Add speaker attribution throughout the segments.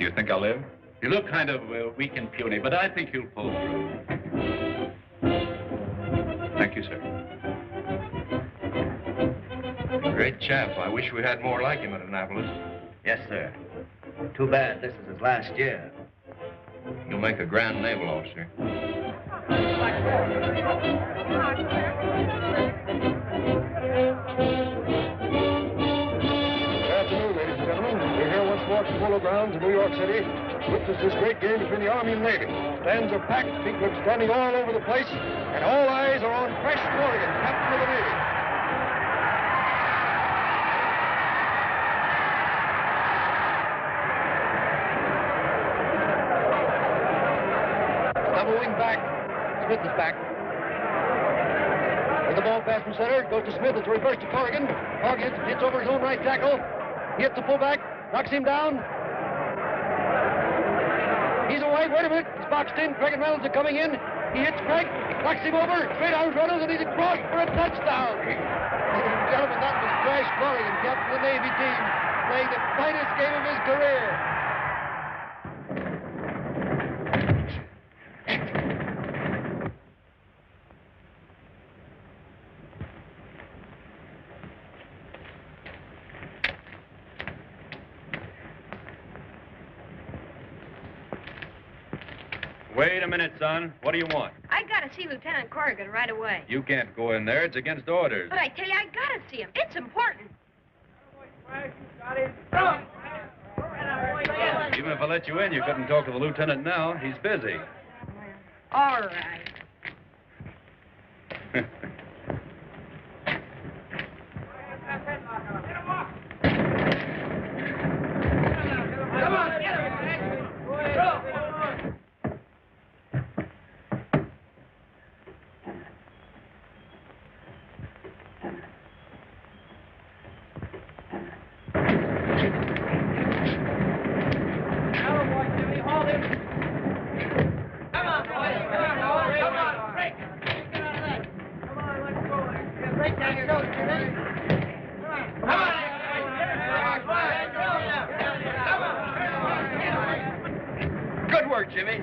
Speaker 1: you think I'll live?
Speaker 2: You look kind of weak and puny, but I think you'll pull through.
Speaker 1: Thank you, sir. Great chap. I wish we had more like him at Annapolis.
Speaker 3: Yes, sir. Too bad this is his last year.
Speaker 1: You'll make a grand naval officer.
Speaker 4: Good afternoon, ladies and gentlemen. We're here once more at the Polo Grounds in New York City. Witness this great game between the Army and Navy. Stands are packed, people are standing all over the place, and all eyes are on fresh Corrigan, captain of the Navy. Double wing back. Smith is back. With the ball pass from center, goes to Smith. It's a reverse to Corrigan. Corrigan hits over his own right tackle. He hits the fullback, knocks him down. He's away. Wait a minute. He's boxed in. Craig and Reynolds are coming in. He hits Craig, knocks him over. Straight out Reynolds, and he's across for a touchdown. Ladies and gentlemen, that was Crash Corrigan, captain of the Navy team, playing the finest game of his career.
Speaker 1: Wait a minute, son. What do you want?
Speaker 5: I gotta see Lieutenant Corrigan right away.
Speaker 1: You can't go in there. It's against orders.
Speaker 5: But I tell you, I gotta see him. It's important.
Speaker 1: Even if I let you in, you couldn't talk to the lieutenant now. He's busy.
Speaker 5: All right.
Speaker 4: Come on, get him!
Speaker 3: Good work, Jimmy.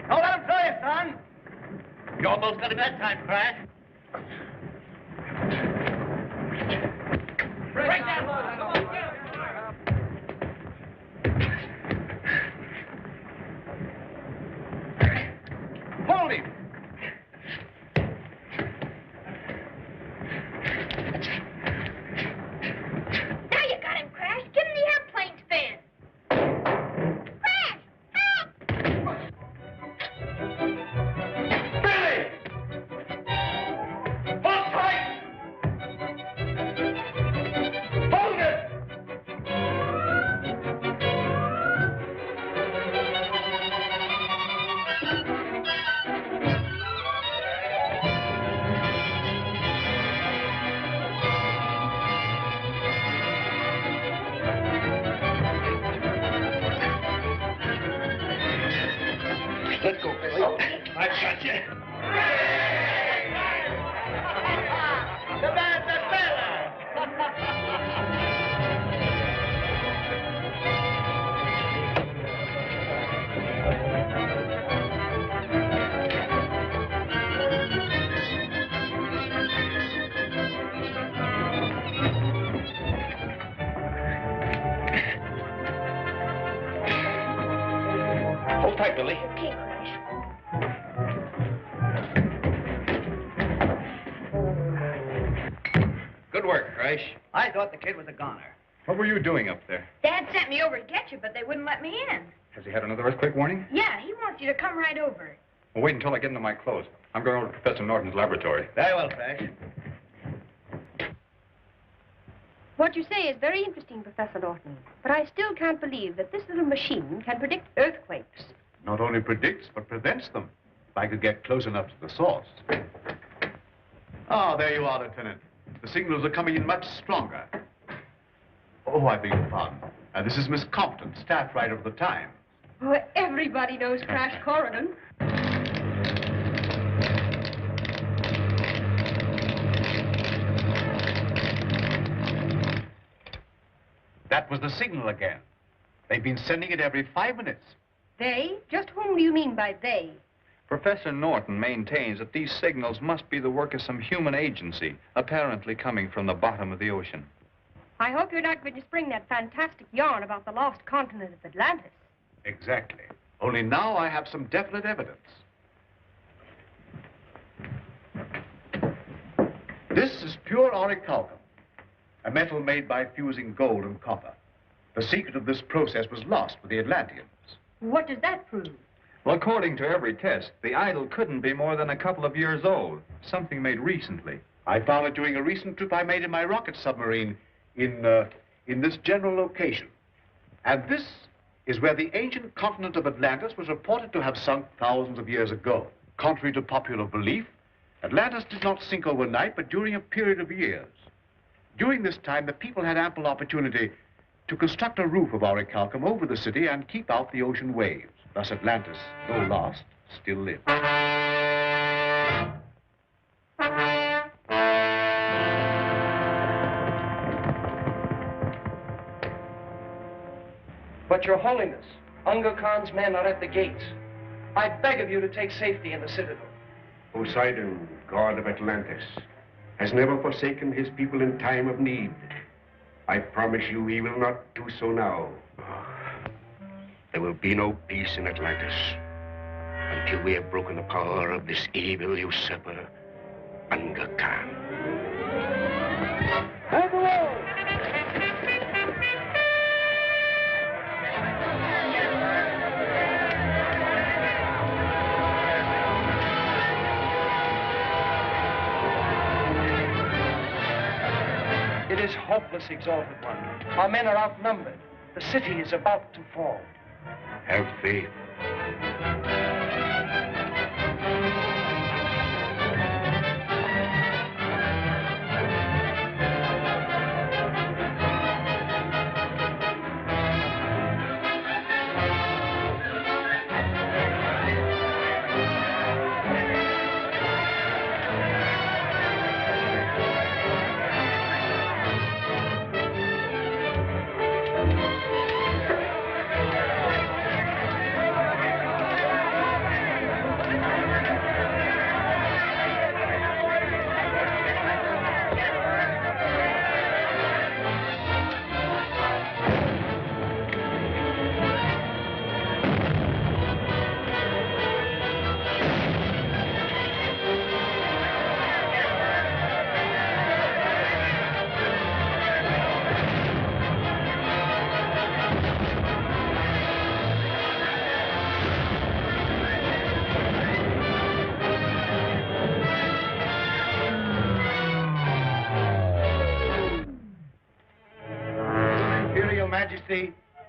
Speaker 3: Don't let him throw you, son. You almost got a bedtime crash. Break that load. Come on, get him. Hold him.
Speaker 5: Now you got him, Crash. Give him the airplane spin. Crash! Help!
Speaker 3: Billy! Hold tight! Hold it! Let's go, Billy. I've got you. The man's a fella. Hold tight, Billy.
Speaker 5: Okay, Crash.
Speaker 1: Good work, Crash.
Speaker 3: I thought the kid was a goner.
Speaker 1: What were you doing up there?
Speaker 5: Dad sent me over to get you, but they wouldn't let me in.
Speaker 1: Has he had another earthquake warning?
Speaker 5: Yeah, he wants you to come right over.
Speaker 1: Well, wait until I get into my clothes. I'm going over to Professor Norton's laboratory.
Speaker 3: Very well, Crash.
Speaker 6: What you say is very interesting, Professor Norton, but I still can't believe that this little machine can predict earthquakes.
Speaker 7: Not only predicts, but prevents them. If I could get close enough to the source. Ah, there you are, Lieutenant. The signals are coming in much stronger. Oh, I beg your pardon. This is Miss Compton, staff writer of the Times.
Speaker 6: Oh, everybody knows Crash Corrigan.
Speaker 7: That was the signal again. They've been sending it every 5 minutes.
Speaker 6: They? Just whom do you mean by they?
Speaker 1: Professor Norton maintains that these signals must be the work of some human agency, apparently coming from the bottom of the ocean.
Speaker 6: I hope you're not going to spring that fantastic yarn about the lost continent of Atlantis.
Speaker 7: Exactly. Only now I have some definite evidence. This is pure orichalcum, a metal made by fusing gold and copper. The secret of this process was lost with the Atlanteans.
Speaker 6: What does that prove?
Speaker 1: Well, according to every test, the idol couldn't be more than a couple of years old. Something made recently.
Speaker 7: I found it during a recent trip I made in my rocket submarine in this general location. And this is where the ancient continent of Atlantis was reported to have sunk thousands of years ago. Contrary to popular belief, Atlantis did not sink overnight, but during a period of years. During this time, the people had ample opportunity to construct a roof of orichalcum over the city and keep out the ocean waves. Thus Atlantis, though lost, still lives.
Speaker 4: But Your Holiness, Unga Khan's men are at the gates. I beg of you to take safety in the citadel.
Speaker 8: Poseidon, god of Atlantis, has never forsaken his people in time of need. I promise you he will not do so now. There will be no peace in Atlantis until we have broken the power of this evil usurper, Unga Khan.
Speaker 4: Hold the wall! It is hopeless, Exalted One. Our men are outnumbered. The city is about to fall.
Speaker 8: Have faith.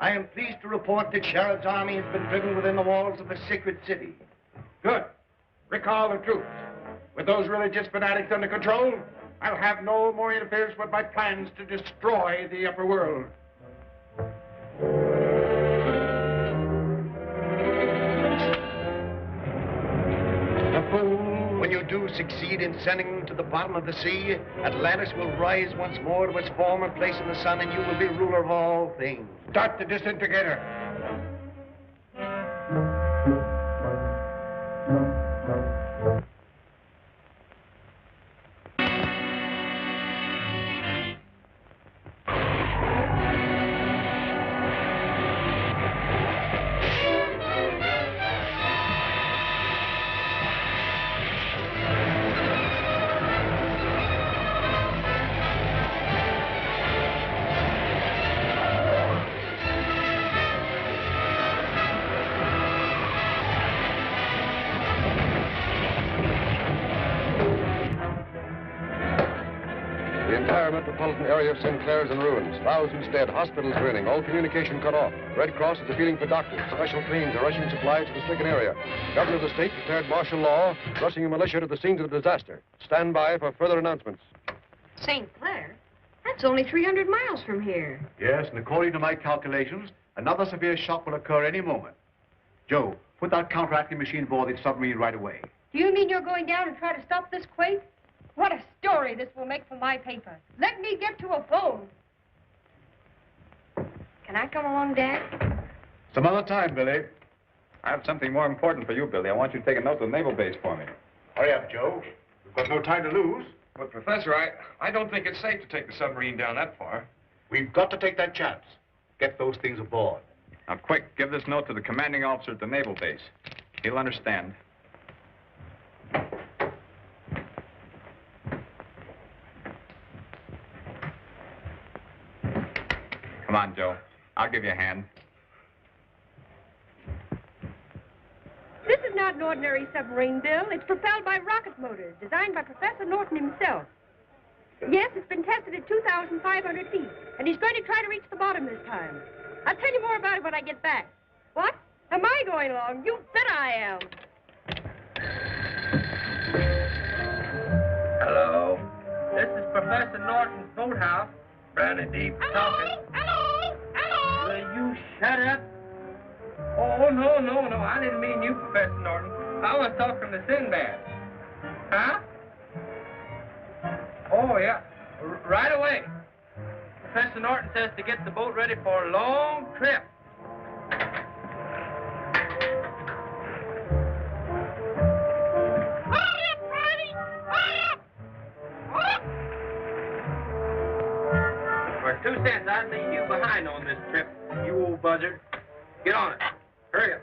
Speaker 3: I am pleased to report that Sharad's army has been driven within the walls of the sacred city.
Speaker 9: Good. Recall the troops. With those religious fanatics under control, I'll have no more interference with my plans to destroy the upper world.
Speaker 3: When you do succeed in sending them to the bottom of the sea, Atlantis will rise once more to its former place in the sun, and you will be ruler of all things.
Speaker 9: Start the disintegrator.
Speaker 10: Metropolitan area of Sinclair is in ruins. Thousands dead, hospitals draining, all communication cut off. Red Cross is appealing for doctors. Special trains are rushing supplies to the stricken area. Governor of the state declared martial law, rushing a militia to the scenes of the disaster. Stand by for further announcements.
Speaker 6: St. Clair? That's only 300 miles from here.
Speaker 7: Yes, and according to my calculations, another severe shock will occur any moment. Joe, put that counteracting machine aboard the submarine right away.
Speaker 6: Do you mean you're going down and try to stop this quake? What a story this will make for my paper. Let me get to a phone. Can I come along, Dad?
Speaker 7: Some other time, Billy.
Speaker 1: I have something more important for you, Billy. I want you to take a note to the naval base for me.
Speaker 7: Hurry up, Joe. We've got no time to lose.
Speaker 10: But, Professor, I don't think it's safe to take the submarine down that far.
Speaker 7: We've got to take that chance. Get those things aboard.
Speaker 1: Now, quick, give this note to the commanding officer at the naval base. He'll understand. Come on, Joe. I'll give you a hand.
Speaker 6: This is not an ordinary submarine, Bill. It's propelled by rocket motors, designed by Professor Norton himself. Yes, it's been tested at 2,500 feet, and he's going to try to reach the bottom this time. I'll tell you more about it when I get back. What? Am I going along? You bet I am.
Speaker 11: Hello. This is Professor Norton's boathouse. Brandy Deep talking.
Speaker 5: Hello.
Speaker 11: Will you shut up? Oh, no. I didn't mean you, Professor Norton. I was talking to Sinbad. Huh? Oh, yeah. Right away. Professor Norton says to get the boat ready for a long trip.
Speaker 5: Hurry up, Frankie. Hurry up.
Speaker 11: For 2 cents, I see you behind on this trip, you old buzzard. Get on it. Hurry up.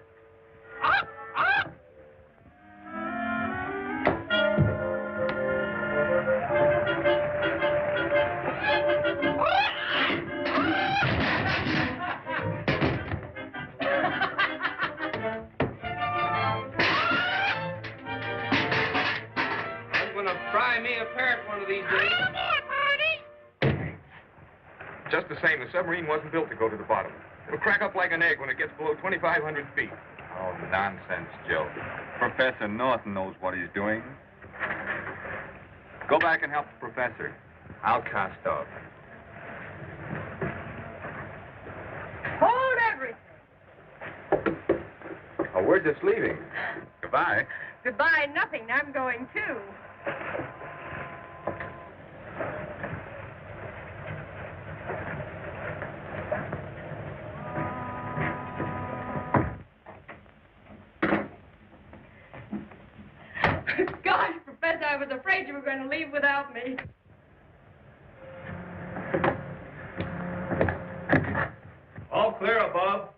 Speaker 11: I'm gonna fry me a parrot one of these days.
Speaker 10: Just the same, the submarine wasn't built to go to the bottom. It'll crack up like an egg when it gets below 2,500 feet.
Speaker 1: Oh, nonsense, Joe. Professor Norton knows what he's doing. Go back and help the professor. I'll cast off.
Speaker 6: Hold everything.
Speaker 1: Oh, we're just leaving. Goodbye.
Speaker 6: Goodbye, nothing. I'm going, too. Gosh, Professor, I was afraid you were going to leave without me.
Speaker 9: All clear above.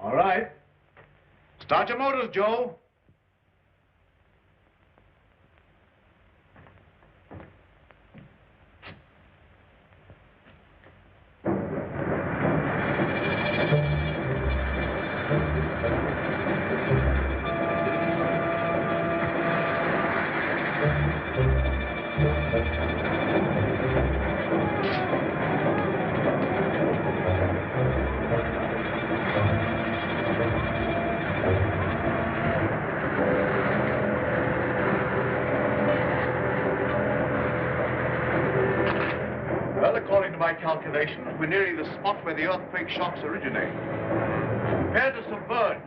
Speaker 7: All right. Start your motors, Joe. Well, according to my calculations, we're nearing the spot where the earthquake shocks originate. Prepare to submerge.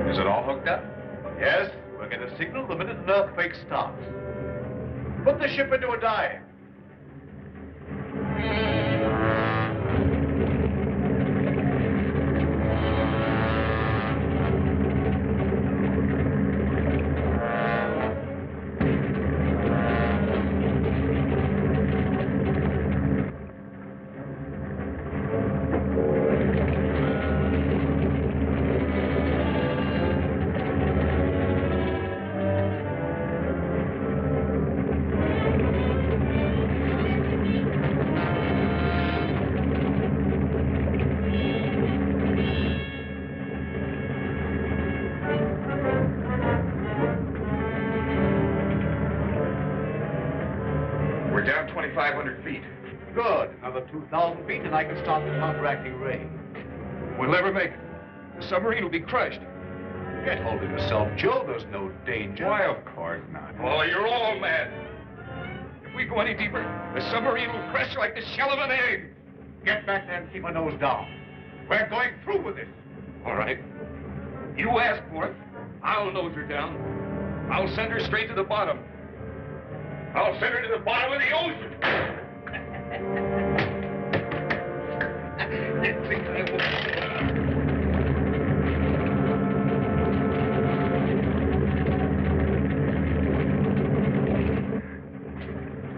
Speaker 1: Is it all hooked up?
Speaker 7: Yes, we'll get a signal the minute an earthquake starts. Put the ship into a dive.
Speaker 9: 2,200 feet.
Speaker 7: Good. Another 2,000 feet and I can start the counteracting ray.
Speaker 9: We'll never make it. The submarine will be crushed.
Speaker 7: Get hold of yourself, Joe. There's no danger.
Speaker 9: Why, of course not. Oh, you're all mad. If we go any deeper, the submarine will crash like the shell of an egg.
Speaker 7: Get back there and keep a nose down. We're going through with this.
Speaker 9: All right. You ask for it. I'll nose her down. I'll send her straight to the bottom. I'll send her to the bottom of the ocean.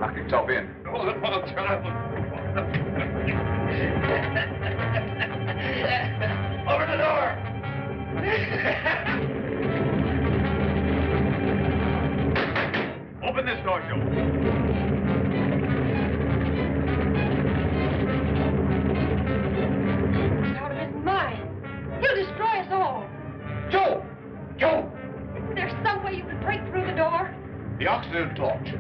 Speaker 1: Lock yourself in.
Speaker 9: Hold it, I'll try.
Speaker 3: Over the door!
Speaker 9: Open this door, Joe.
Speaker 6: He's out of his mind. He'll destroy us all.
Speaker 7: Joe! Joe!
Speaker 6: Isn't there some way you could break through the door?
Speaker 7: The oxygen torch.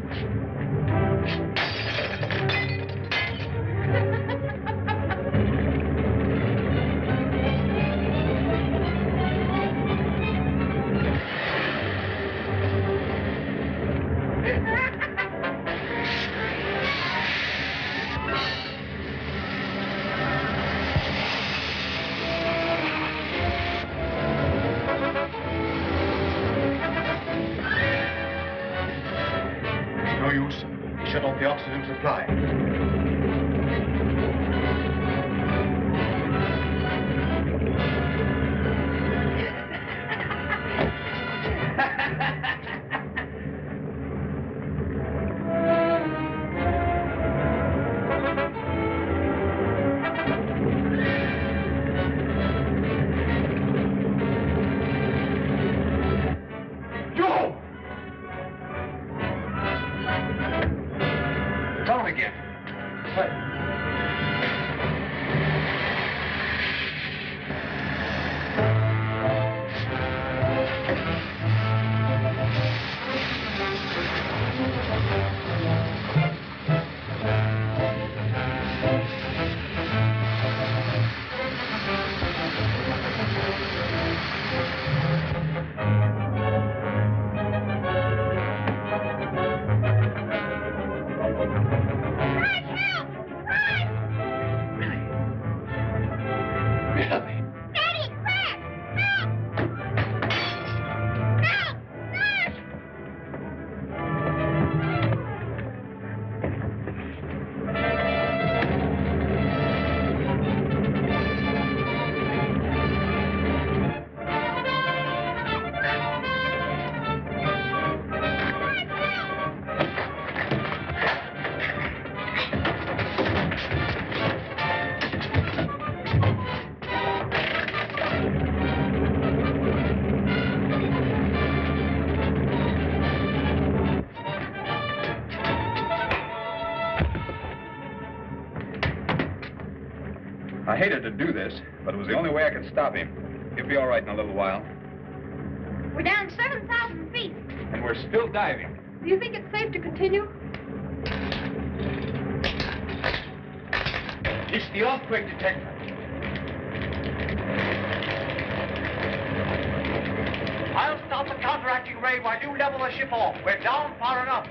Speaker 7: No use. Shut off the oxygen supply.
Speaker 1: I hated to do this, but it was the only way I could stop him. He'll be all right in a little while.
Speaker 5: We're down 7,000 feet.
Speaker 1: And we're still diving.
Speaker 6: Do you think it's safe to continue?
Speaker 3: It's the earthquake detector. I'll stop the counteracting ray while you level the ship off. We're down far enough.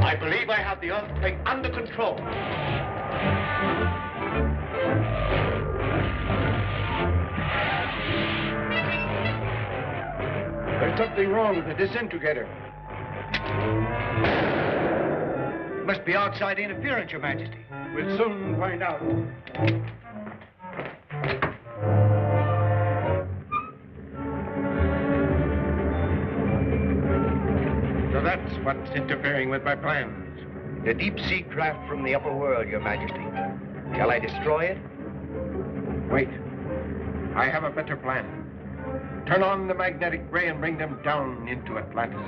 Speaker 3: I believe I have the earthquake under control.
Speaker 4: There's something wrong with the disintegrator.
Speaker 3: It must be outside interference, Your Majesty.
Speaker 4: We'll soon find out.
Speaker 3: So that's what's interfering with my plans. The deep-sea craft from the upper world, Your Majesty. Shall I destroy it?
Speaker 4: Wait. I have a better plan.
Speaker 3: Turn on the magnetic ray and bring them down into Atlantis.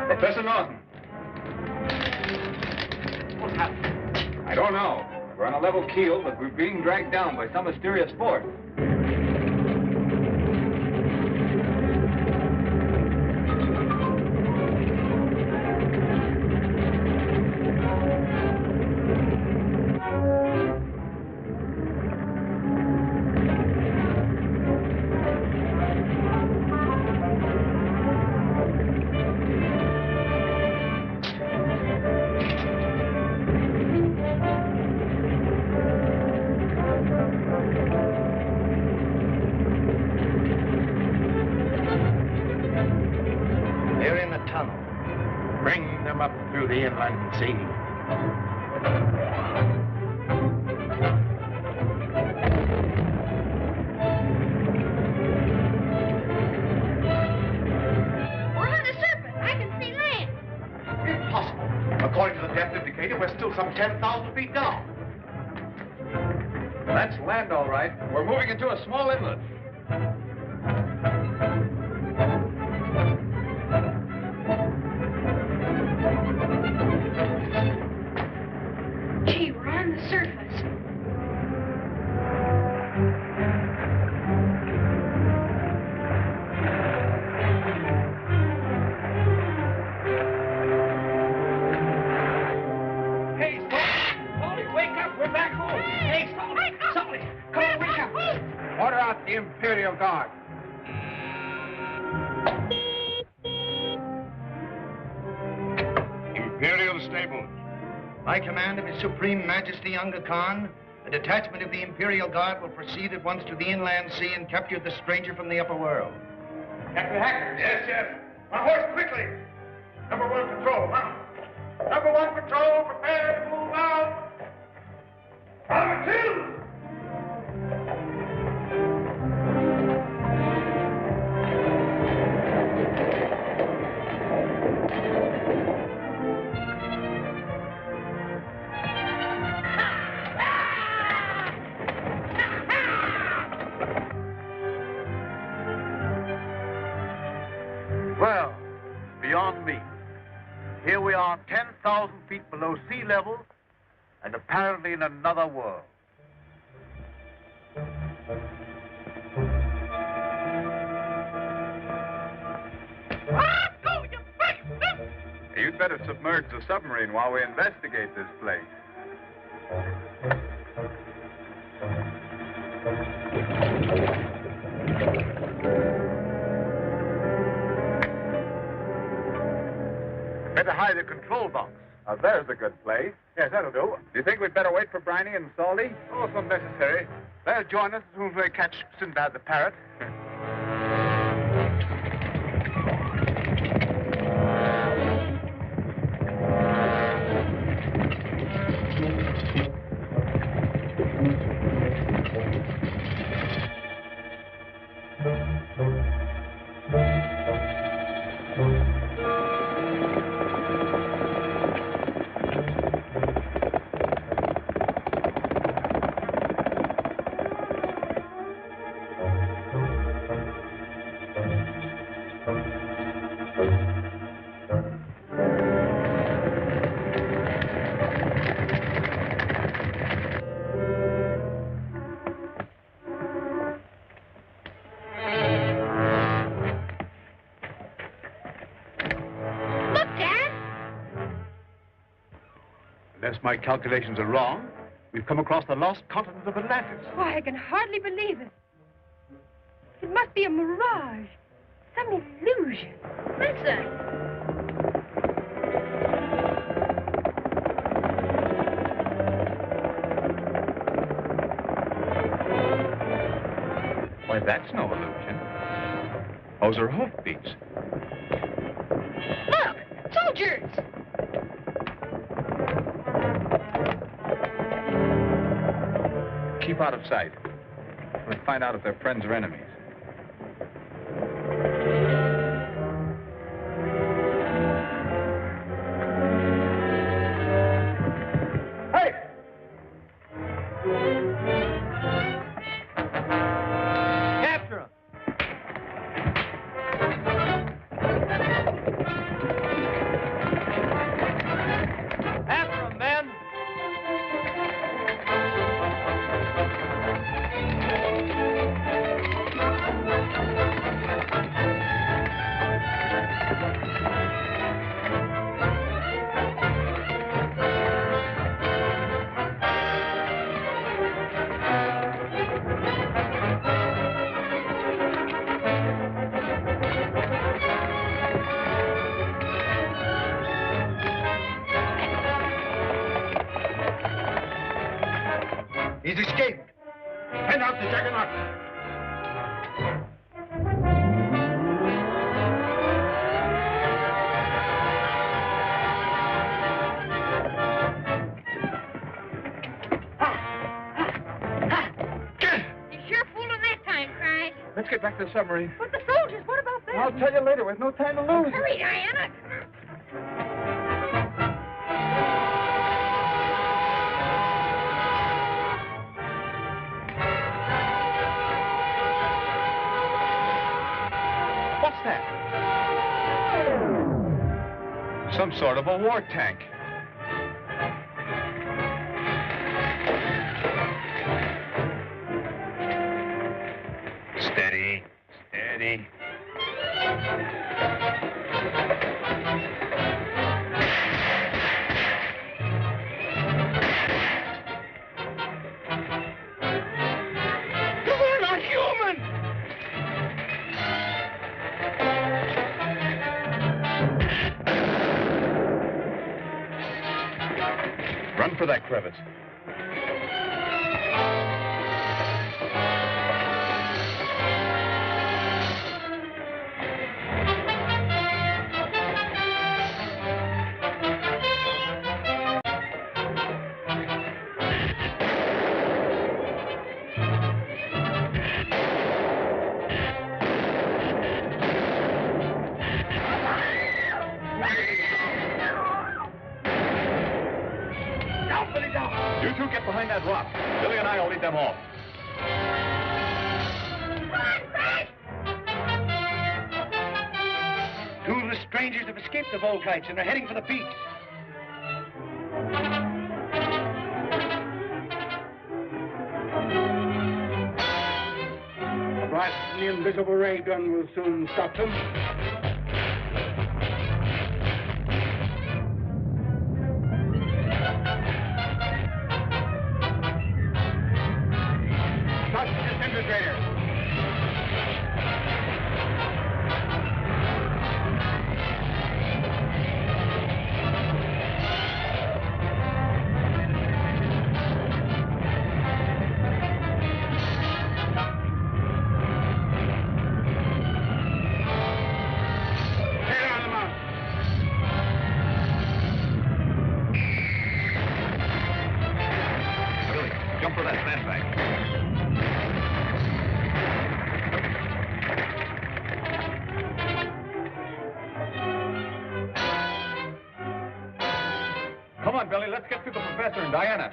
Speaker 1: Professor Norton.
Speaker 3: What happened?
Speaker 1: I don't know. We're on a level keel, but we're being dragged down by some mysterious force.
Speaker 3: The inland sea.
Speaker 5: We're on the surface. I can see land.
Speaker 7: Impossible. According to the depth indicator, we're still some 10,000 feet down.
Speaker 1: That's land, all right. We're moving into a small inlet.
Speaker 5: Gee, we're on the surface.
Speaker 11: Hey, Smiley, wake up. We're back home. Hey, Smiley, come on, wake up.
Speaker 9: Order out the Imperial Guard.
Speaker 8: Imperial Stable.
Speaker 3: By command of His Supreme Majesty Unga Khan, a detachment of the Imperial Guard will proceed at once to the inland sea and capture the stranger from the upper world.
Speaker 9: Captain Hacker. Yes, yes. On horse, quickly. Number 1 patrol, mount. Number 1 patrol, prepare to move out. Number 2.
Speaker 7: Well, beyond me. Here we are 10,000 feet below sea level and apparently in another world.
Speaker 1: You'd better submerge the submarine while we investigate this place.
Speaker 7: Better hide the control box.
Speaker 1: There's a good place.
Speaker 7: Yes, that'll do.
Speaker 1: Do you think we'd better wait for Briny and Salty?
Speaker 7: Oh, it's not necessary. They'll join us as soon as we catch Sinbad the parrot. Unless my calculations are wrong, we've come across the lost continent of Atlantis.
Speaker 6: Why, I can hardly believe it. It must be a mirage, some illusion.
Speaker 5: Listen.
Speaker 1: Why, that's no illusion. Those are hoofbeats.
Speaker 5: Look, soldiers.
Speaker 1: Keep out of sight. Let's find out if they're friends or enemies.
Speaker 4: Capture him. After him, men.
Speaker 3: He's escaped.
Speaker 9: Send out the juggernaut.
Speaker 5: You sure fooling that time, Crash.
Speaker 4: Let's get back to the submarine.
Speaker 6: But the soldiers, what about them?
Speaker 4: I'll tell you later. We've no time to lose.
Speaker 5: Hurry, Diana.
Speaker 1: What's that? Some sort of a war tank.
Speaker 8: Steady, steady.
Speaker 9: You're not human!
Speaker 1: Run for that crevice. You two get behind that rock. Billy and I will lead them off.
Speaker 3: Two of the strangers have escaped the Volkites and are heading for the peaks.
Speaker 9: The blast from the invisible ray gun will soon stop them.
Speaker 3: Touch the disintegrator.
Speaker 1: Billy, jump for that sandbag. Come on, Billy, let's get to the professor and Diana.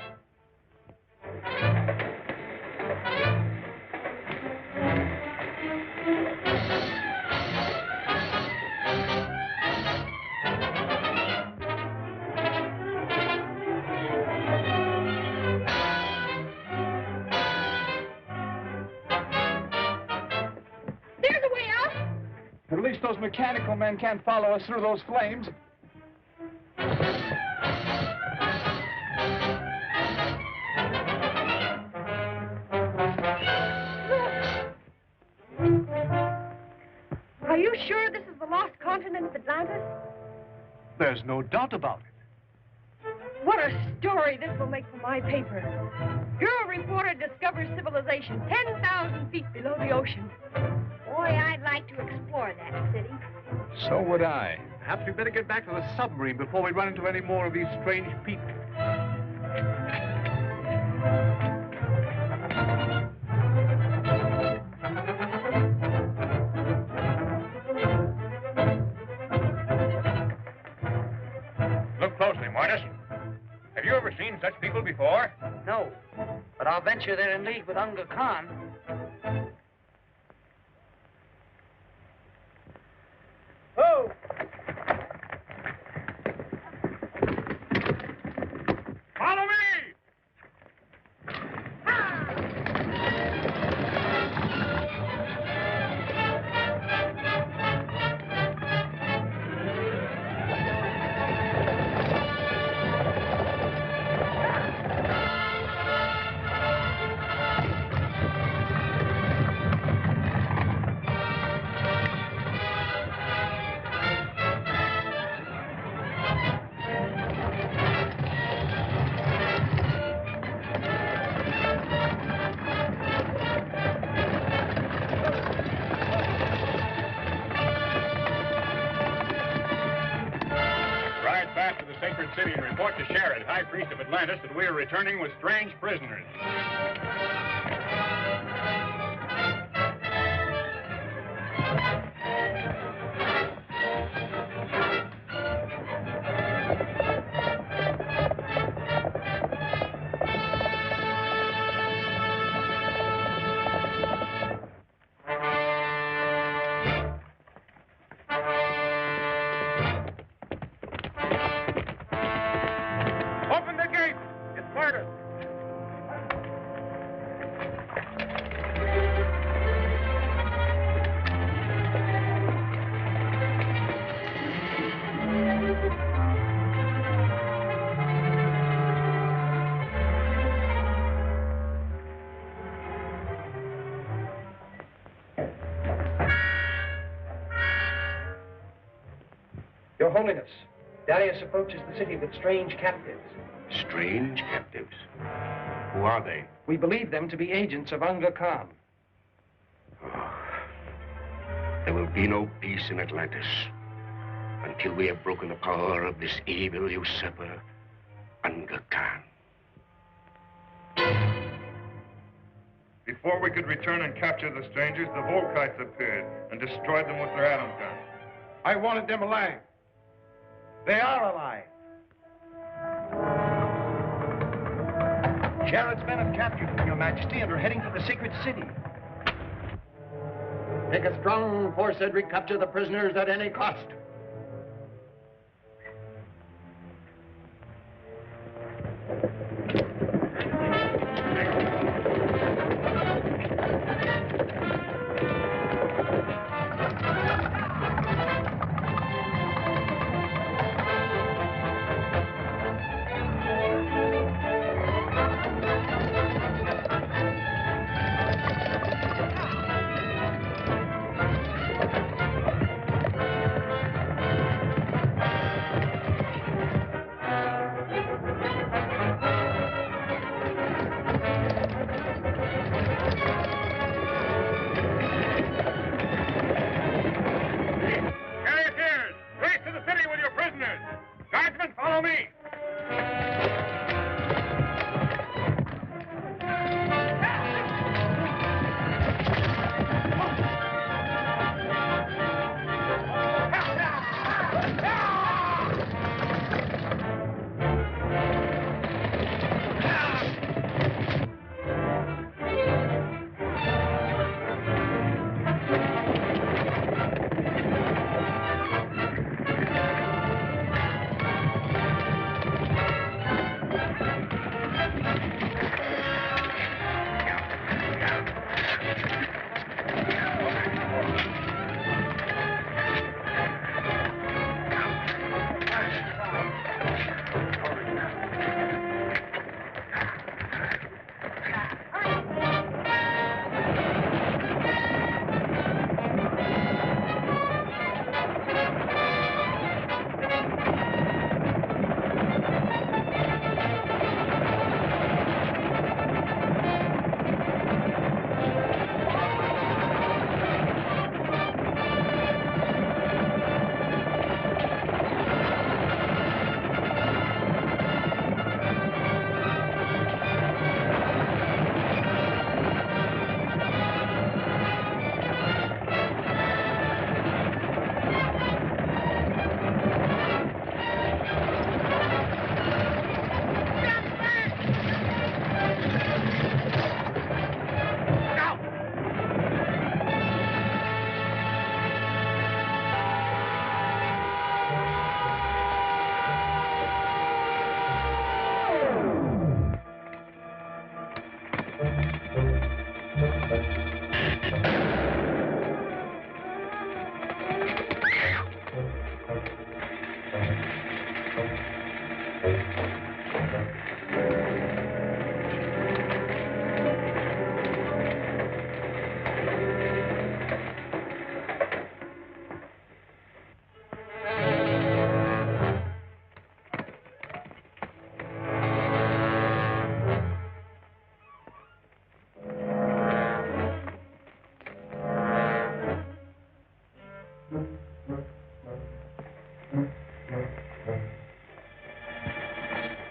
Speaker 6: There's a way out.
Speaker 1: At least those mechanical men can't follow us through those flames.
Speaker 6: Are you sure this is the lost continent of Atlantis?
Speaker 7: There's no doubt about it.
Speaker 6: What a story this will make for my paper. Bureau reporter discovers civilization 10,000 feet below the ocean.
Speaker 5: Boy, I'd like to explore that city.
Speaker 1: So would I.
Speaker 7: Perhaps we'd better get back to the submarine before we run into any more of these strange people.
Speaker 9: Look closely, Martis. Have you ever seen such people before?
Speaker 3: No, but
Speaker 11: but I'll venture they're in league with Unga Khan.
Speaker 4: Oh!
Speaker 9: Follow me!
Speaker 12: City and report to Sherrod, High Priest of Atlantis, that we are returning with strange prisoners.
Speaker 3: Your Holiness, Darius approaches the city with strange captives.
Speaker 8: Strange captives? Who are they?
Speaker 3: We believe them to be agents of Unga Khan.
Speaker 8: Oh. There will be no peace in Atlantis until we have broken the power of this evil usurper, Unga Khan.
Speaker 9: Before we could return and capture the strangers, the Volkites appeared and destroyed them with their atom guns.
Speaker 4: I wanted them alive. They are alive.
Speaker 3: Sherrod's men have captured them, Your Majesty, and are heading to the secret city.
Speaker 4: Take a strong force and recapture the prisoners at any cost.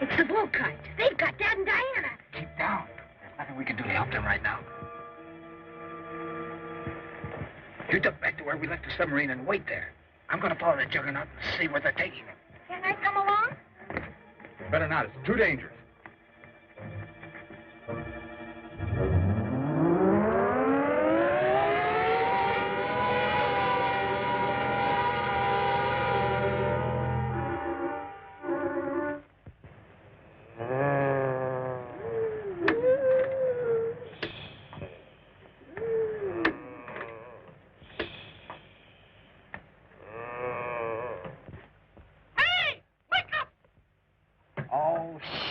Speaker 13: It's the bull kites. They've got Dad and Diana.
Speaker 3: Keep down. There's nothing we can do to help them right now. You duck back to where we left the submarine and wait there. I'm going to follow the juggernaut and see where they're taking them.
Speaker 5: Can I come along?
Speaker 12: Better not. It's too dangerous.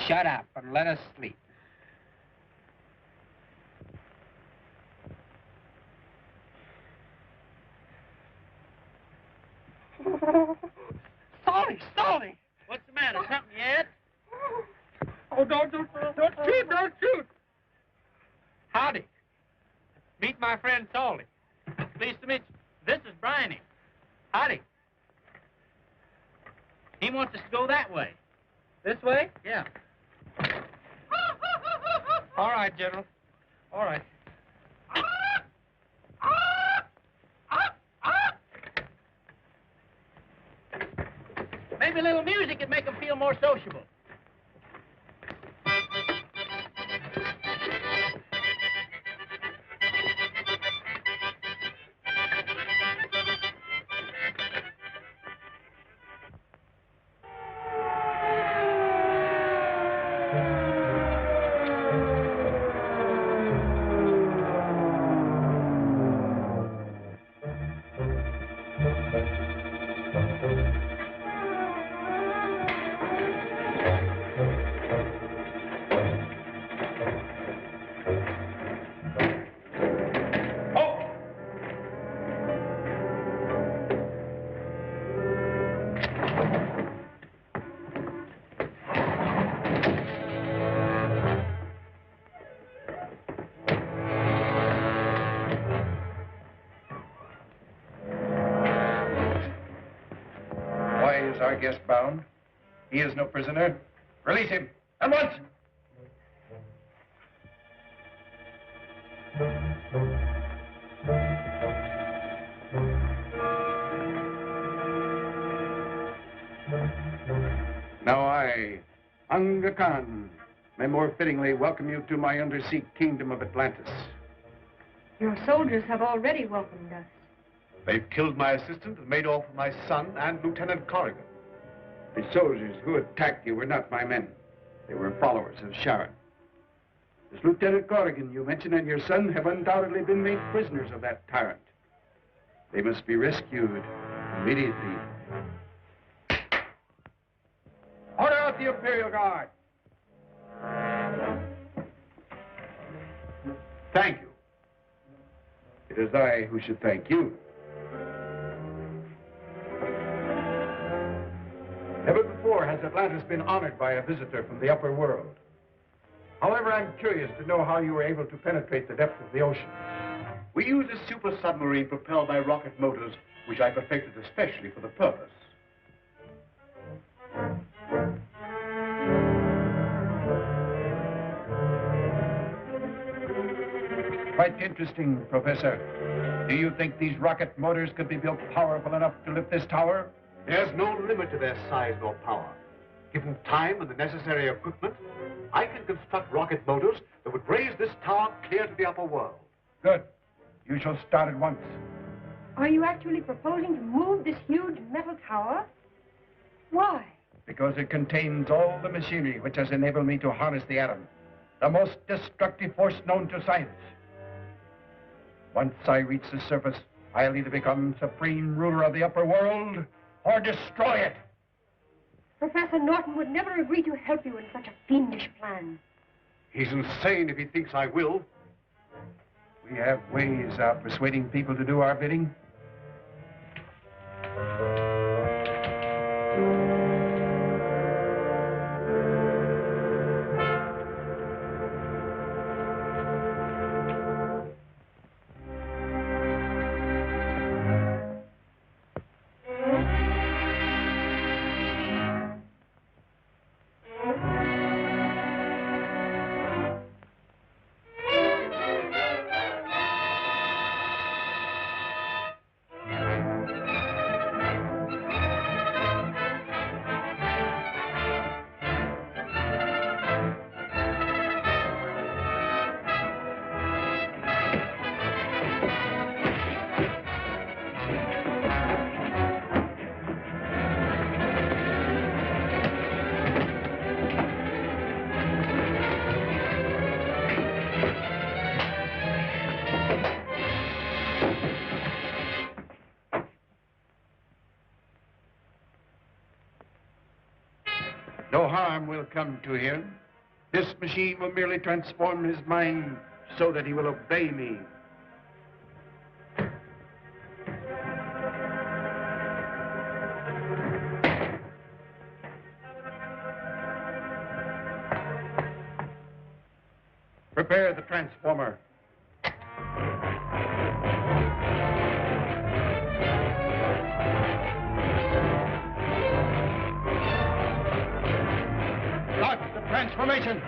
Speaker 3: Shut up and let us sleep.
Speaker 11: Smiley! What's the matter? Something yet? Oh, don't shoot! Howdy. Meet my friend Salty. Pleased to meet you. This is Bryony. Howdy. He wants us to go that way. This way? Yeah. All right, General. All right. Maybe a little music would make them feel more sociable.
Speaker 14: Our guest bound. He is no prisoner. Release him at once. Now I, Aga Khan, may more fittingly welcome you to my undersea kingdom of Atlantis.
Speaker 6: Your soldiers have already welcomed us.
Speaker 7: They've killed my assistant and made off with my son and Lieutenant Corrigan.
Speaker 14: The soldiers who attacked you were not my men. They were followers of Sharon. This Lieutenant Corrigan you mentioned and your son have undoubtedly been made prisoners of that tyrant. They must be rescued immediately. Order out the Imperial Guard. Thank you. It is I who should thank you. Never before has Atlantis been honored by a visitor from the upper world. However, I'm curious to know how you were able to penetrate the depths of the ocean.
Speaker 7: We used a super submarine propelled by rocket motors, which I perfected especially for the purpose.
Speaker 14: Quite interesting, Professor. Do you think these rocket motors could be built powerful enough to lift this tower?
Speaker 7: There's no limit to their size nor power. Given time and the necessary equipment, I can construct rocket motors that would raise this tower clear to the upper world.
Speaker 14: Good. You shall start at once.
Speaker 6: Are you actually proposing to move this huge metal tower? Why?
Speaker 14: Because it contains all the machinery which has enabled me to harness the atom. the most destructive force known to science. Once I reach the surface, I'll either become supreme ruler of the upper world or destroy it.
Speaker 6: Professor Norton would never agree to help you in such a fiendish plan.
Speaker 7: He's insane if he thinks I will.
Speaker 14: We have ways of persuading people to do our bidding. No harm will come to him. This machine will merely transform his mind so that he will obey me. Prepare the transformer. Transformation.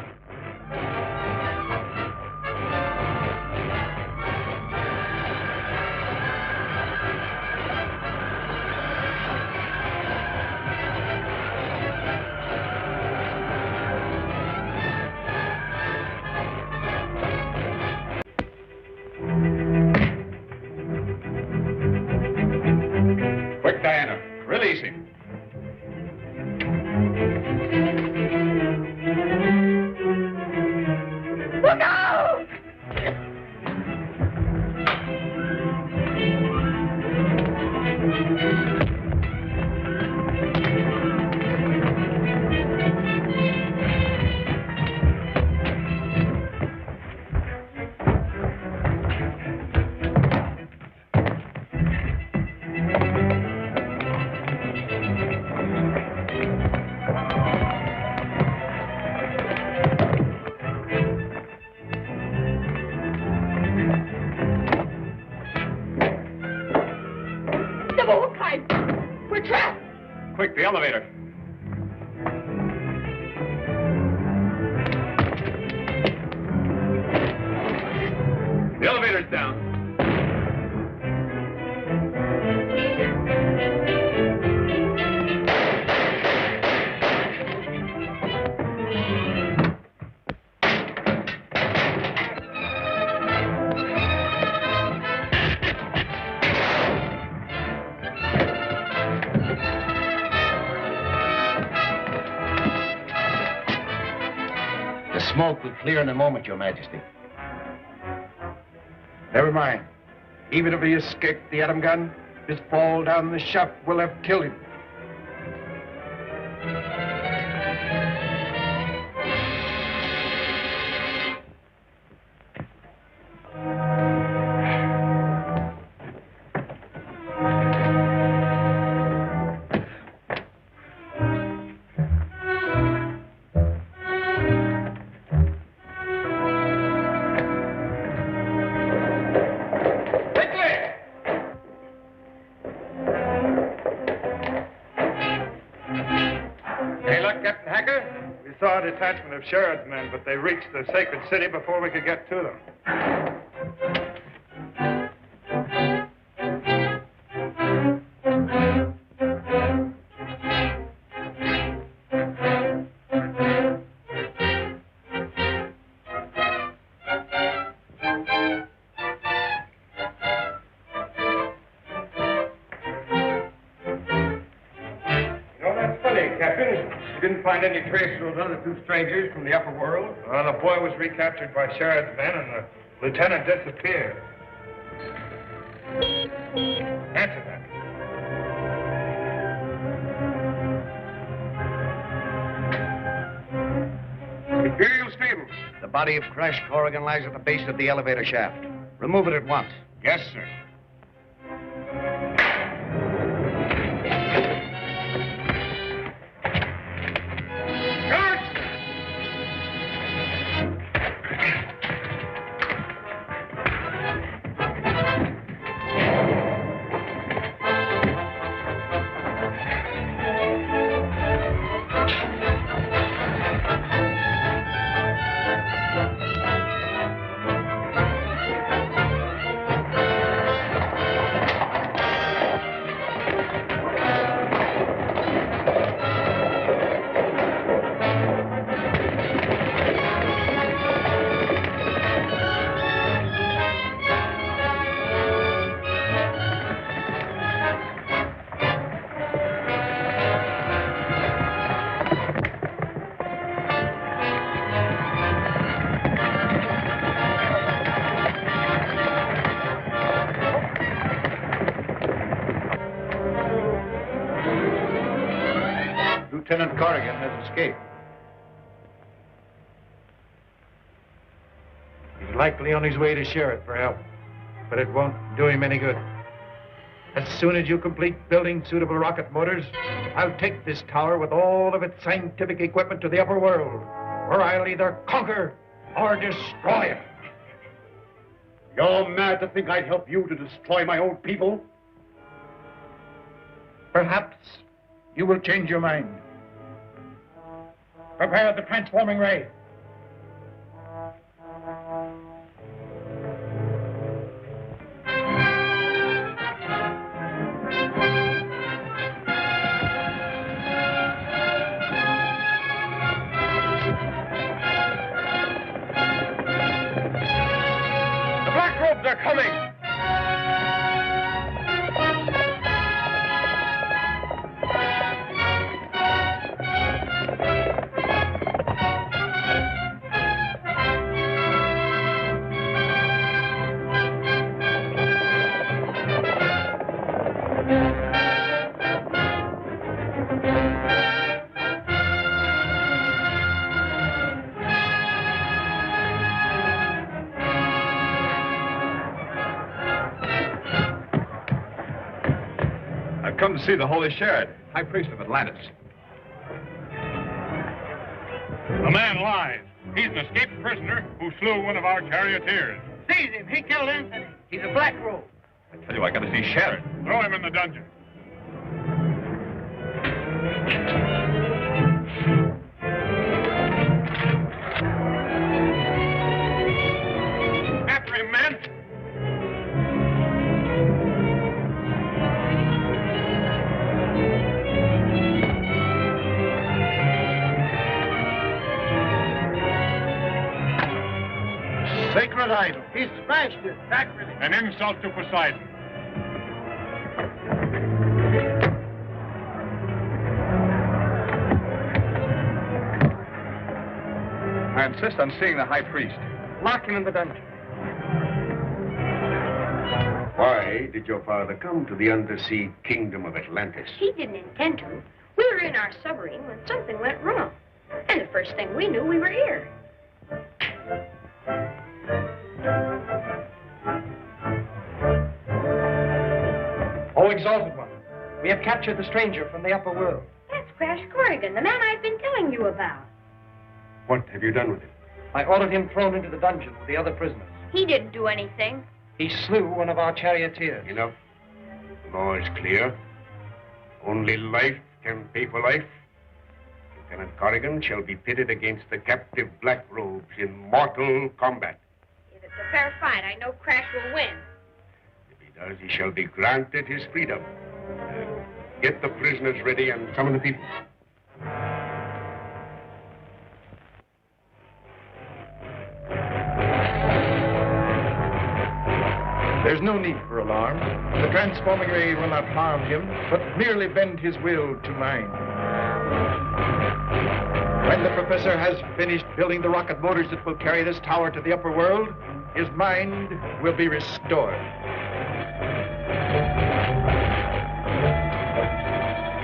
Speaker 12: Quick, Diana. Release him.
Speaker 5: Look out!
Speaker 12: Quick, the elevator. The elevator's down.
Speaker 3: Smoke will clear in a moment, Your Majesty.
Speaker 14: Never mind. Even if he escaped the atom gun, his fall down the shaft will have killed him.
Speaker 9: Detachment of Sheridan's men, but they reached the sacred city before we could get to them. You know, that's funny, Captain. You didn't find any trace of those other two strangers from the upper world? The boy was recaptured by Sheridan's men, and the lieutenant disappeared. Answer that.
Speaker 3: Imperial Stables. The body of Crash Corrigan lies at the base of the elevator shaft. Remove it at once.
Speaker 9: Yes, sir.
Speaker 3: Lieutenant Corrigan has escaped.
Speaker 4: He's likely on his way to Sheridan for help, but it won't do him any good. As soon as you complete building suitable rocket motors, I'll take this tower with all of its scientific equipment to the upper world, where I'll either conquer or destroy it.
Speaker 7: You're mad to think I'd help you to destroy my own people?
Speaker 4: Perhaps you will change your mind. Prepare the transforming ray.
Speaker 9: The black robes are coming!
Speaker 1: Come to see the Holy Sheridan,
Speaker 12: High Priest of Atlantis. The man lies. He's an escaped prisoner who slew one of our charioteers.
Speaker 11: Seize him. He killed Anthony. He's a black robe.
Speaker 1: I tell you, I gotta see Sheridan.
Speaker 12: Throw him in the dungeon.
Speaker 9: After him, men!
Speaker 3: Sacred idol.
Speaker 11: He smashed it. Sacrilege.
Speaker 12: An insult to Poseidon.
Speaker 1: I insist on seeing the High Priest.
Speaker 11: Lock him in the dungeon.
Speaker 8: Why did your father come to the Undersea Kingdom of Atlantis?
Speaker 5: He didn't intend to. We were in our submarine when something went wrong. And the first thing we knew, we were here.
Speaker 4: Oh, Exalted One, we have captured the stranger from the upper world.
Speaker 5: That's Crash Corrigan, the man I've been telling you about.
Speaker 8: What have you done with him?
Speaker 4: I ordered him thrown into the dungeon with the other prisoners.
Speaker 5: He didn't do anything.
Speaker 4: He slew one of our charioteers.
Speaker 8: Enough. The law is clear. Only life can pay for life. Lieutenant Corrigan shall be pitted against the captive black robes in mortal combat.
Speaker 5: If it's a fair fight, I know Crash will win.
Speaker 8: If he does, he shall be granted his freedom. Get the prisoners ready and summon the people.
Speaker 4: There's no need for alarm. The transforming ray will not harm him, but merely bend his will to mine.
Speaker 14: When the professor has finished building the rocket motors that will carry this tower to the upper world, his mind will be restored.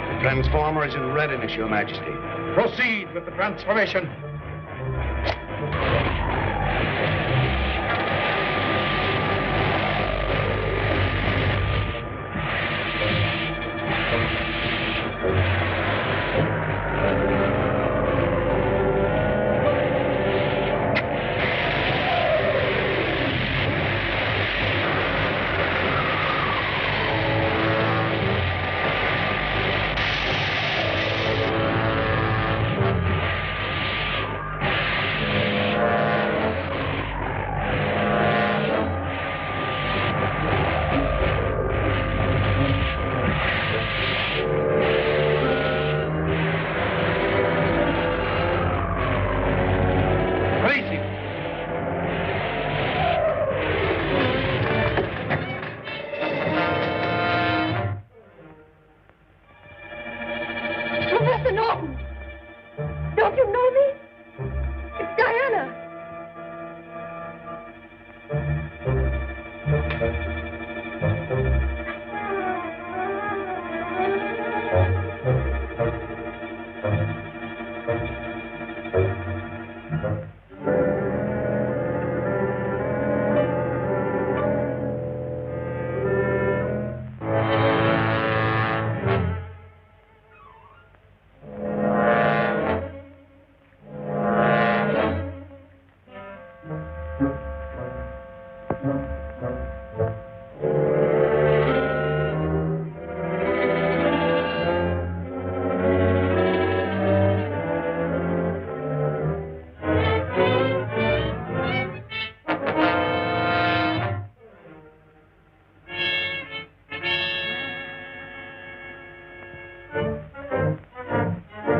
Speaker 3: The transformer is in readiness, Your Majesty.
Speaker 14: Proceed with the transformation.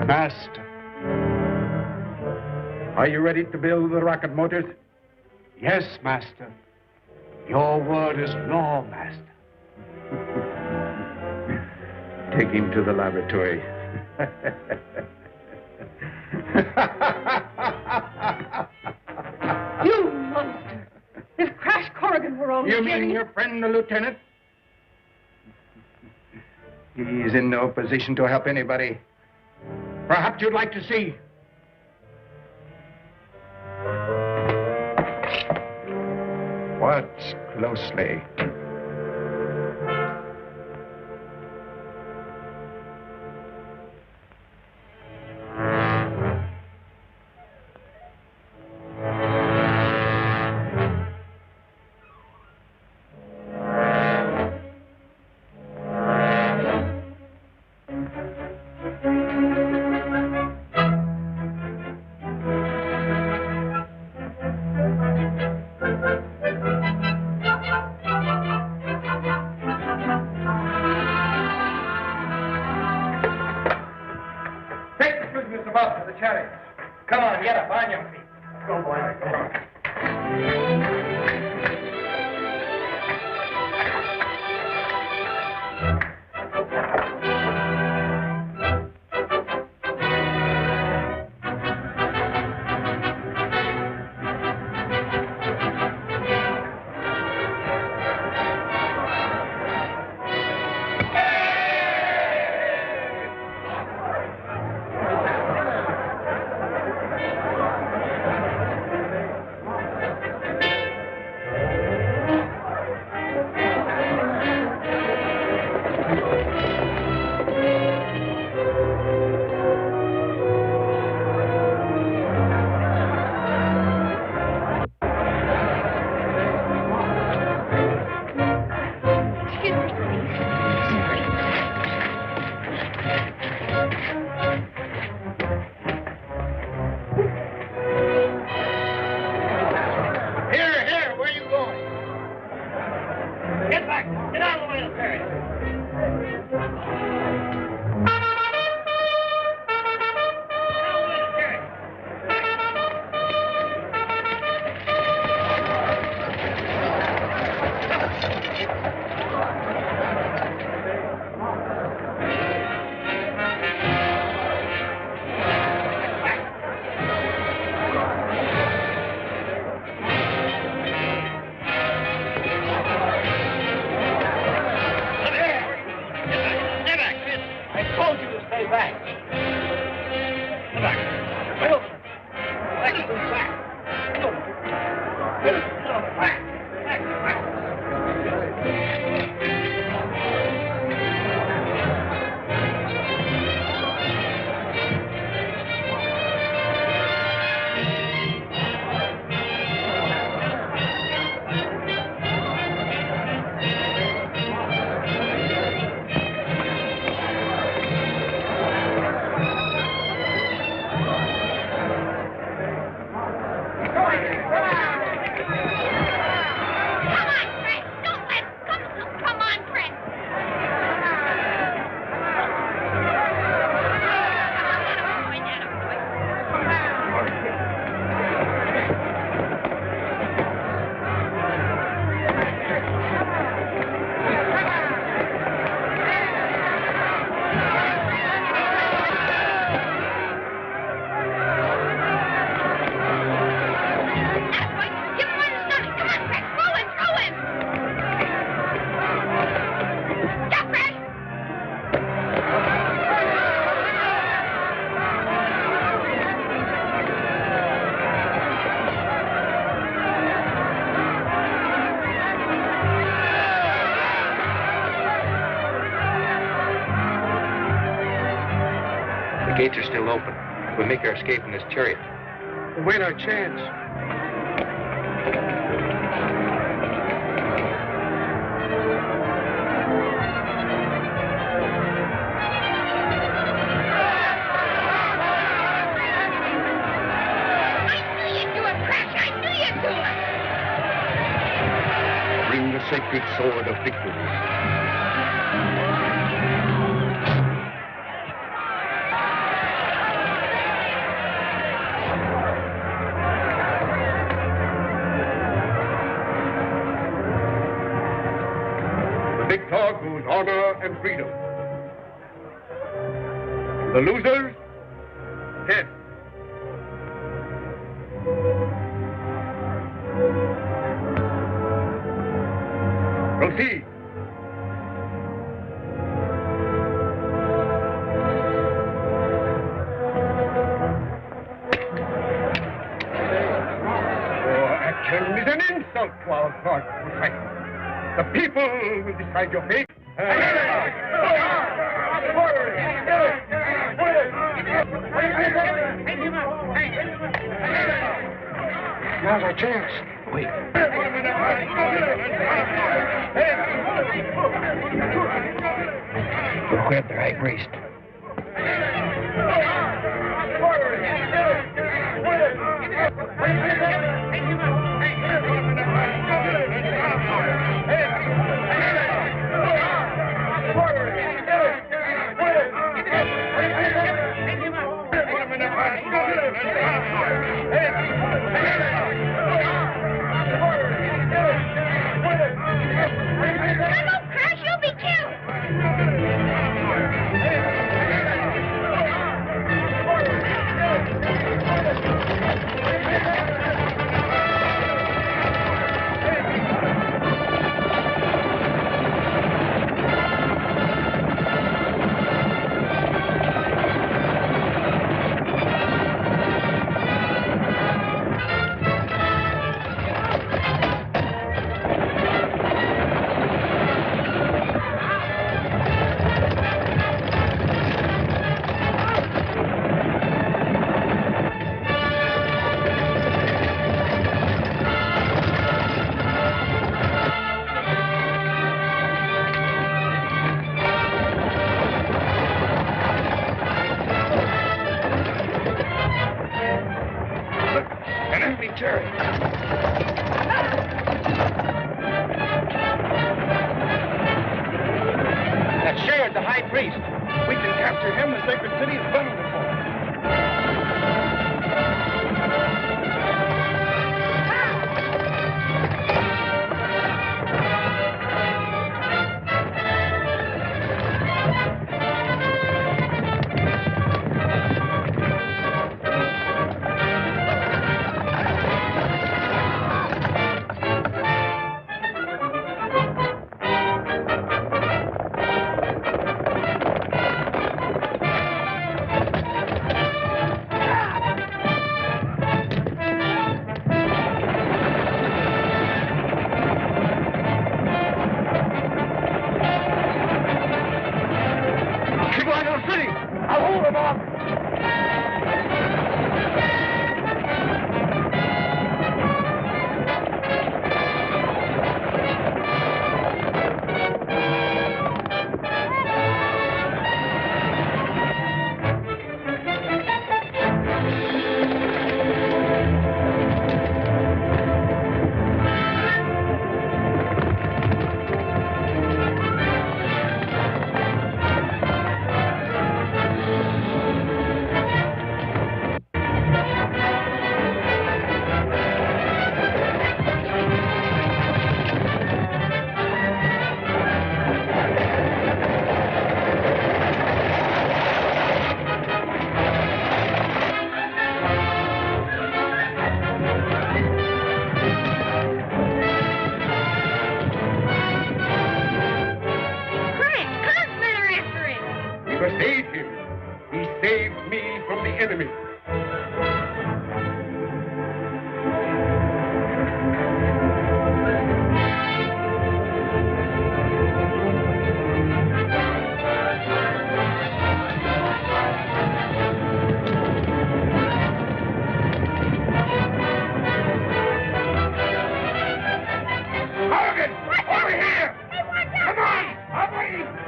Speaker 14: Master, are you ready to build the rocket motors?
Speaker 7: Yes, Master. Your word is law, Master.
Speaker 14: Take him to the laboratory.
Speaker 6: You monster! If Crash Corrigan were only
Speaker 14: You mean
Speaker 6: here...
Speaker 14: your friend, the lieutenant? He's in no position to help anybody. Perhaps you'd like to see. Watch closely.
Speaker 15: gates are still open. We'll make our escape in this chariot.
Speaker 4: We'll wait our chance.
Speaker 8: Bring the sacred sword of victory.
Speaker 9: The victor goes honor and freedom. The losers, death. Proceed. Your action is an insult to our God, Poseidon. The people will decide your fate.
Speaker 4: Now's our chance.
Speaker 15: Wait. We'll grab their high priest.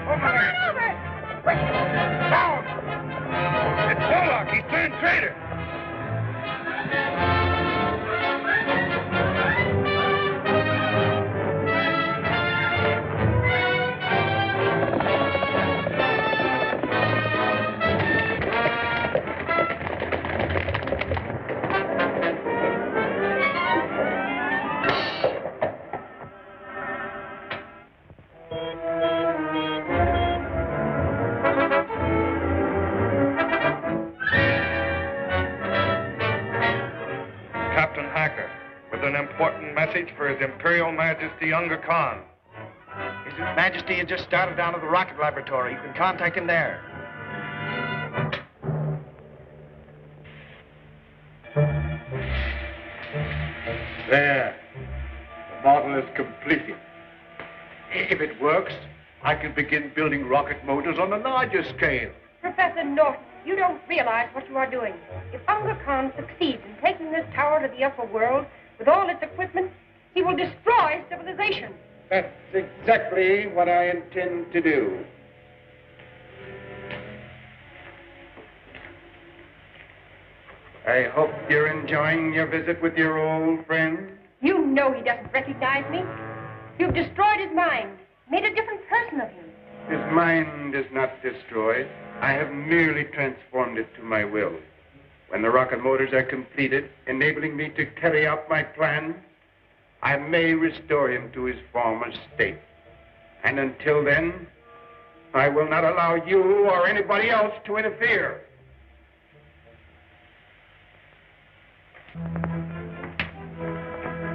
Speaker 9: Over there. Down. It's Bullock. He's turned traitor.
Speaker 12: For His Imperial Majesty Unga Khan.
Speaker 3: His Majesty has just started down to the rocket laboratory. You can contact him there.
Speaker 7: There. The model is completed. If it works, I can begin building rocket motors on a larger scale.
Speaker 6: Professor Norton, you don't realize what you are doing. If Unga Khan succeeds in taking this tower to the upper world with all its equipment, he will destroy civilization.
Speaker 14: That's exactly what I intend to do. I hope you're enjoying your visit with your old friend.
Speaker 6: You know he doesn't recognize me. You've destroyed his mind, made a different person of him.
Speaker 14: His mind is not destroyed. I have merely transformed it to my will. When the rocket motors are completed, enabling me to carry out my plan, I may restore him to his former state. And until then, I will not allow you or anybody else to interfere.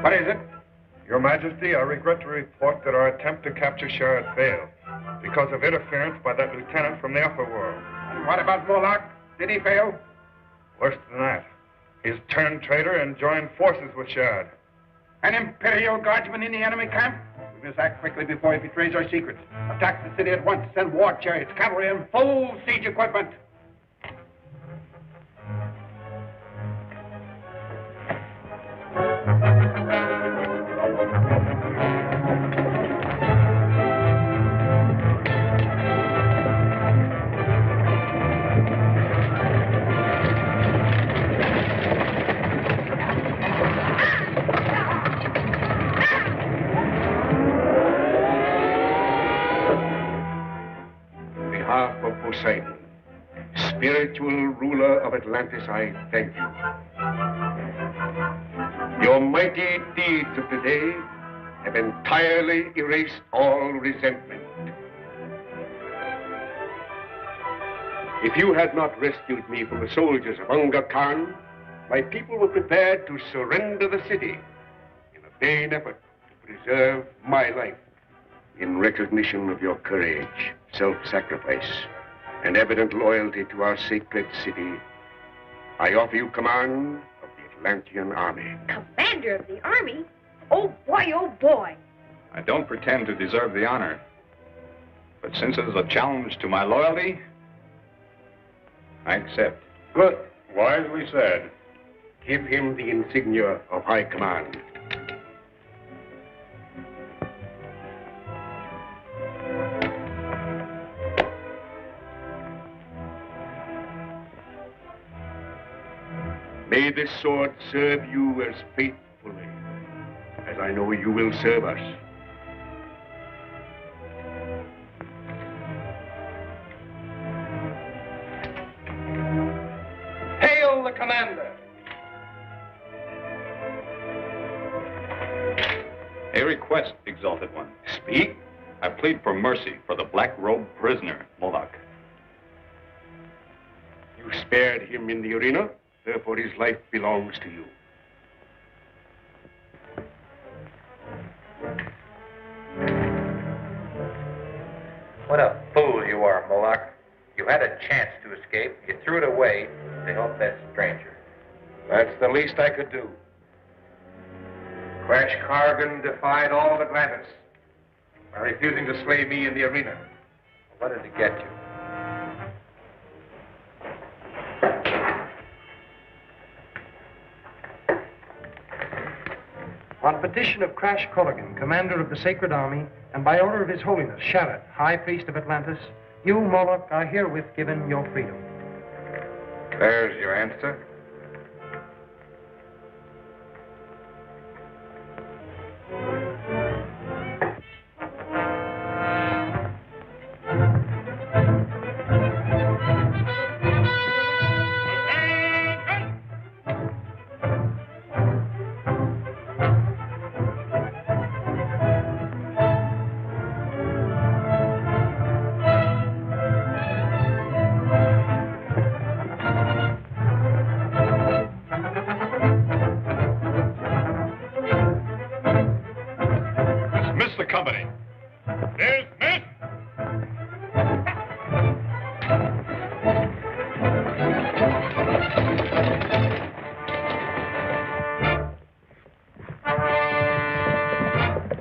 Speaker 14: What is it?
Speaker 12: Your Majesty, I regret to report that our attempt to capture Sharad failed because of interference by that lieutenant from the upper world.
Speaker 14: And what about Moloch? Did he fail?
Speaker 12: Worse than that. He's turned traitor and joined forces with Sharad.
Speaker 14: An Imperial Guardsman in the enemy camp? We must act quickly before he betrays our secrets. Attack the city at once, send war chariots, cavalry, and full siege equipment.
Speaker 8: Poseidon, spiritual ruler of Atlantis, I thank you. Your mighty deeds of today have entirely erased all resentment. If you had not rescued me from the soldiers of Unga Khan, my people were prepared to surrender the city in a vain effort to preserve my life. In recognition of your courage, self-sacrifice, and evident loyalty to our sacred city, I offer you command of the Atlantean army.
Speaker 6: Commander of the army? Oh, boy, oh, boy.
Speaker 1: I don't pretend to deserve the honor. But since it is a challenge to my loyalty, I accept.
Speaker 8: Good. Wisely said. Give him the insignia of high command. May this sword serve you as faithfully as I know you will serve us.
Speaker 3: Hail the commander!
Speaker 1: A request, Exalted One.
Speaker 8: Speak.
Speaker 1: I plead for mercy for the black-robed prisoner, Moloch.
Speaker 8: You spared him in the arena. Therefore, his life belongs to you.
Speaker 15: What a fool you are, Moloch. You had a chance to escape. You threw it away to help that stranger.
Speaker 8: That's the least I could do.
Speaker 15: Crash Corrigan defied all of Atlantis by refusing to slay me in the arena. What did it get you?
Speaker 3: On petition of Crash Corrigan, commander of the Sacred Army, and by order of His Holiness, Sharat, High Priest of Atlantis, you, Moloch, are herewith given your freedom.
Speaker 8: There's your answer.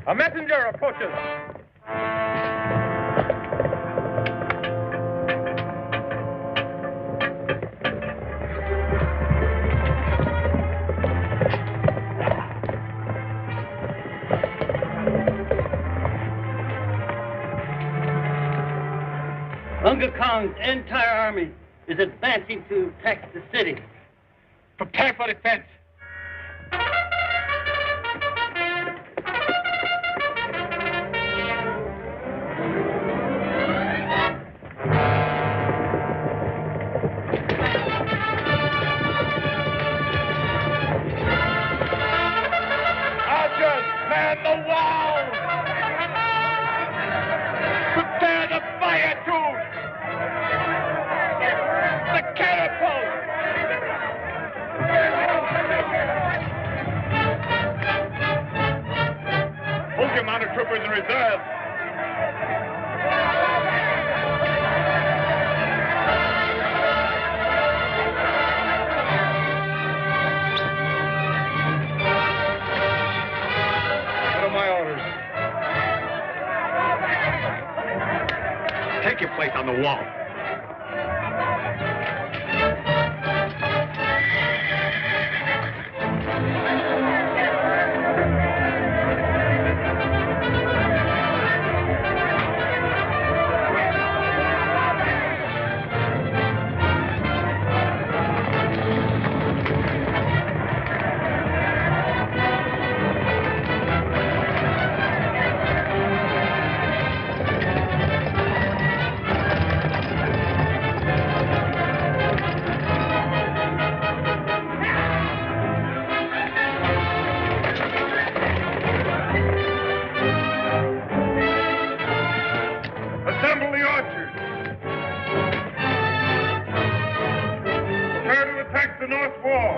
Speaker 11: A messenger approaches.
Speaker 16: Unga Khan's entire army is advancing to attack the city.
Speaker 11: Prepare for defense.
Speaker 9: Archers, man the wall! Prepare the fire tools! The catapult! Hold your mounted troopers in reserve.
Speaker 1: What are my orders?
Speaker 9: Take your place on the wall. Assemble the archers. Prepare to attack the north wall.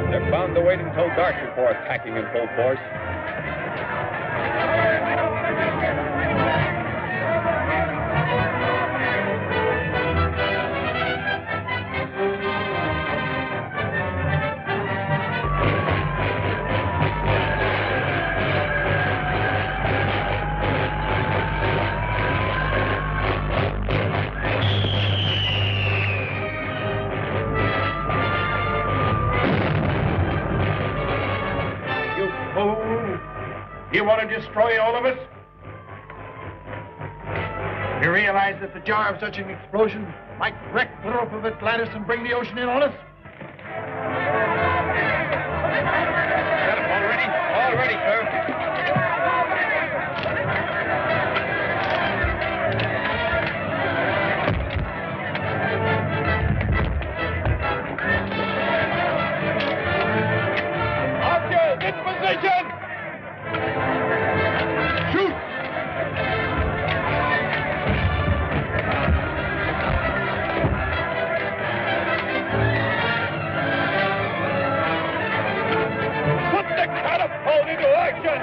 Speaker 1: They're bound to wait until dark before attacking in full force.
Speaker 9: You want to destroy all of us? You realize that the jar of such an explosion might wreck the roof of Atlantis and bring the ocean in on us?
Speaker 1: All ready? All ready, sir.
Speaker 9: Archers, in position! Shoot! Put the catapult into action!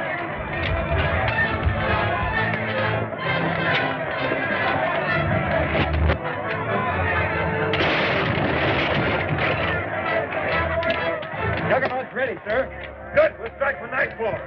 Speaker 11: Juggernaut's ready, sir.
Speaker 9: Good, we'll strike for nightfall.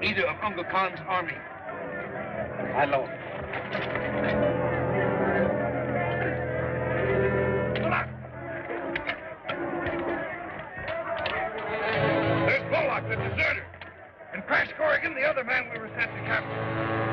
Speaker 9: leader of Uncle Khan's army.
Speaker 14: My lord.
Speaker 9: There's Bullock, the deserter. And Crash Corrigan, the other man we were sent to capture.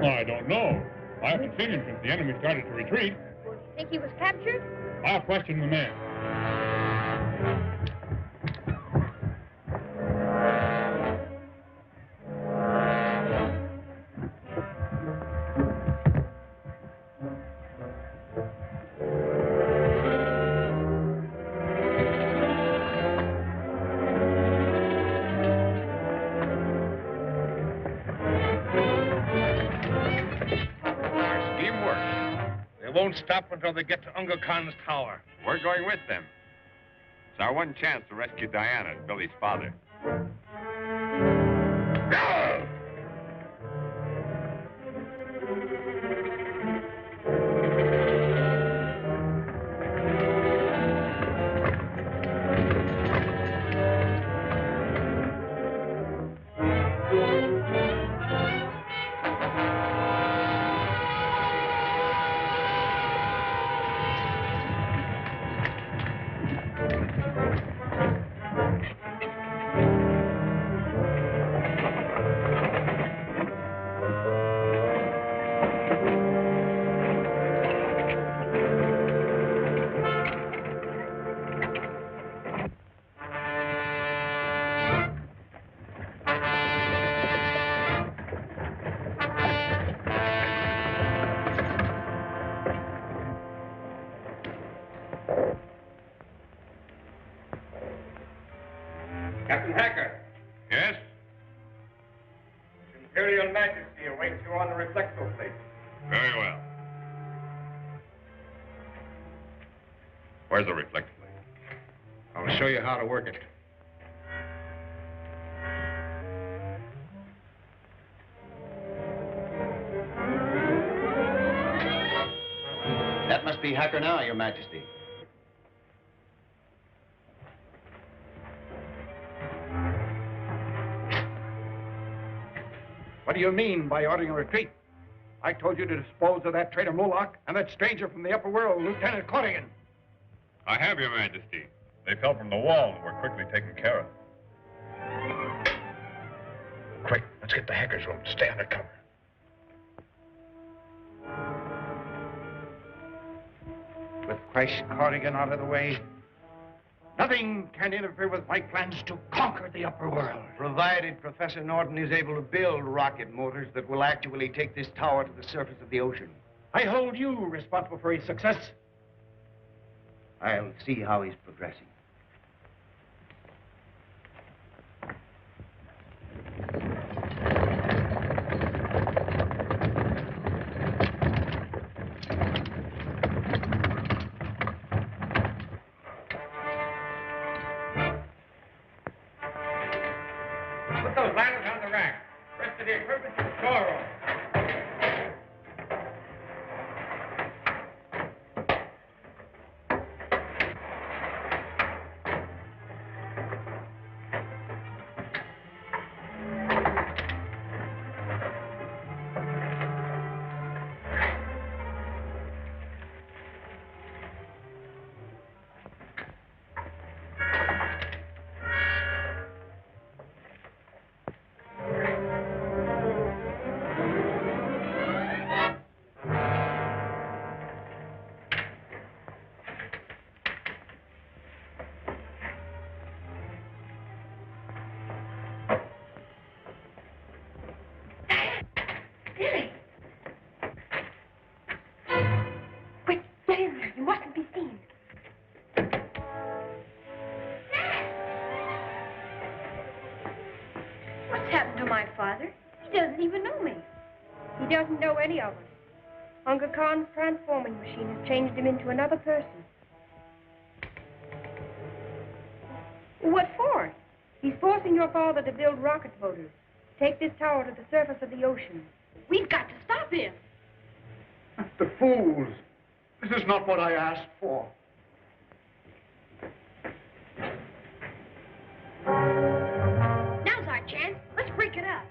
Speaker 12: I don't know. I haven't seen him since the enemy started to retreat.
Speaker 6: Think he was captured?
Speaker 12: I'll question the man.
Speaker 9: Stop until they get to Uncle Khan's tower.
Speaker 1: We're going with them. It's our one chance to rescue Diana and Billy's father.
Speaker 9: Captain Hacker.
Speaker 1: Yes?
Speaker 9: His Imperial Majesty awaits you on the reflector plate.
Speaker 1: Very well. Where's the reflector plate?
Speaker 9: I'll show you how to work it.
Speaker 3: That must be Hacker now, Your Majesty.
Speaker 14: What do you mean by ordering a retreat? I told you to dispose of that traitor Moloch and that stranger from the upper world, Lieutenant Corrigan.
Speaker 1: I have, Your Majesty. They fell from the wall and were quickly taken care of.
Speaker 9: Quick, let's get the Hacker's room. Stay under cover.
Speaker 3: With fresh Corrigan out of the way, nothing can interfere with my plans to conquer the upper world. Provided Professor Norton is able to build rocket motors that will actually take this tower to the surface of the ocean. I hold you responsible for his success. I'll see how he's progressing.
Speaker 9: Put those ladders on the rack. Rest of the equipment to the storeroom.
Speaker 6: He doesn't know any of us. Uncle Khan's transforming machine has changed him into another person. What for? He's forcing your father to build rocket motors. Take this tower to the surface of the ocean. We've got to stop him.
Speaker 7: The fools! This is not what I asked for.
Speaker 5: Now's our chance. Let's break it up.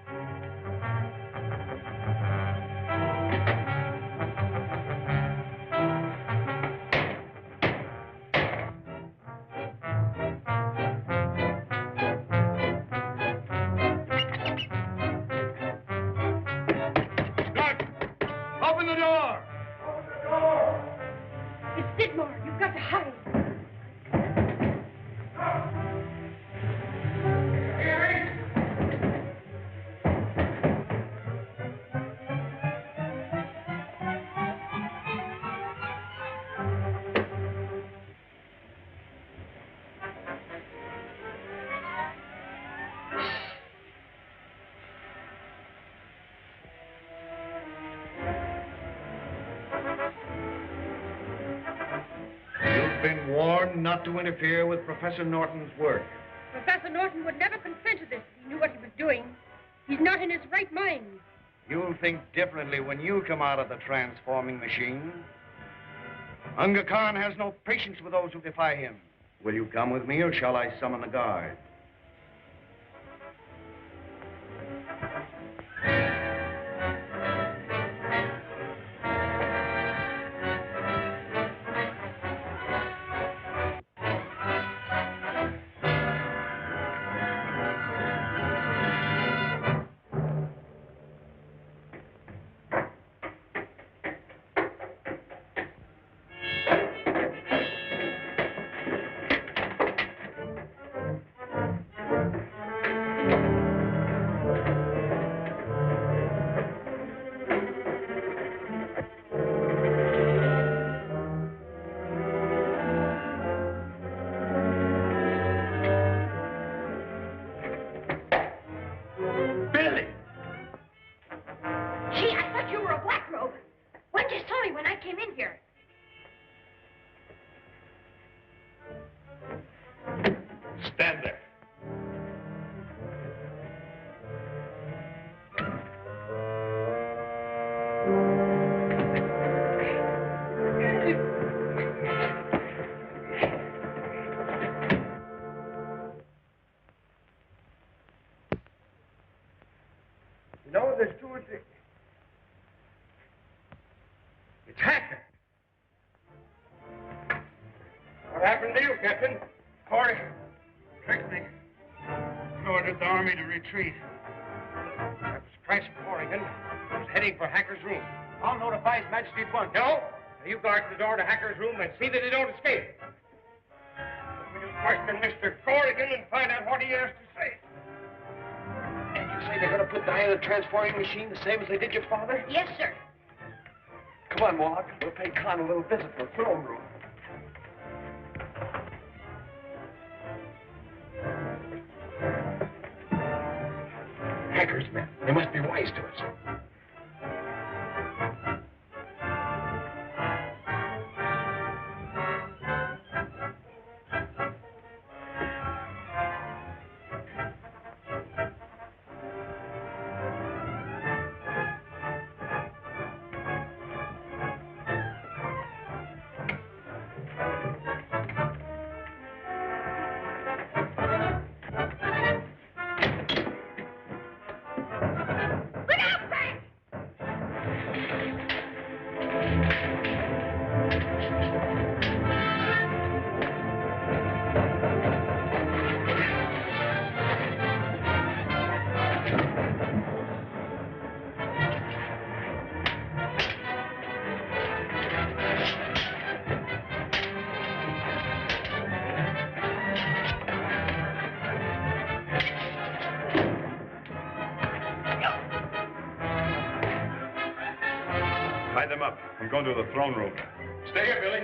Speaker 9: Open the door!
Speaker 6: It's Sidmore. You've got to hide.
Speaker 3: Been warned not to interfere with Professor Norton's work.
Speaker 6: Professor Norton would never consent to this if he knew what he was doing. He's not in his right mind.
Speaker 3: You'll think differently when you come out of the transforming machine. Unga Khan has no patience with those who defy him. Will you come with me, or shall I summon the guard?
Speaker 9: Stand there.
Speaker 3: You know, there's two or three. It's Hatton.
Speaker 9: What happened to you, Captain?
Speaker 12: Corrigan tricked me. He ordered the army to retreat.
Speaker 3: That was Christ Corrigan. He was heading for Hacker's room. I'll notify His Majesty at once. No, You guard the door to Hacker's room and see that he don't escape.
Speaker 9: We'll question Mr. Corrigan and find out what he has to say.
Speaker 4: And you say they're going to put Diana in the transforming machine the same as they did your father?
Speaker 5: Yes, sir.
Speaker 4: Come on, Warlock. We'll pay Con a little visit to the throne room. Hacker's men. They must be wise to us.
Speaker 12: Tie them up. I'm going to the throne room.
Speaker 9: Stay here, Billy.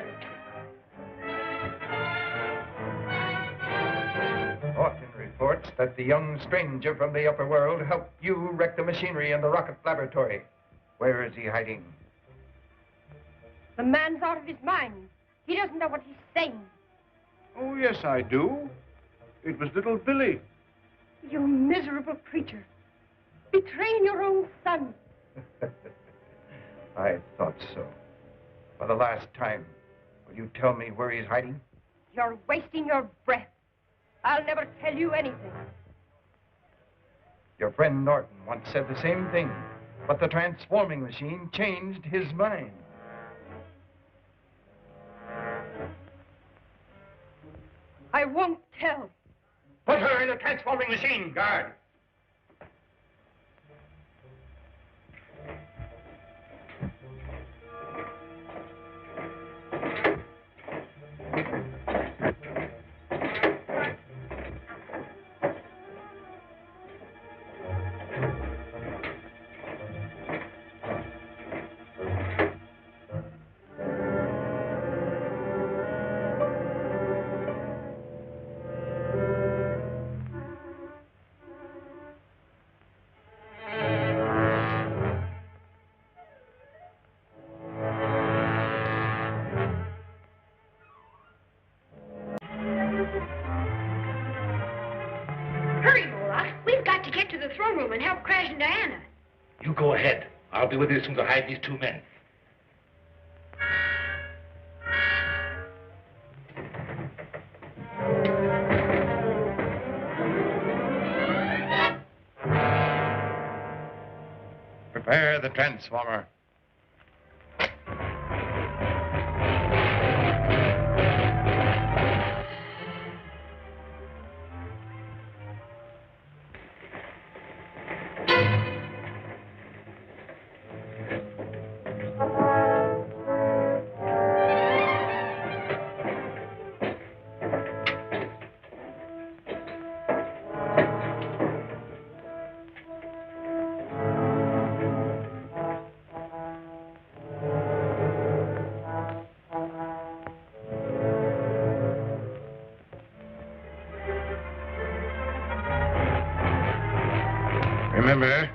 Speaker 3: Norton reports that the young stranger from the upper world helped you wreck the machinery in the rocket laboratory. Where is he hiding?
Speaker 6: The man's out of his mind. He doesn't know what he's saying.
Speaker 14: Oh, yes, I do. It was little Billy.
Speaker 6: You miserable creature. Betraying your own son.
Speaker 3: I thought so. For the last time, will you tell me where he's hiding?
Speaker 6: You're wasting your breath. I'll never tell you anything.
Speaker 3: Your friend Norton once said the same thing, but the transforming machine changed his mind.
Speaker 6: I won't tell.
Speaker 3: Put her in the transforming machine, guard.
Speaker 5: And help crashing Diana.
Speaker 4: You go ahead. I'll be with you soon to hide these two men.
Speaker 3: Prepare the transformer. Remember,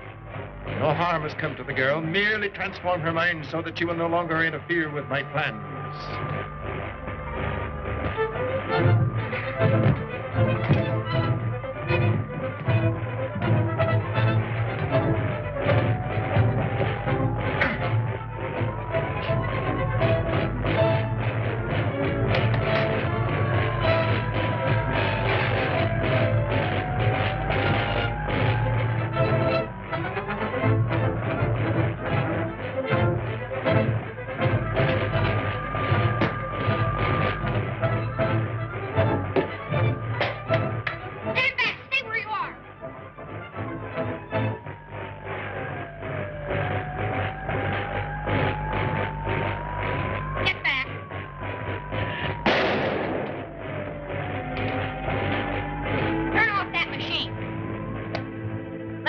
Speaker 3: no harm has come to the girl. Merely transform her mind so that she will no longer interfere with my plans.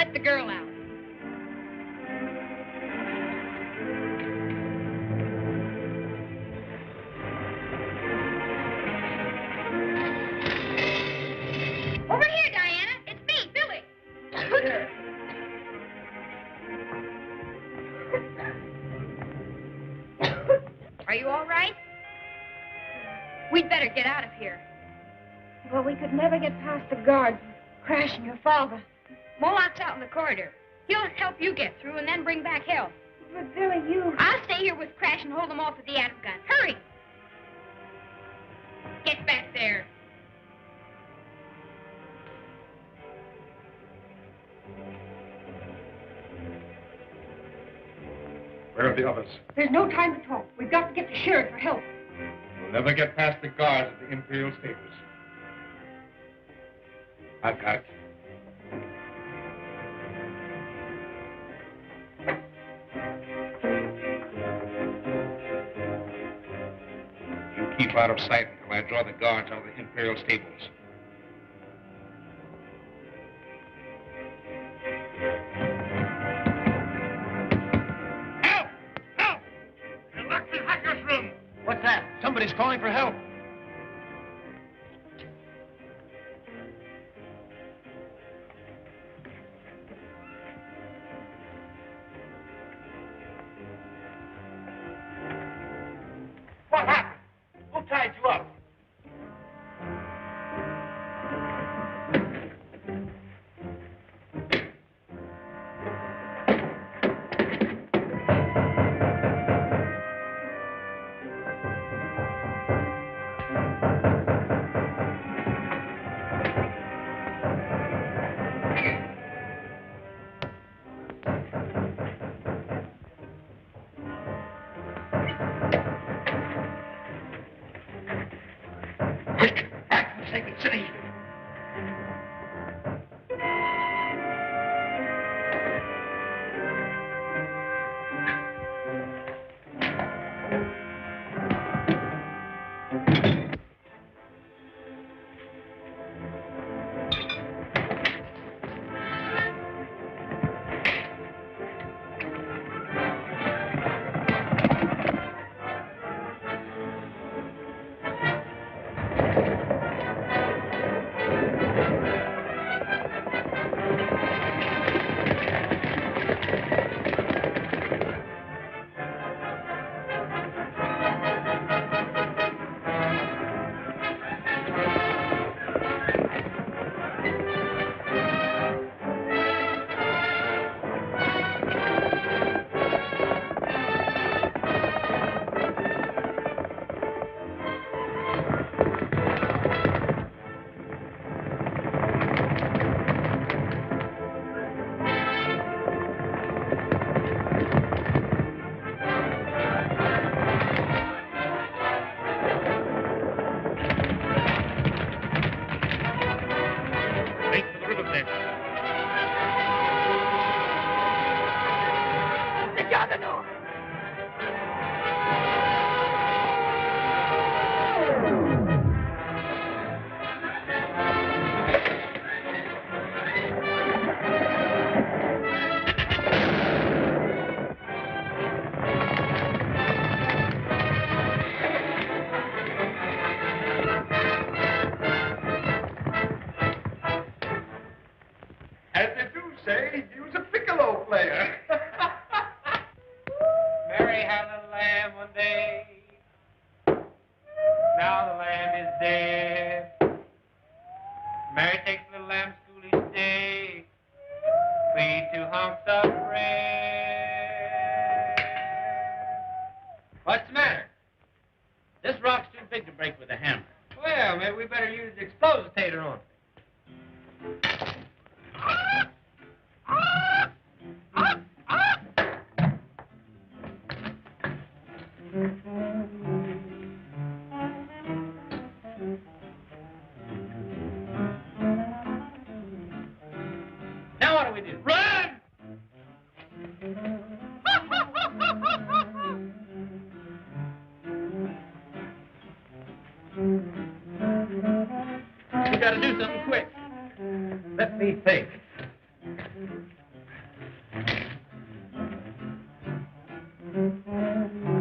Speaker 5: Let the girl out. Over here, Diana. It's me, Billy. Are you all right? We'd better get out of here.
Speaker 6: Well, we could never get past the guards. Crash and your father.
Speaker 5: Moloch's out in the corridor. He'll help you get through and then bring back help.
Speaker 6: But, Billy, you...
Speaker 5: I'll stay here with Crash and hold them off with the atom gun. Hurry! Get back there.
Speaker 12: Where are the others?
Speaker 6: There's no time to talk. We've got to get the sheriff for help.
Speaker 12: We'll never get past the guards at the Imperial Stables. I've got it. You keep out of sight until I draw the guards out of the Imperial Stables. Help! Help! They're locked in Hacker's room.
Speaker 3: What's that? Somebody's calling for help.
Speaker 11: What happened? Who tied you up?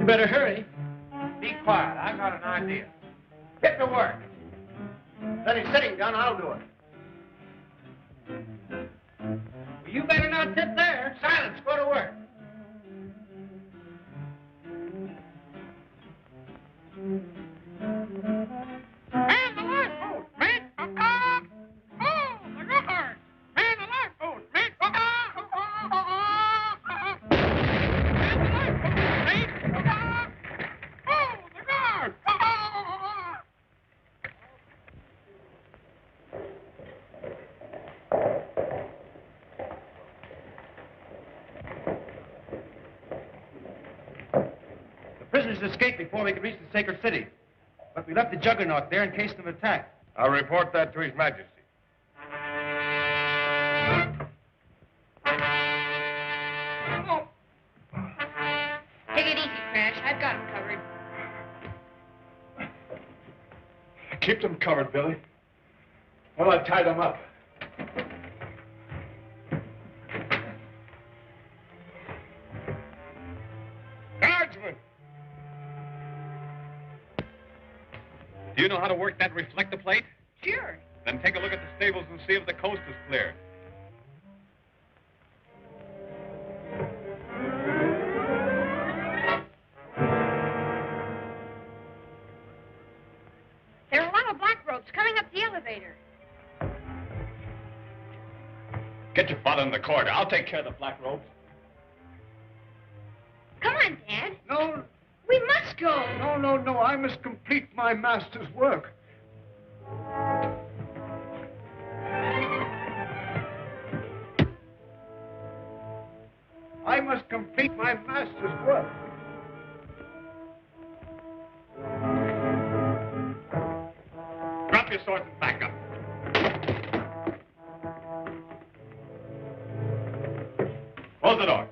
Speaker 3: better hurry. Be quiet. I've got an idea. Get to work. Then he's sitting down, I'll do it. Well, you better not sit there. Silence. Go to work.
Speaker 9: Man the lifeboat, mate! Oh, the guard! Man the lifeboat, mate! Man the lifeboat, mate! Oh, the guard!
Speaker 3: The prisoners escaped before we could reach the sacred city. But we left the juggernaut there in case of attack.
Speaker 12: I'll report that to His Majesty.
Speaker 5: Take it easy, Crash. I've got him covered.
Speaker 12: Keep them covered, Billy. Well, I tied them up. Guardsmen!
Speaker 1: Do you know how to work that reflector plate?
Speaker 5: Sure.
Speaker 1: Then take a look at the stables and see if the coast is clear.
Speaker 5: There are a lot of black ropes coming up the elevator.
Speaker 1: Get your father in the corridor. I'll take care of the black ropes.
Speaker 5: Come on, Dad.
Speaker 14: No,
Speaker 5: We must go.
Speaker 14: no. I must complete my master's work. I must complete my master's work.
Speaker 1: Drop your swords and back up. Close the door.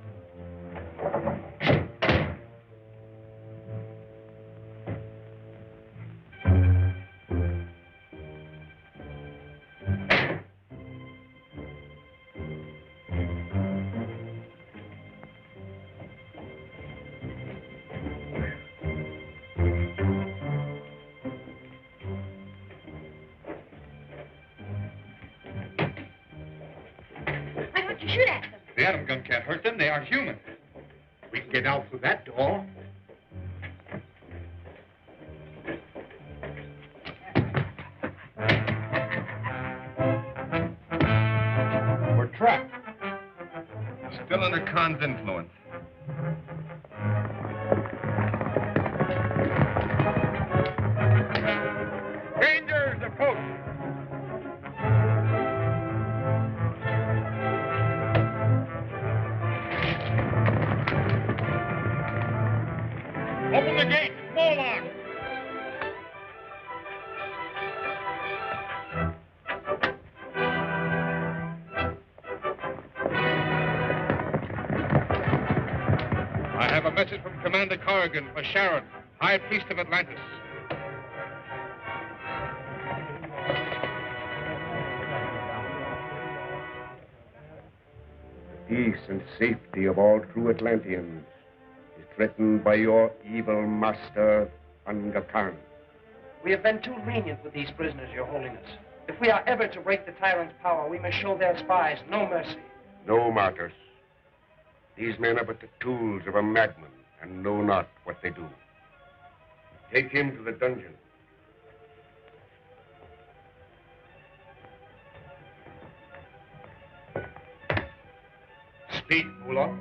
Speaker 5: Why don't you shoot at them?
Speaker 1: The atom gun can't hurt them. They are human.
Speaker 3: We can get out through that door.
Speaker 12: We're trapped.
Speaker 1: Still under Khan's influence.
Speaker 12: Rangers, approach.
Speaker 1: Open the gate. More lock.
Speaker 12: I have a message from Commander Corrigan for Sharon, High Priest of Atlantis.
Speaker 8: The peace and safety of all true Atlanteans is threatened by your evil master, Aga Khan.
Speaker 3: We have been too lenient with these prisoners, Your Holiness. If we are ever to break the tyrant's power, we must show their spies no mercy.
Speaker 8: No martyrs. These men are but the tools of a madman and know not what they do. Take him to the dungeon.
Speaker 12: Speak, Mullah.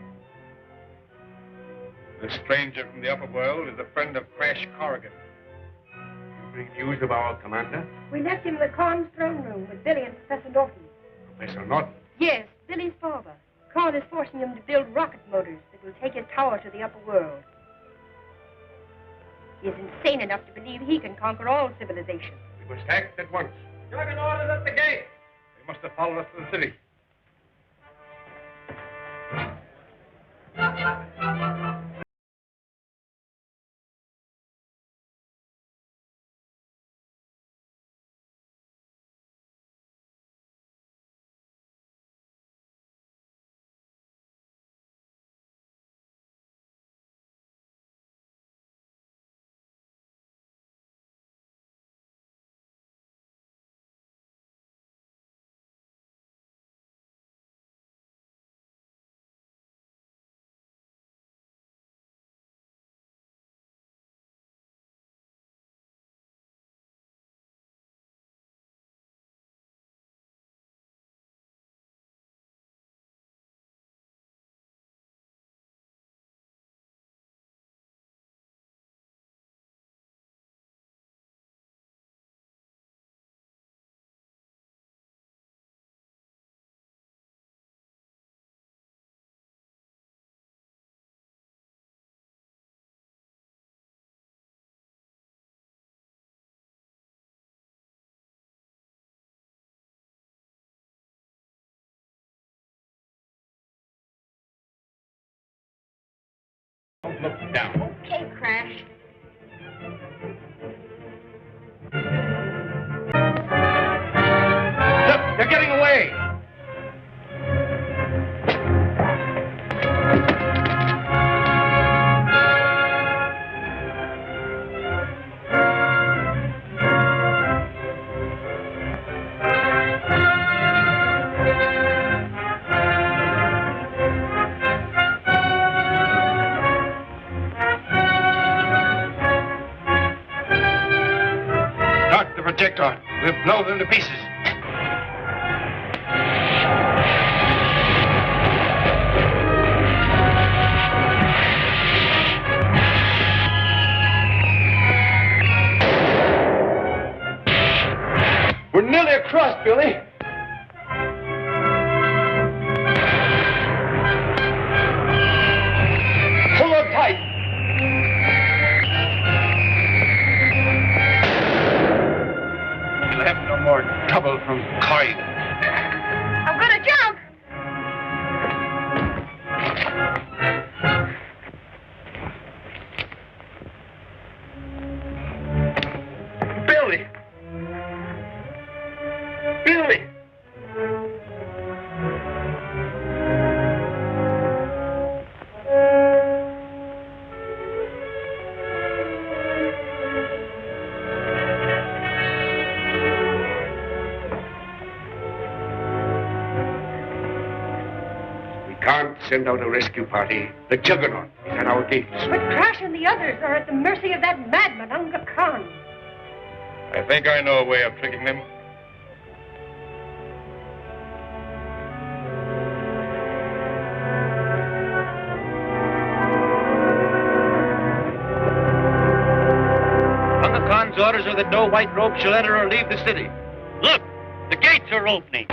Speaker 12: The stranger from the upper world is a friend of Crash Corrigan.
Speaker 8: You bring news of our commander?
Speaker 6: We left him in the Khan's throne room with Billy and Professor Norton.
Speaker 8: Professor Norton.
Speaker 6: Yes, Billy's father. Khan is forcing him to build rocket motors that will take his power to the upper world. He is insane enough to believe he can conquer all civilization.
Speaker 8: We must act at once.
Speaker 3: Juggernaut is at the gate.
Speaker 12: They must have followed us to the city.
Speaker 2: look down.
Speaker 5: Okay, Crash.
Speaker 3: Look, they're getting away. Start the projectile. We'll blow them to pieces. We're nearly across, Billy. Hold on tight. We'll have no more trouble from Corrigan.
Speaker 5: I'm gonna jump.
Speaker 3: Billy! Billy!
Speaker 8: We can't send out a rescue party. The Juggernaut is at our gates.
Speaker 6: But Crash and the others are at the mercy of that madman, Unga Khan.
Speaker 12: I think I know a way of tricking them.
Speaker 11: Unga Khan's orders are that no white robe shall enter or leave the city. Look, the gates are opening.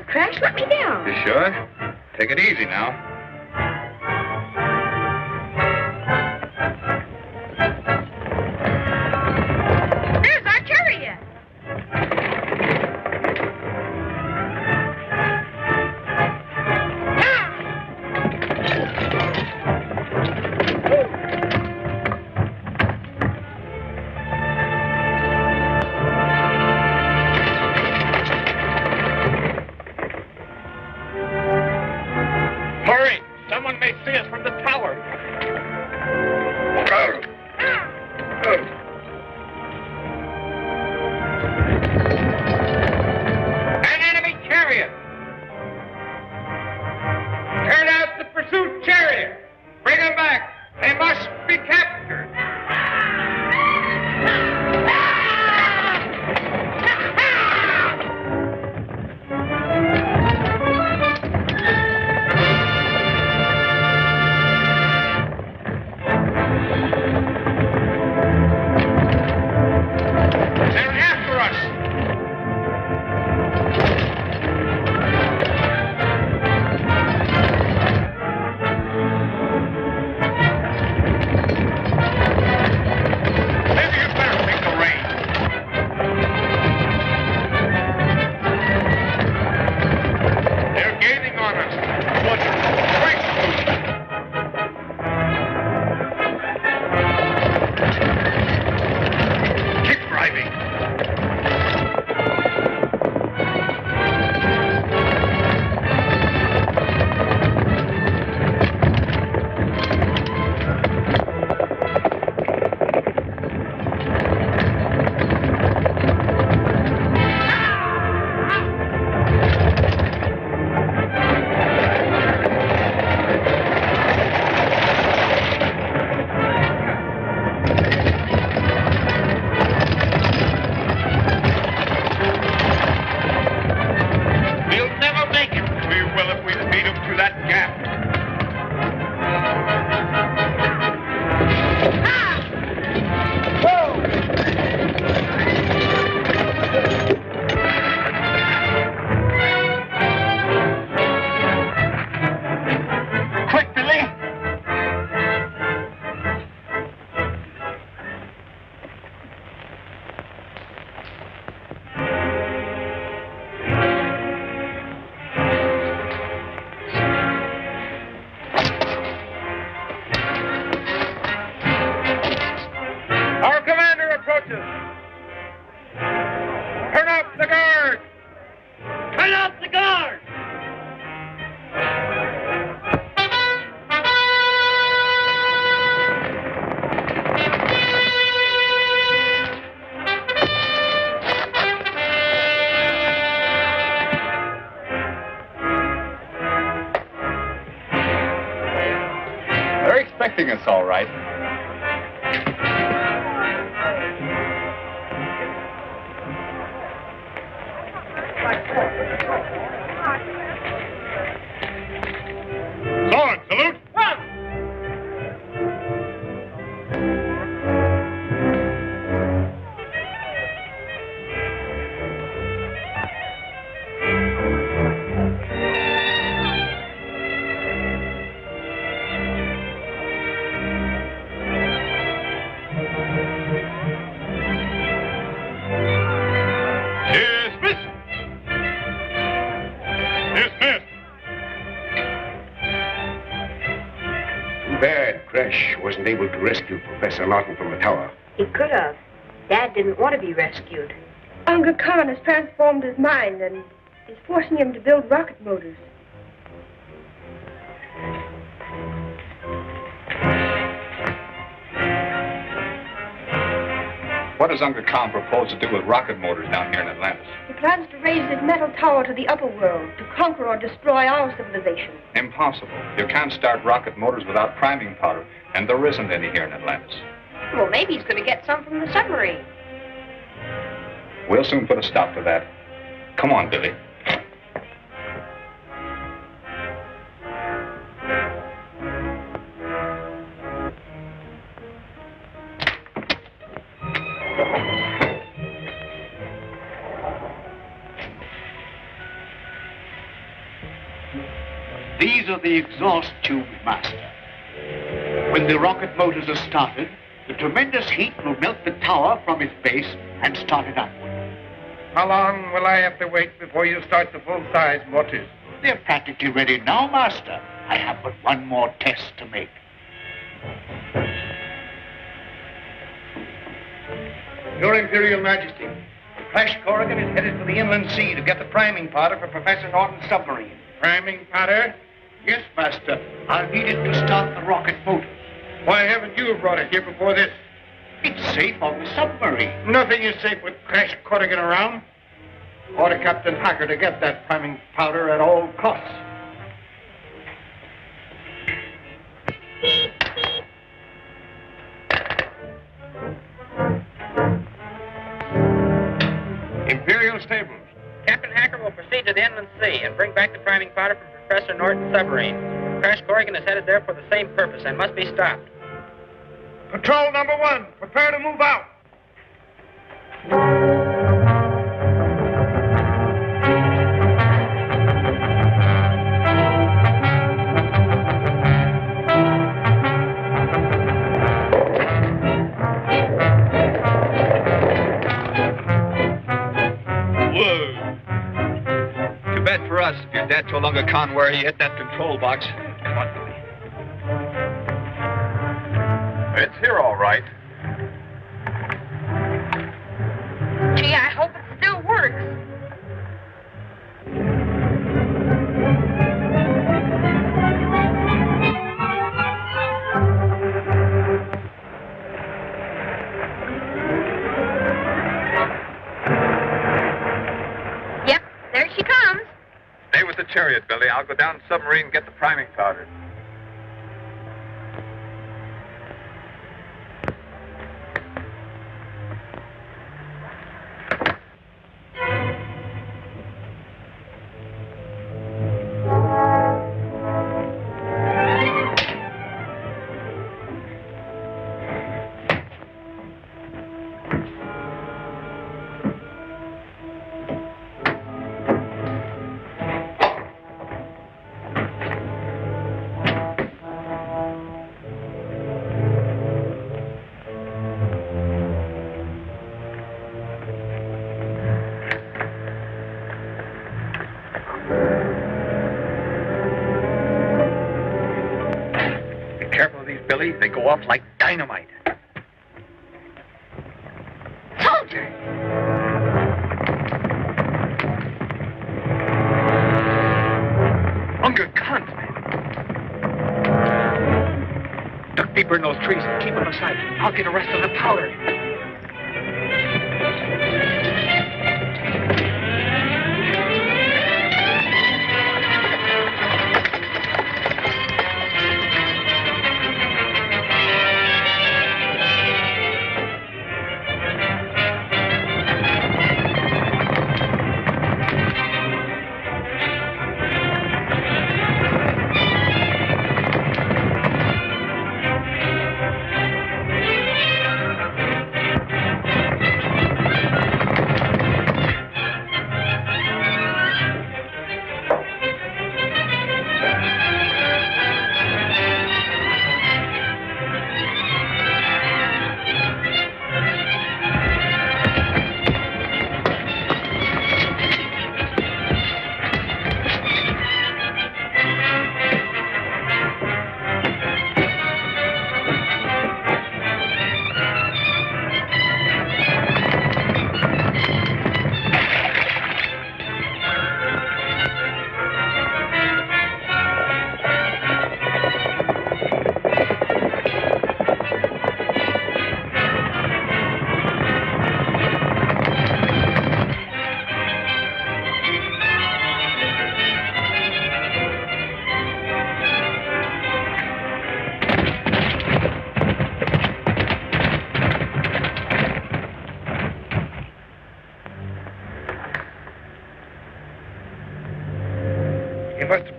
Speaker 5: Crash, let me down.
Speaker 1: You sure? Take it easy now.
Speaker 5: There's our chariot.
Speaker 11: Hurry! Someone may see us from the tower. An enemy chariot! Turn out the pursuit chariot! Bring them back! They must be captured!
Speaker 1: expecting us, all right.
Speaker 9: Sword, salute!
Speaker 8: Wasn't able to rescue Professor Norton from the tower.
Speaker 5: He could have. Dad didn't want to be rescued.
Speaker 6: Uncle Khan has transformed his mind and is forcing him to build rocket motors.
Speaker 1: What does Uncle Khan propose to do with rocket motors down here in Atlantis?
Speaker 6: He plans to raise his metal tower to the upper world to conquer or destroy our civilization.
Speaker 1: Impossible. You can't start rocket motors without priming powder, and there isn't any here in Atlantis.
Speaker 5: Well, maybe he's going to get some from the submarine.
Speaker 1: We'll soon put a stop to that. Come on, Billy.
Speaker 7: These are the exhaust tubes, Master. When the rocket motors are started, the tremendous heat will melt the tower from its base and start it upward.
Speaker 3: How long will I have to wait before you start the full-size motors?
Speaker 7: They're practically ready now, Master. I have but one more test to make.
Speaker 3: Your Imperial Majesty, the Crash Corrigan is headed for the inland sea to get the priming powder for Professor Norton's submarine. Priming powder?
Speaker 7: Yes, Master. I'll need it to start the rocket motors.
Speaker 3: Why haven't you brought it here before this?
Speaker 7: It's safe on the submarine.
Speaker 3: Nothing is safe with Crash Corrigan around. Order Captain Hacker to get that priming powder at all costs. Imperial Stables.
Speaker 15: Captain Hacker will proceed to the inland sea and bring back the priming powder from Professor Norton's submarine. Crash Corrigan is headed there for the same purpose and must be stopped.
Speaker 9: Patrol number 1, prepare to move out.
Speaker 1: For us, if your dad told Uncle Khan where he hit that control box. Come on, Billy. It's here, all right.
Speaker 5: Gee, I hope it still works. Yep, there she comes.
Speaker 1: Stay with the chariot, Billy. I'll go down the submarine and get the priming powder. Billy, they go off like dynamite.
Speaker 13: Soldiers!
Speaker 1: Uncle Khan's men. Duck deeper in those trees and keep them aside. I'll get the rest of the powder.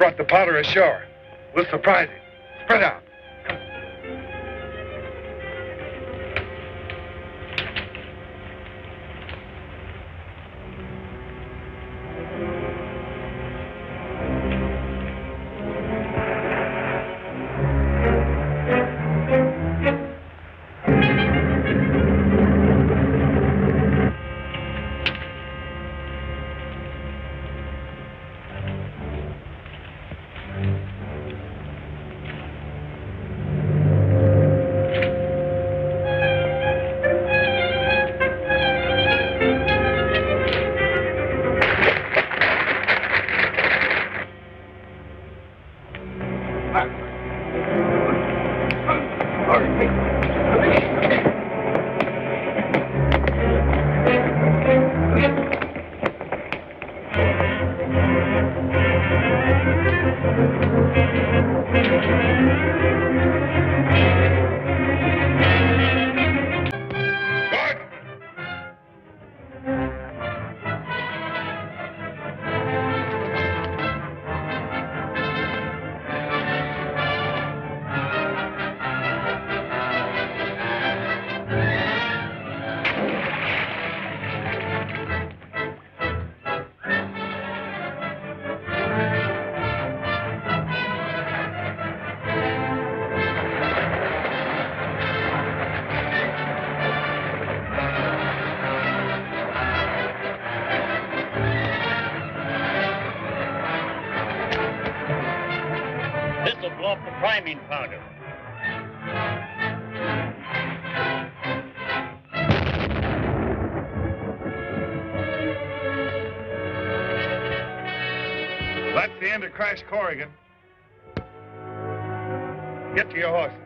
Speaker 12: brought the powder ashore. We'll surprise him. Spread out.
Speaker 16: Priming powder.
Speaker 12: That's the end of Crash Corrigan. Get to your horses.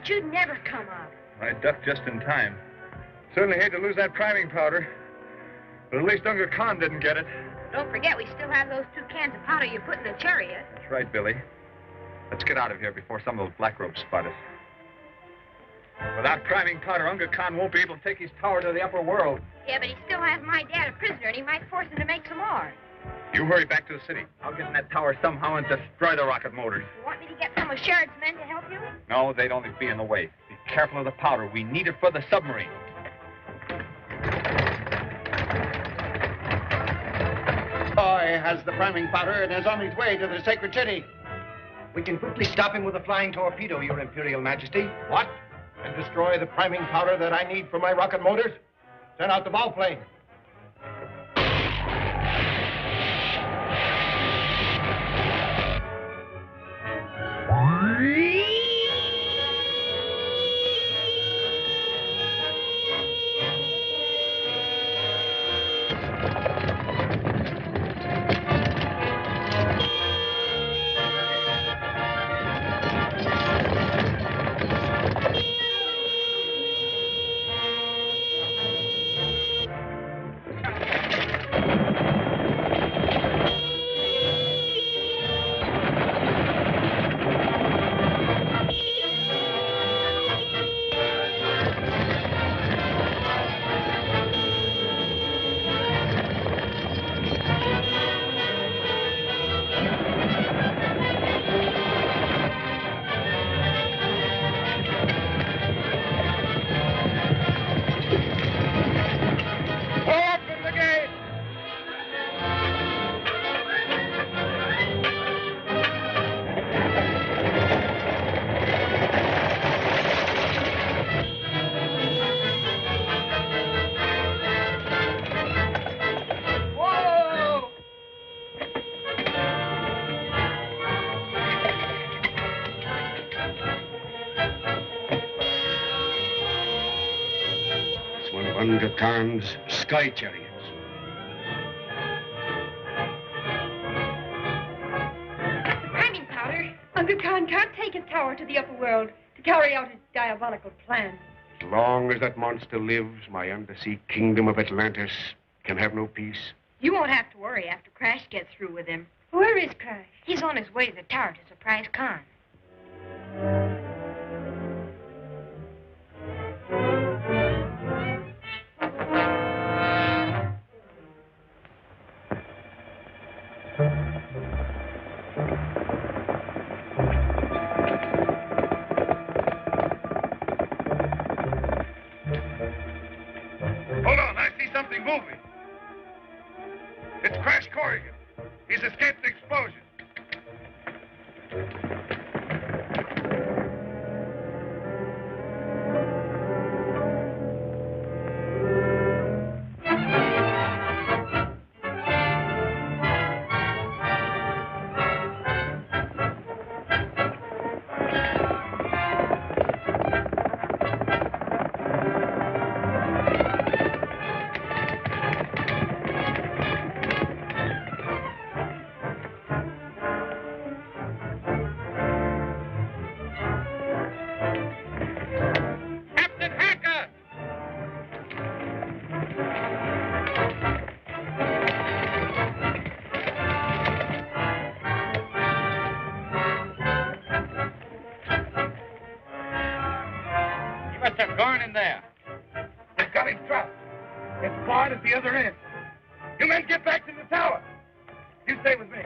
Speaker 5: You'd never come up.
Speaker 1: I ducked just in time. Certainly hate to lose that priming powder, but at least Uncle Khan didn't get it.
Speaker 5: Don't forget, we still have those 2 cans of powder you put in the chariot.
Speaker 1: That's right, Billy. Let's get out of here before some of those black ropes spot us. Without priming powder, Uncle Khan won't be able to take his tower to the upper world.
Speaker 5: Yeah, but he still has my dad a prisoner, and he might force him to make some more.
Speaker 1: You hurry back to the city. I'll get in that tower somehow and destroy the rocket motors.
Speaker 5: You want me to get some of Sherrod's men to help you?
Speaker 1: No, they'd only be in the way. Be careful of the powder. We need it for the submarine.
Speaker 3: Boy has the priming powder and is on his way to the sacred city. We can quickly stop him with a flying torpedo, Your Imperial Majesty. What? And destroy the priming powder that I need for my rocket motors? Send out the volplane.
Speaker 8: Uncle Khan's sky chariots.
Speaker 6: The priming powder. Uncle Khan can't take his tower to the upper world to carry out his diabolical plan.
Speaker 8: As long as that monster lives, my Undersea Kingdom of Atlantis can have no peace.
Speaker 5: You won't have to worry after Crash gets through with him.
Speaker 6: Where is Crash?
Speaker 13: He's on his way to the tower to surprise Khan.
Speaker 9: Hold on, I see something moving. It's Crash Corrigan. He's escaped the explosion. At the other end. You men get back to the tower. You stay with me.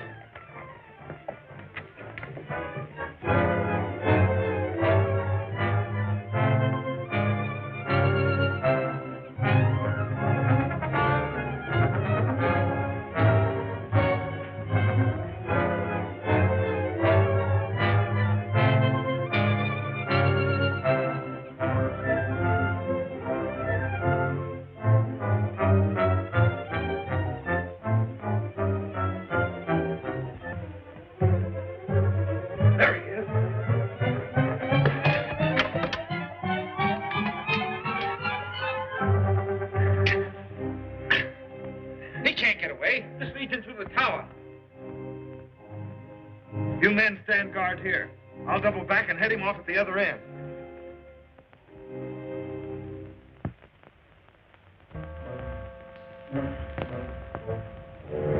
Speaker 9: You men stand guard here. I'll double back and head him off at the other end.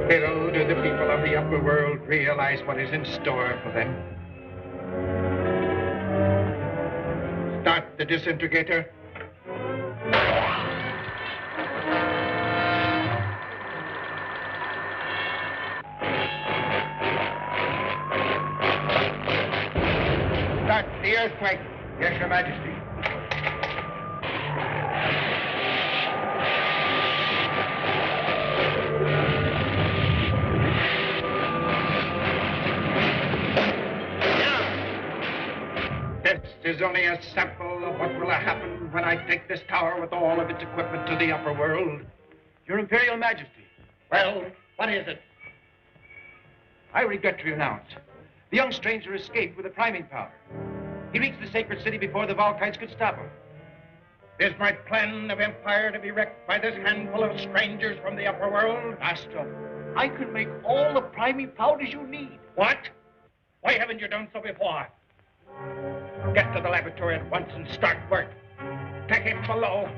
Speaker 3: Little do the people of the upper world realize what is in store for them. Start the disintegrator. Start the earthquake. Yes, Your Majesty. This is only a sample of what will happen when I take this tower with all of its equipment to the upper world.
Speaker 9: Your Imperial Majesty.
Speaker 3: Well, what is it? I regret to announce the young stranger escaped with a priming powder. He reached the sacred city before the Volkites could stop him. Is my plan of empire to be wrecked by this handful of strangers from the upper world?
Speaker 9: Master, I can make all the priming powders you need.
Speaker 3: What? Why haven't you done so before? Get to the laboratory at once and start work. Take him below.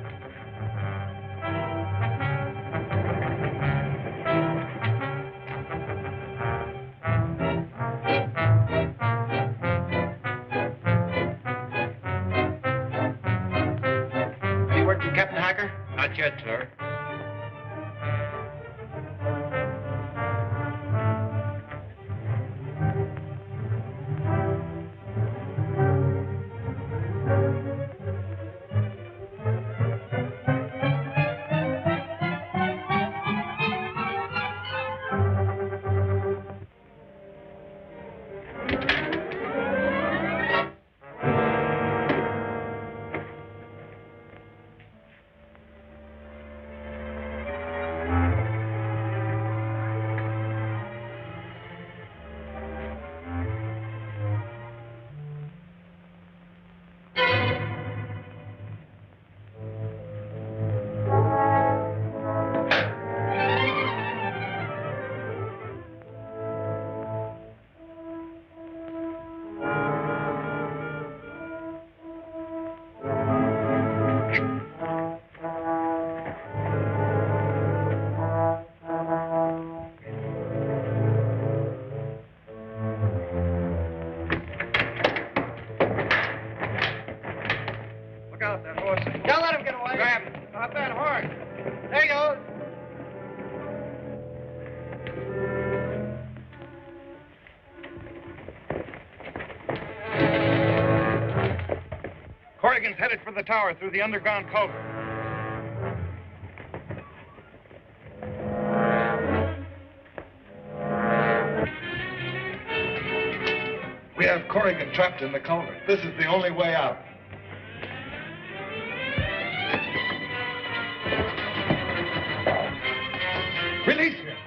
Speaker 9: Any word from Captain Hacker?
Speaker 3: Not yet, sir. out, that horse. Don't let him get away. Grab him. Stop that horse. There he goes.
Speaker 12: Corrigan's headed for the tower through the underground culvert. We have Corrigan trapped in the culvert. This is the only way out. Release him.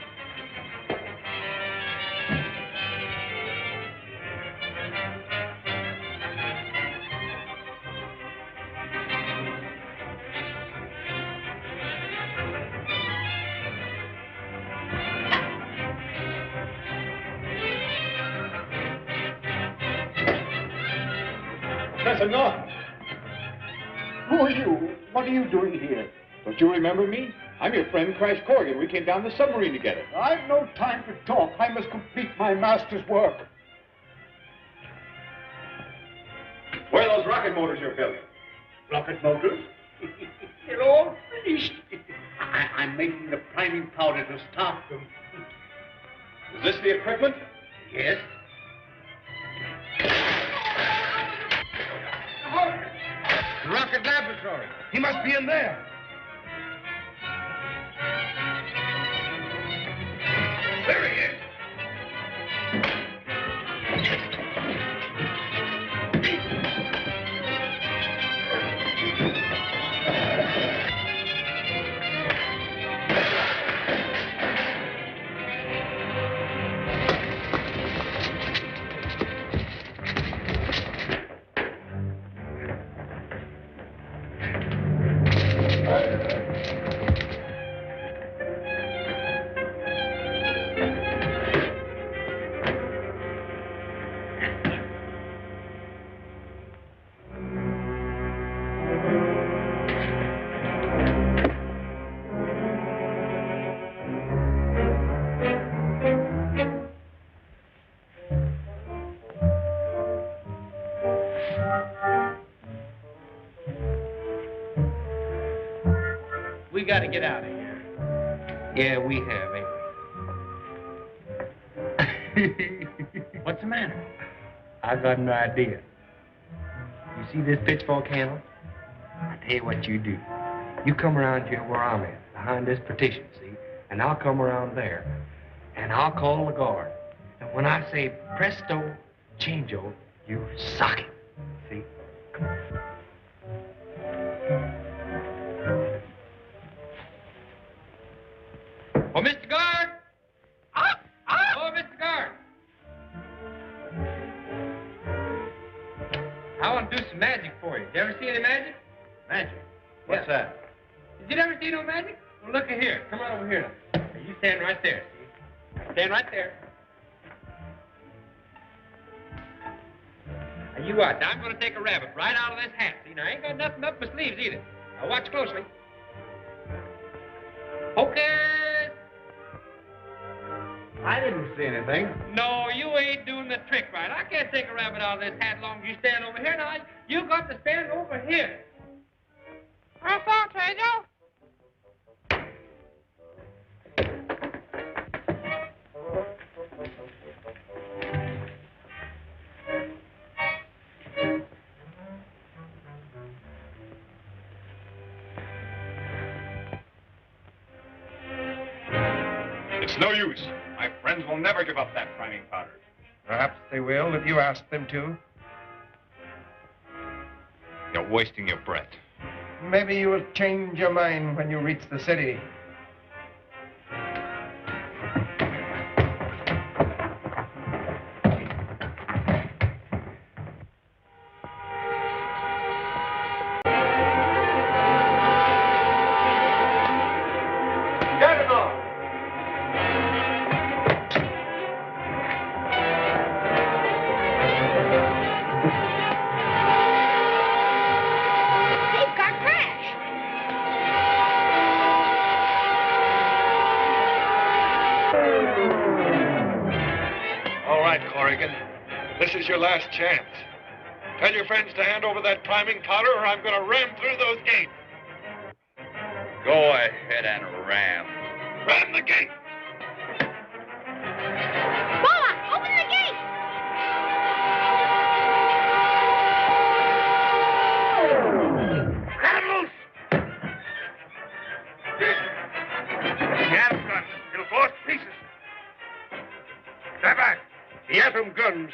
Speaker 7: Professor Norton. Who are you? What are you doing here? Don't you remember me? I'm your friend, Crash Corrigan. We came down the submarine together.
Speaker 14: I've no time for talk. I must complete my master's work.
Speaker 7: Where are those rocket motors you're building?
Speaker 3: Rocket motors?
Speaker 7: They're all finished. I'm making the priming powder to start them. Is this the equipment?
Speaker 3: Yes. The rocket laboratory. He must be in there. There he is.
Speaker 11: We got to get out of here.
Speaker 3: Yeah, we have, ain't we?
Speaker 11: What's the matter?
Speaker 3: I got an idea. You see this pitchfork handle? I tell you what you do. You come around here where I'm at, behind this partition, see? And I'll come around there. And I'll call the guard. And when I say presto, changeo, you sock it. See? Come on.
Speaker 11: Oh, Mr. Guard! Up! Up! Oh, Mr. Guard! I want to do some magic for you. Did you ever see any magic?
Speaker 3: Magic? What's that?
Speaker 11: Did you never see no magic? Well, look at here. Come on over here now. You stand right there, see? Stand right there. Now, you watch. I'm going to take a rabbit right out of this hat. See, now, I ain't got nothing up my sleeves either. Now, watch closely. Okay.
Speaker 3: I didn't see anything.
Speaker 11: No, you ain't doing the trick right. I can't take a rabbit out of this hat long as you stand over here. Now, you got to stand over here. I thought, Pedro.
Speaker 1: It's no use. My friends will never give up that priming powder.
Speaker 12: Perhaps they will if you ask them to.
Speaker 1: You're wasting your breath.
Speaker 12: Maybe you will change your mind when you reach the city.
Speaker 1: Corrigan, this is your last chance.
Speaker 12: Tell your friends to hand over that priming powder or I'm going to ram through those gates.
Speaker 2: Go ahead and ram.
Speaker 12: Ram the gate!
Speaker 5: Boa, open the gate!
Speaker 12: Let him loose! The atom gun. It'll blow us to pieces. Step back. The atom guns.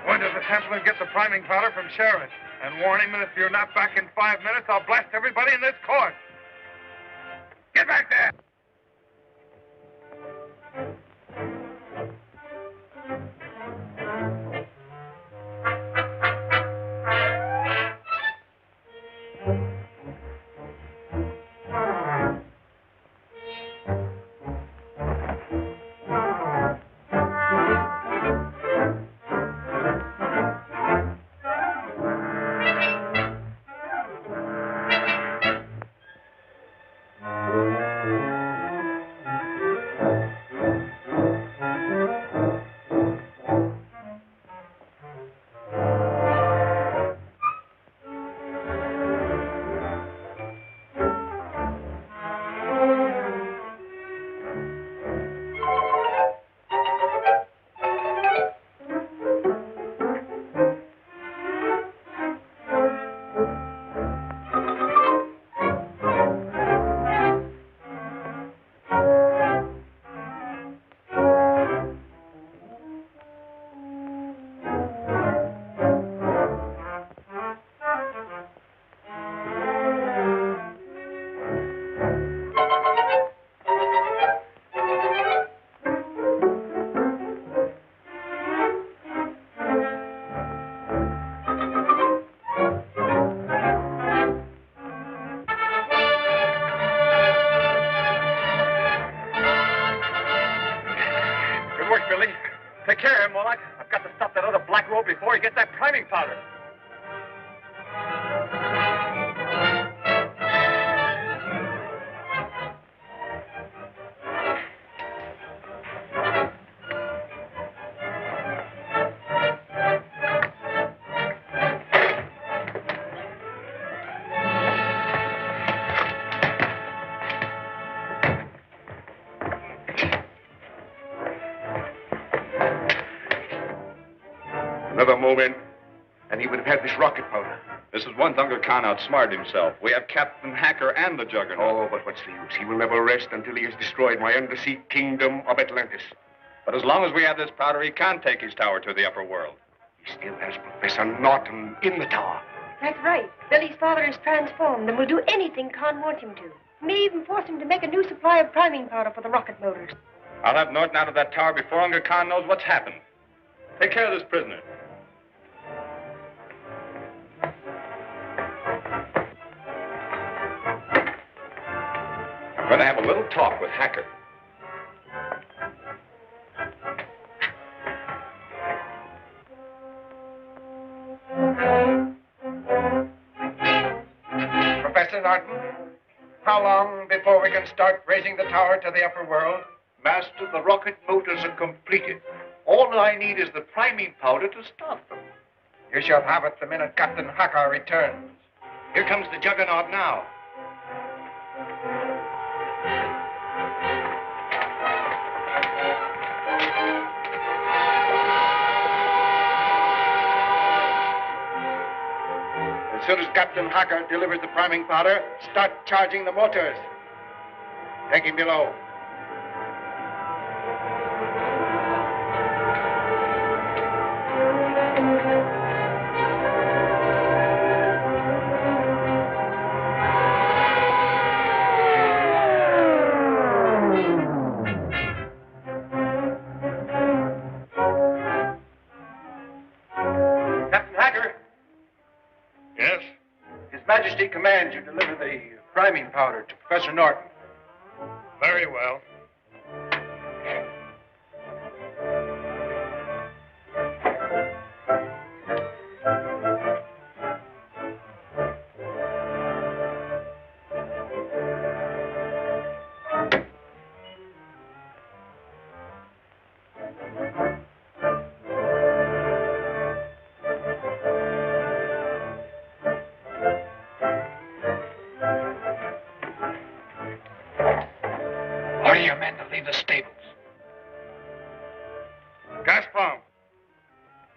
Speaker 12: Go into the temple and get the priming powder from Sheridan. And warn him that if you're not back in 5 minutes, I'll blast everybody in this court. Get back there!
Speaker 1: Before he gets that priming powder.
Speaker 8: Another moment, and he would have had this rocket powder.
Speaker 1: This is one Uncle Khan outsmarted himself. We have Captain Hacker and the Juggernaut.
Speaker 8: Oh, but what's the use? He will never rest until he has destroyed my Undersea Kingdom of Atlantis.
Speaker 1: But as long as we have this powder, he can't take his tower to the upper world.
Speaker 8: He still has Professor Norton in the tower.
Speaker 6: That's right. Billy's father is transformed and will do anything Khan wants him to. May even force him to make a new supply of priming powder for the rocket motors.
Speaker 1: I'll have Norton out of that tower before Uncle Khan knows what's happened. Take care of this prisoner. I'm going to have a little talk with Hacker.
Speaker 3: Professor Norton, how long before we can start raising the tower to the upper world?
Speaker 7: Master, the rocket motors are completed. All I need is the priming powder to start them.
Speaker 3: You shall have it the minute Captain Hacker returns. Here comes the Juggernaut now. As soon as Captain Hacker delivers the priming powder, start charging the motors. Take him below. Majesty commands you deliver the priming powder to Professor Norton.
Speaker 12: Very well.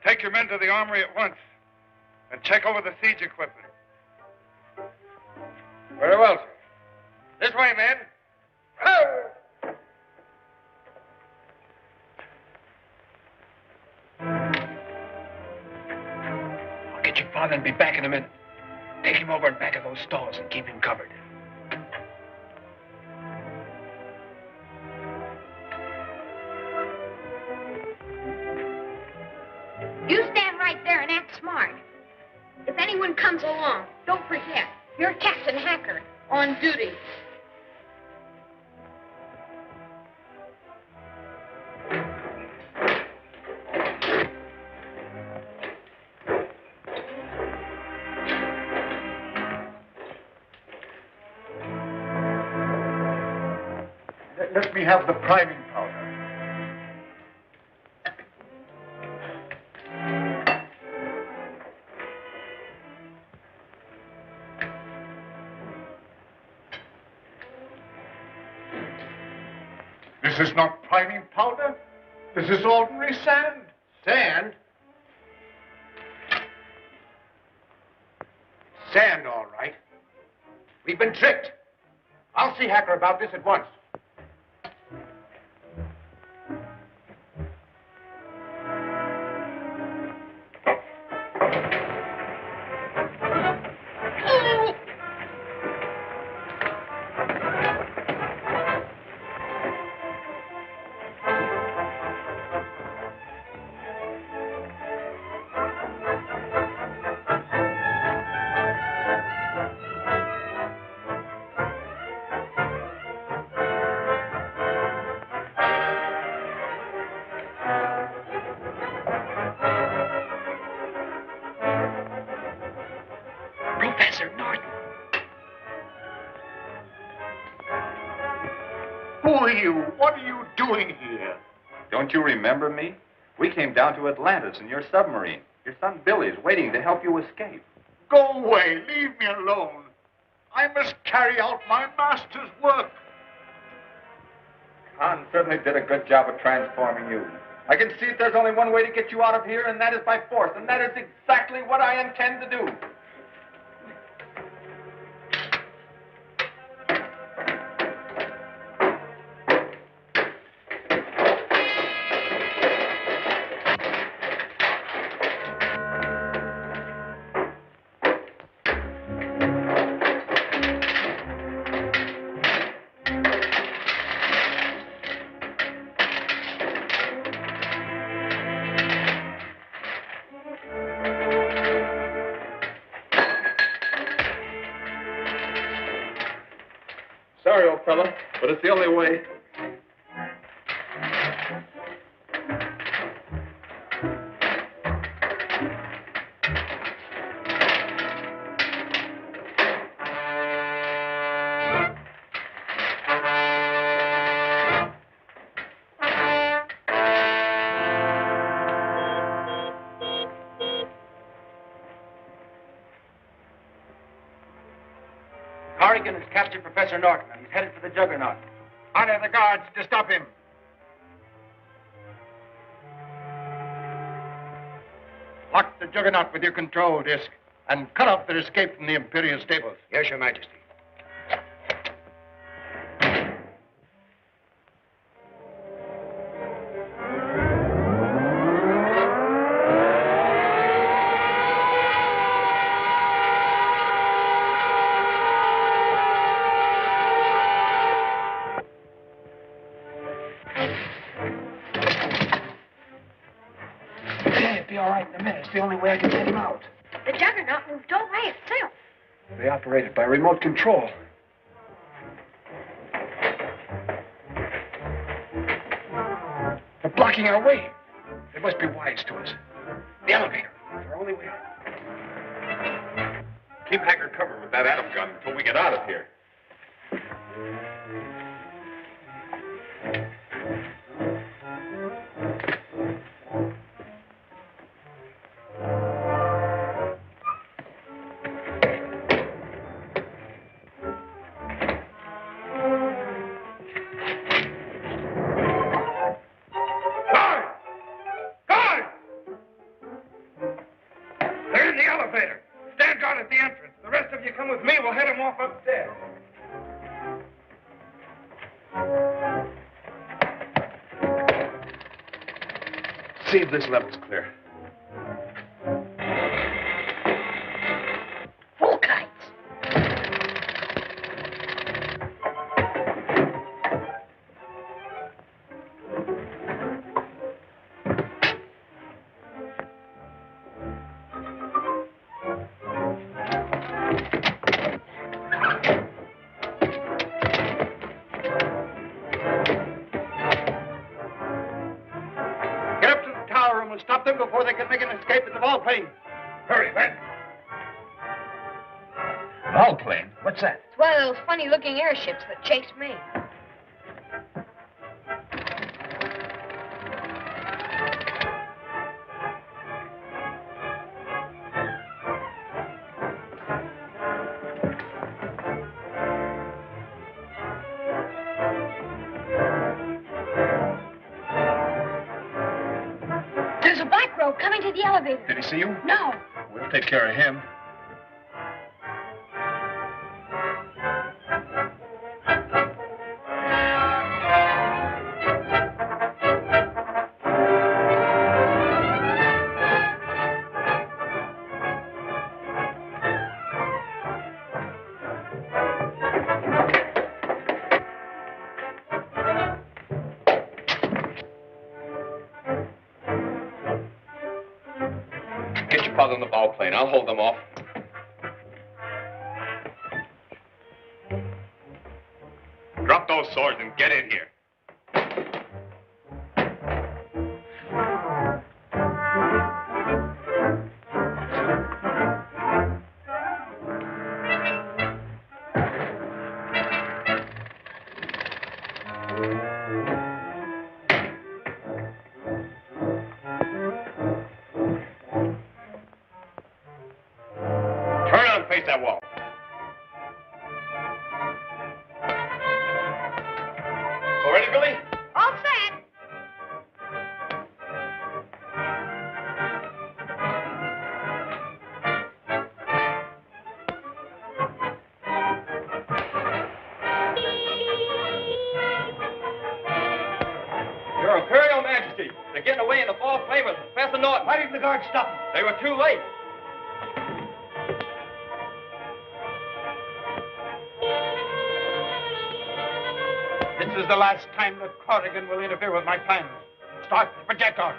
Speaker 12: Take your men to the armory at once and check over the siege equipment.
Speaker 3: Very well, sir. This way, men. Oh!
Speaker 14: I'll get your father and be back in a minute. Take him over in back of those stalls and keep him covered.
Speaker 5: You stand right there and act smart. If anyone comes along, don't forget, you're Captain Hacker on duty.
Speaker 7: Let me have the priming powder. This is not priming powder. This is ordinary sand.
Speaker 3: Sand? Sand, all right. We've been tricked. I'll see Hacker about this at once.
Speaker 7: What are you doing here?
Speaker 1: Don't you remember me? We came down to Atlantis in your submarine. Your son Billy's waiting to help you escape.
Speaker 7: Go away. Leave me alone. I must carry out my master's work.
Speaker 1: Khan certainly did a good job of transforming you. I can see there's only one way to get you out of here, and that is by force. And that is exactly what I intend to do. Sorry, old fella, but it's the only way.
Speaker 3: Corrigan has captured Professor Norton, and he's headed for the Juggernaut. Order the guards to stop him. Lock the Juggernaut with your control disc, and cut off their escape from the Imperial stables. Yes, Your Majesty.
Speaker 14: The only way I can get him out.
Speaker 5: The Juggernaut moved all by itself.
Speaker 14: They operate it by remote control. They're blocking our way. They must be wise to us. The elevator. It's our only way out.
Speaker 1: Keep Hacker covered with that atom gun until we get out of here.
Speaker 12: in the elevator. Stand guard at the entrance. The rest of you come with me. We'll head him off upstairs.
Speaker 7: See if this level's clear.
Speaker 5: Full kites.
Speaker 3: We'll stop them before they can make an escape in the volplane.
Speaker 12: Hurry, Ben.
Speaker 1: Volplane? What's that?
Speaker 5: It's one of those funny-looking airships that chased me. Coming to the elevator.
Speaker 1: Did he see you?
Speaker 5: No.
Speaker 1: We'll take care of him.
Speaker 10: On the volplane. I'll hold them off.
Speaker 12: Drop those swords and get in here.
Speaker 10: Face that wall. All ready, Billy?
Speaker 5: All set.
Speaker 11: Your Imperial Majesty, they're getting away in the fall plane with Professor Norton.
Speaker 3: Why didn't the guards stop them?
Speaker 11: They were too late.
Speaker 3: This is the last time that Corrigan will interfere with my plans. Start the projector.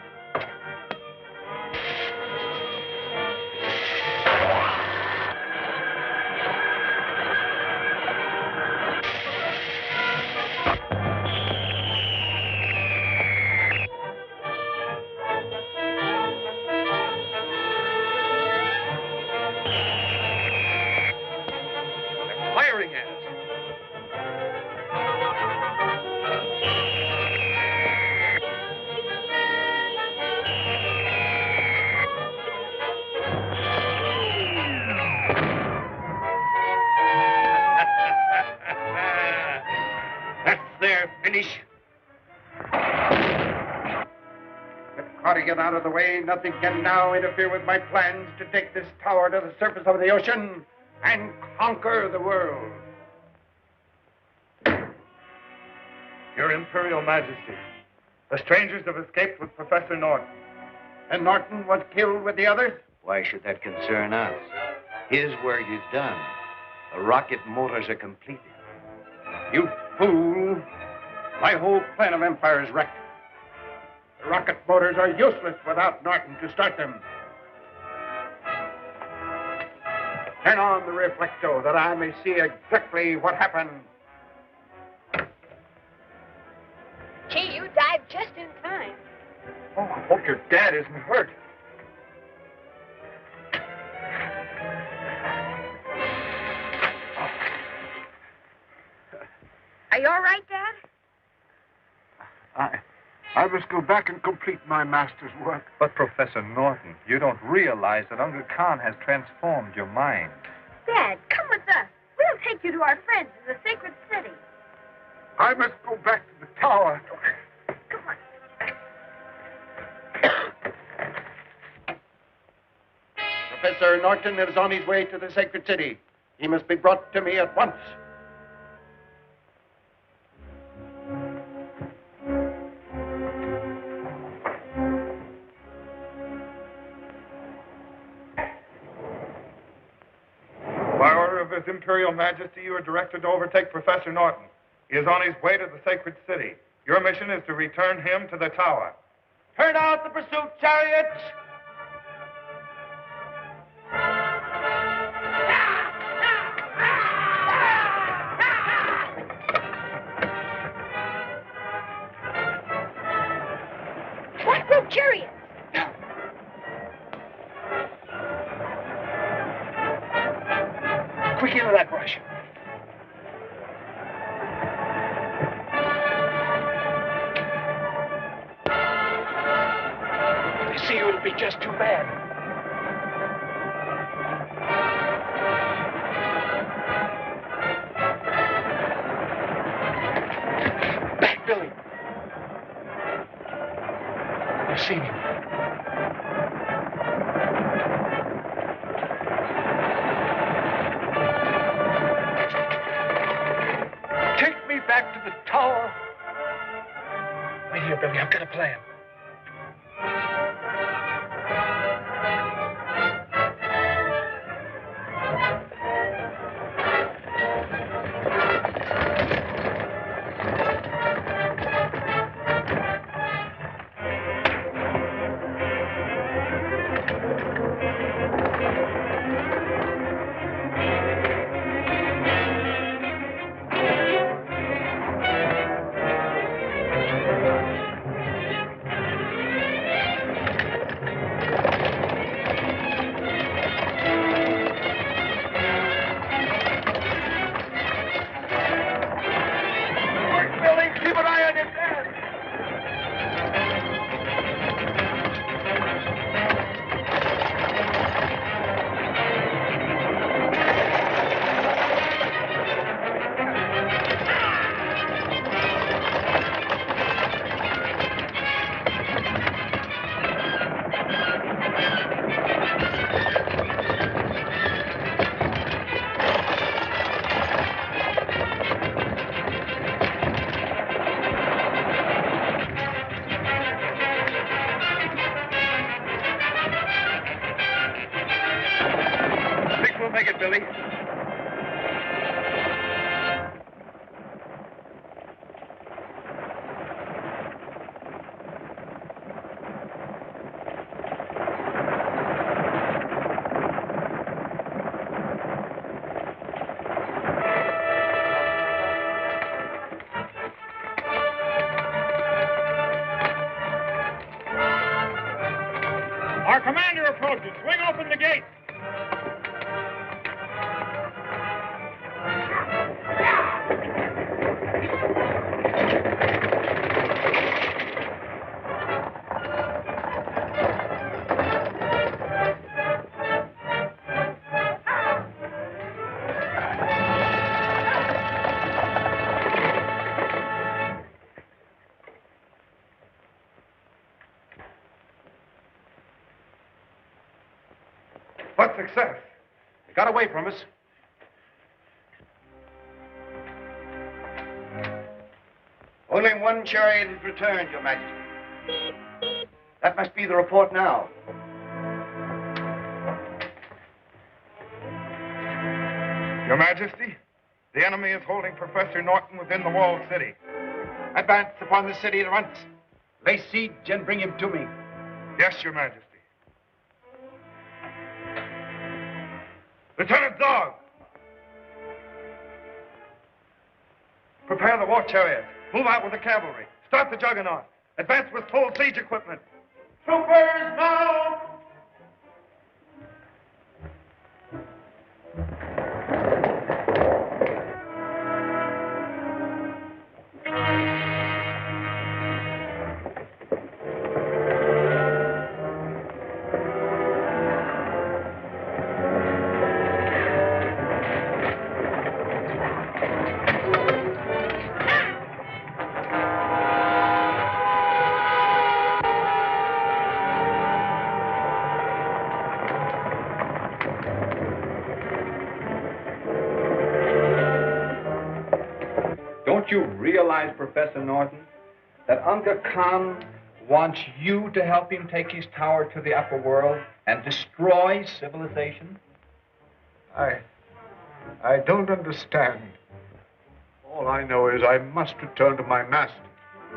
Speaker 1: They're firing at us.
Speaker 3: Finish. With Corrigan out of the way, nothing can now interfere with my plans to take this tower to the surface of the ocean and conquer the world.
Speaker 12: Your Imperial Majesty, the strangers have escaped with Professor Norton.
Speaker 3: And Norton was killed with the others?
Speaker 17: Why should that concern us? His work is done. The rocket motors are completed.
Speaker 3: You fool. My whole plan of empire is wrecked. The rocket motors are useless without Norton to start them. Turn on the reflector that I may see exactly what happened.
Speaker 5: Gee, you dived just in time.
Speaker 1: Oh, I hope your dad isn't hurt.
Speaker 5: Are you all right, Dad?
Speaker 14: I must go back and complete my master's work.
Speaker 1: But, Professor Norton, you don't realize that Uncle Khan has transformed your mind.
Speaker 5: Dad, come with us. We'll take you to our friends in the sacred city.
Speaker 14: I must go back to the tower.
Speaker 5: Come on.
Speaker 3: Professor Norton is on his way to the sacred city. He must be brought to me at once.
Speaker 12: By order of His Imperial Majesty, you are directed to overtake Professor Norton. He is on his way to the sacred city. Your mission is to return him to the tower.
Speaker 3: Turn out the pursuit chariots!
Speaker 5: Black rope chariots!
Speaker 3: Quick into that brush. If they see you, it'll be just too bad. Back, Billy. I've seen him. Take me back to the tower. Wait here, Billy. I've got a plan.
Speaker 12: Our commander approaches. Swing open the gate. What success?
Speaker 3: They got away from us. Only one chariot is returned, Your Majesty. That must be the report now.
Speaker 12: Your Majesty, the enemy is holding Professor Norton within the walled city.
Speaker 3: Advance upon the city at once. Lay siege and bring him to me.
Speaker 12: Yes, Your Majesty. Lieutenant Dog! Prepare the war chariots. Move out with the cavalry. Start the juggernaut. Advance with full siege equipment.
Speaker 3: Troopers, mount!
Speaker 1: Don't you realize, Professor Norton, that Uncle Khan wants you to help him take his tower to the upper world and destroy civilization?
Speaker 7: I don't understand. All I know is I must return to my master.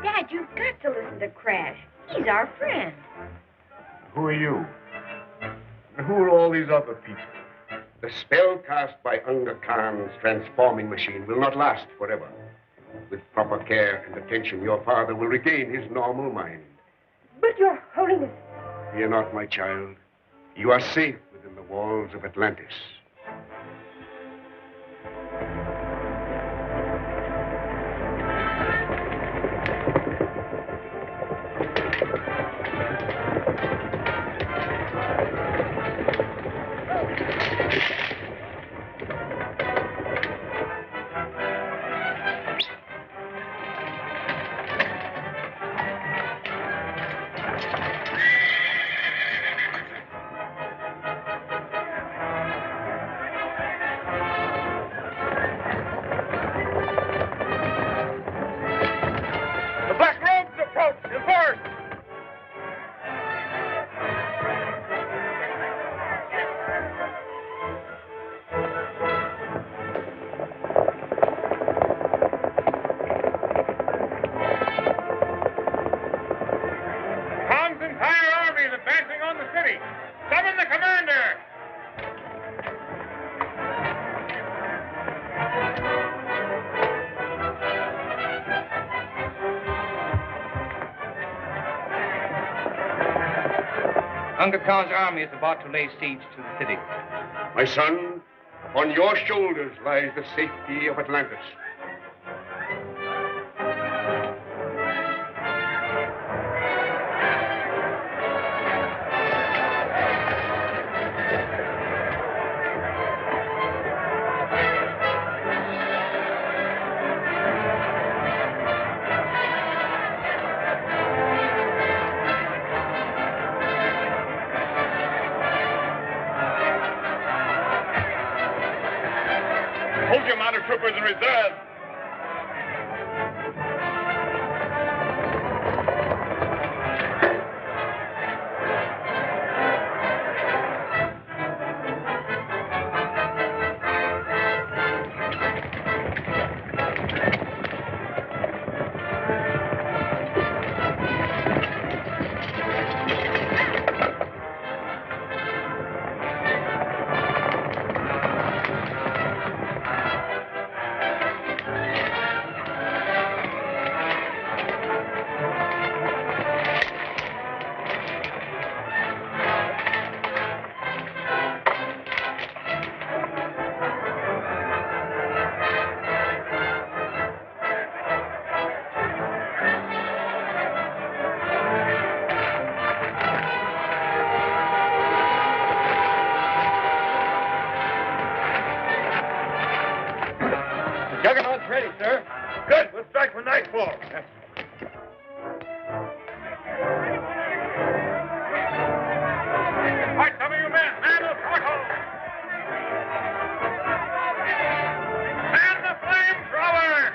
Speaker 13: Dad, you've got to listen to Crash. He's our friend.
Speaker 7: Who are you? And who are all these other people?
Speaker 8: The spell cast by Unga Khan's transforming machine will not last forever. With proper care and attention, your father will regain his normal mind.
Speaker 6: But, Your Holiness...
Speaker 8: Fear not, my child. You are safe within the walls of Atlantis.
Speaker 15: Unga Khan's army is about to lay siege to the city.
Speaker 8: My son, upon your shoulders lies the safety of Atlantis.
Speaker 9: Hold your mounted troopers in reserve.
Speaker 11: Juggernaut's ready, sir.
Speaker 9: Good. We'll strike when nightfall.
Speaker 11: Yes.
Speaker 9: Right, some of you men, man the portal. Man the flamethrower.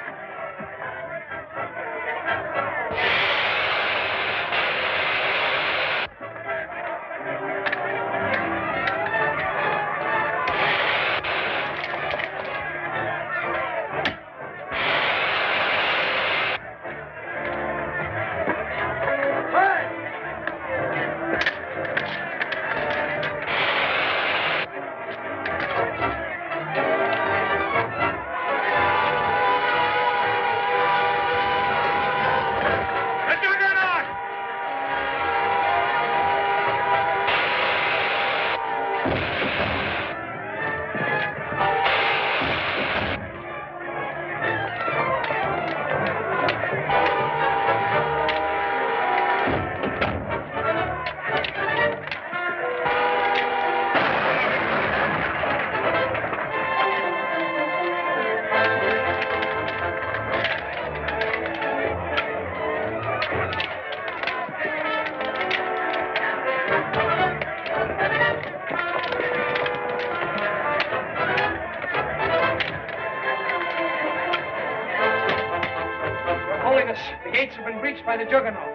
Speaker 11: by the Juggernaut.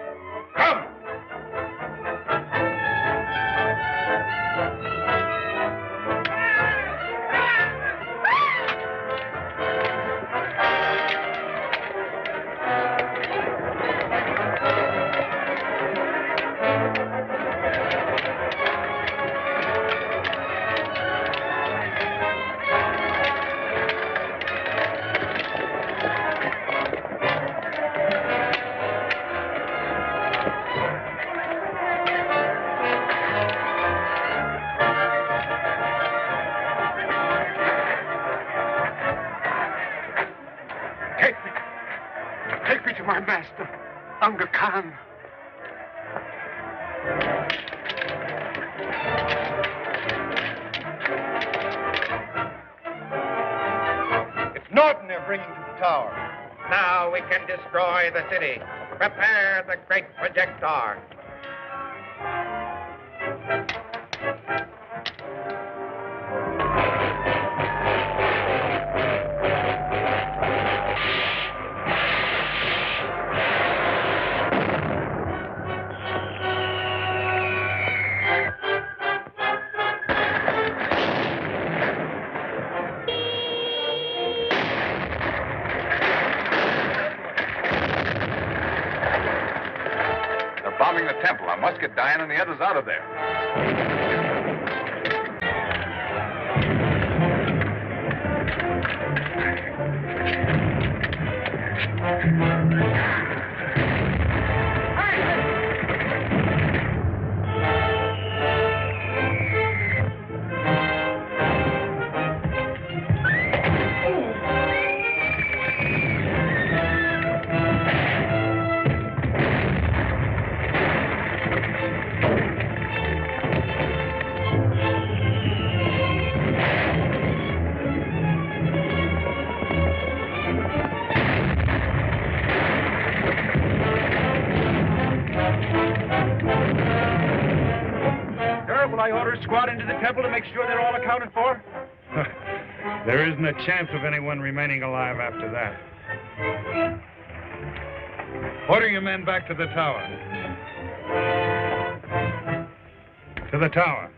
Speaker 12: Come!
Speaker 3: Take me to my master, Unga Khan.
Speaker 12: It's Norton they're bringing to the tower. Now we can destroy the city. Prepare the great projector.
Speaker 2: Bombing the temple. I must get Diane and the others out of there.
Speaker 11: Squad into the temple to make sure they're all accounted for?
Speaker 14: There isn't a chance of anyone remaining alive after that. Order your men back to the tower. To the tower.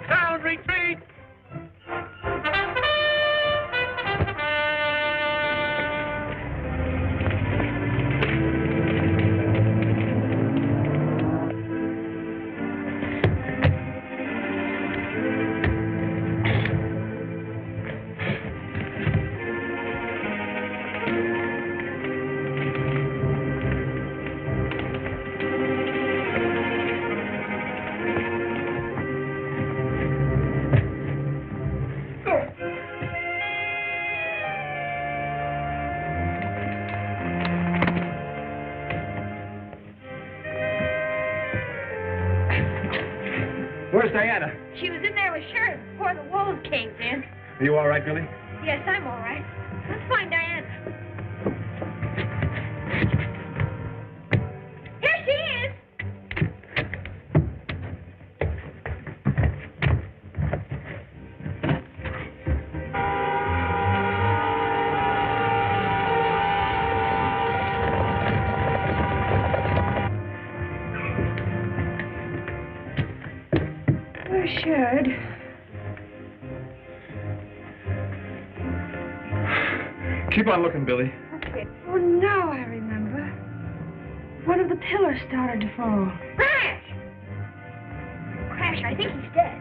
Speaker 11: Sound retreat!
Speaker 1: Where's Diana?
Speaker 5: She was in there with Sheriff before the walls caved in.
Speaker 1: Are you all right, Billy?
Speaker 5: Yes, I'm all right. Let's find Diana. Here she is.
Speaker 6: Shared.
Speaker 1: Keep on looking, Billy.
Speaker 6: Okay. Oh, now I remember. One of the pillars started to fall.
Speaker 5: Crash! Crash, I think he's dead.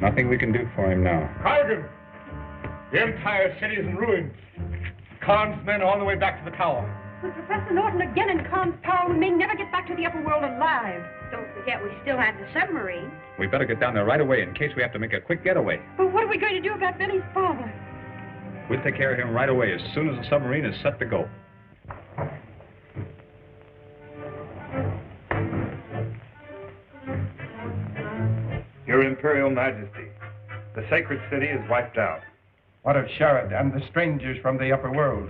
Speaker 1: Nothing we can do for him now.
Speaker 11: Corrigan! The entire city is in ruins. Khan's men are on the way back to the tower.
Speaker 6: With Professor Norton again in Khan's power, we may never get back to the upper world alive.
Speaker 5: Don't forget, we still have the submarine.
Speaker 1: We better get down there right away in case we have to make a quick getaway.
Speaker 6: But what are we going to do about Billy's father?
Speaker 1: We'll take care of him right away as soon as the submarine is set to go.
Speaker 12: Your Imperial Majesty, the The sacred city is wiped out.
Speaker 14: What of Sherrod and the strangers from the upper world?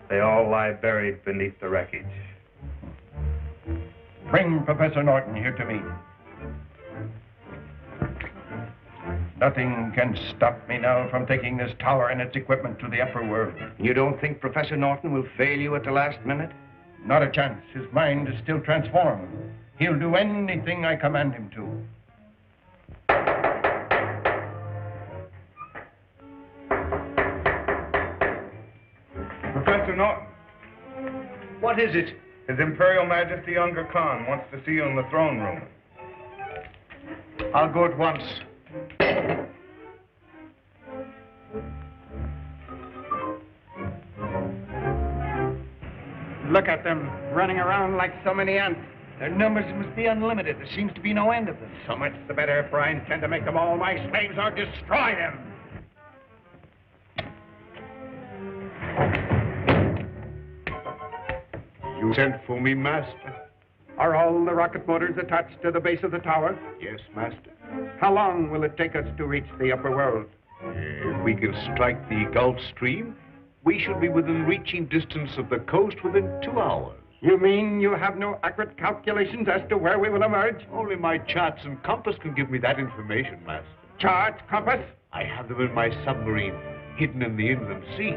Speaker 12: They all lie buried beneath the wreckage.
Speaker 14: Bring Professor Norton here to me. Nothing can stop me now from taking this tower and its equipment to the upper world.
Speaker 3: You don't think Professor Norton will fail you at the last minute?
Speaker 14: Not a chance. His mind is still transformed. He'll do anything I command him to.
Speaker 12: Professor Norton.
Speaker 3: What is it?
Speaker 12: His Imperial Majesty Unga Khan wants to see you in the throne room.
Speaker 3: I'll go at once.
Speaker 14: Look at them, running around like so many ants. Their numbers must be unlimited. There seems to be no end of them. So much the better, for I intend to make them all my slaves or destroy them.
Speaker 8: You sent for me, Master?
Speaker 14: Are all the rocket motors attached to the base of the tower?
Speaker 8: Yes, Master.
Speaker 14: How long will it take us to reach the upper world?
Speaker 8: If we can strike the Gulf Stream, we should be within reaching distance of the coast within 2 hours.
Speaker 14: You mean you have no accurate calculations as to where we will emerge?
Speaker 8: Only my charts and compass can give me that information, Master.
Speaker 14: Chart, compass?
Speaker 8: I have them in my submarine, hidden in the inland sea.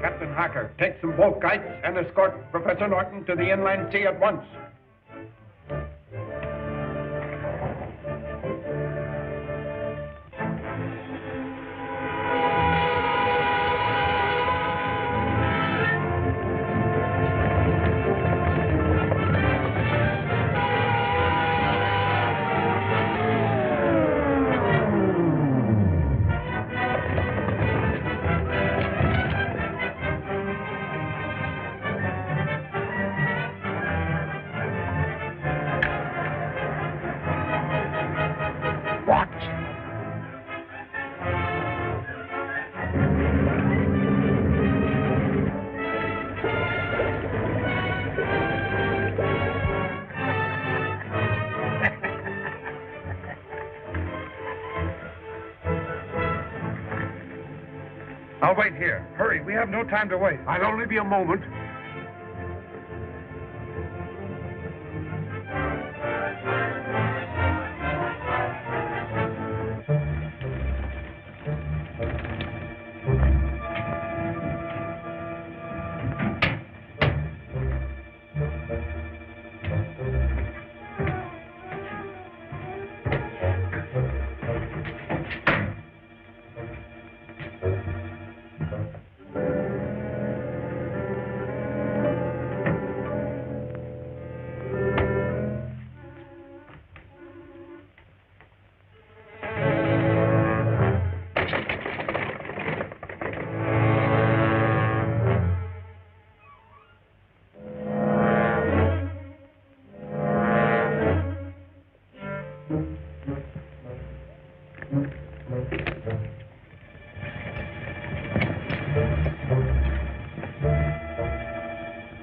Speaker 14: Captain Hacker, take some boat kites and escort Professor Norton to the inland sea at once.
Speaker 12: I'll wait here. Hurry, we have no time to wait.
Speaker 8: I'll only be a moment.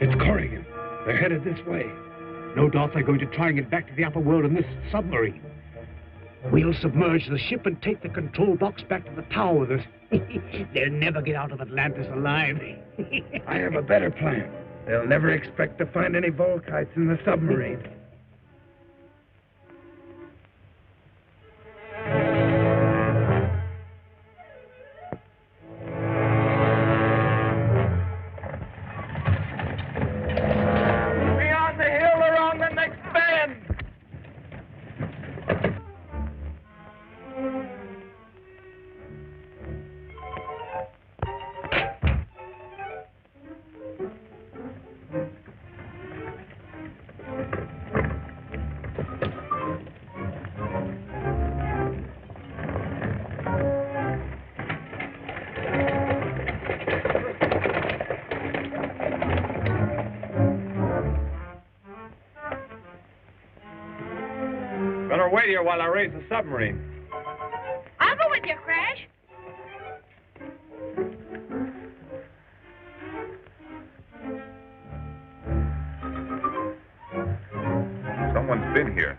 Speaker 8: It's Corrigan. They're headed this way. No doubt they're going to try and get back to the upper world in this submarine. We'll submerge the ship and take the control box back to the tower with us. They'll never get out of Atlantis alive.
Speaker 14: I have a better plan. They'll never expect to find any Volkites in the submarine.
Speaker 11: Beyond the hill around the next bend.
Speaker 12: Better wait here while I raise the submarine.
Speaker 5: I'll go with you, Crash.
Speaker 2: Someone's been here.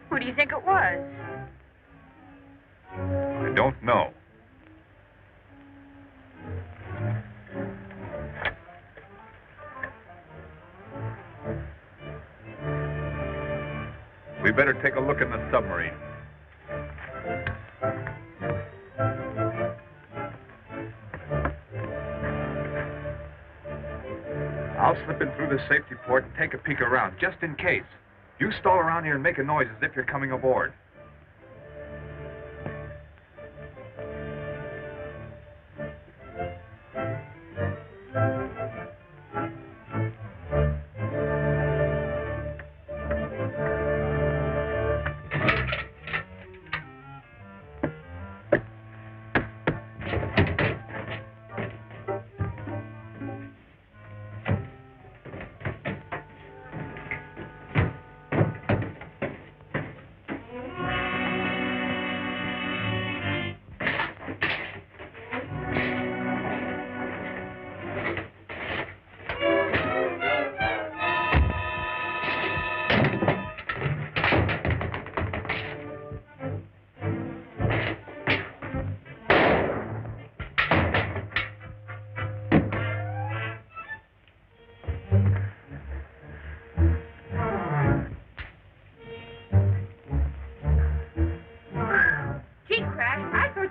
Speaker 13: Who do you think it was?
Speaker 2: I don't know. We better take a look in the submarine. I'll slip in through the safety port and take a peek around, just in case. You stall around here and make a noise as if you're coming aboard.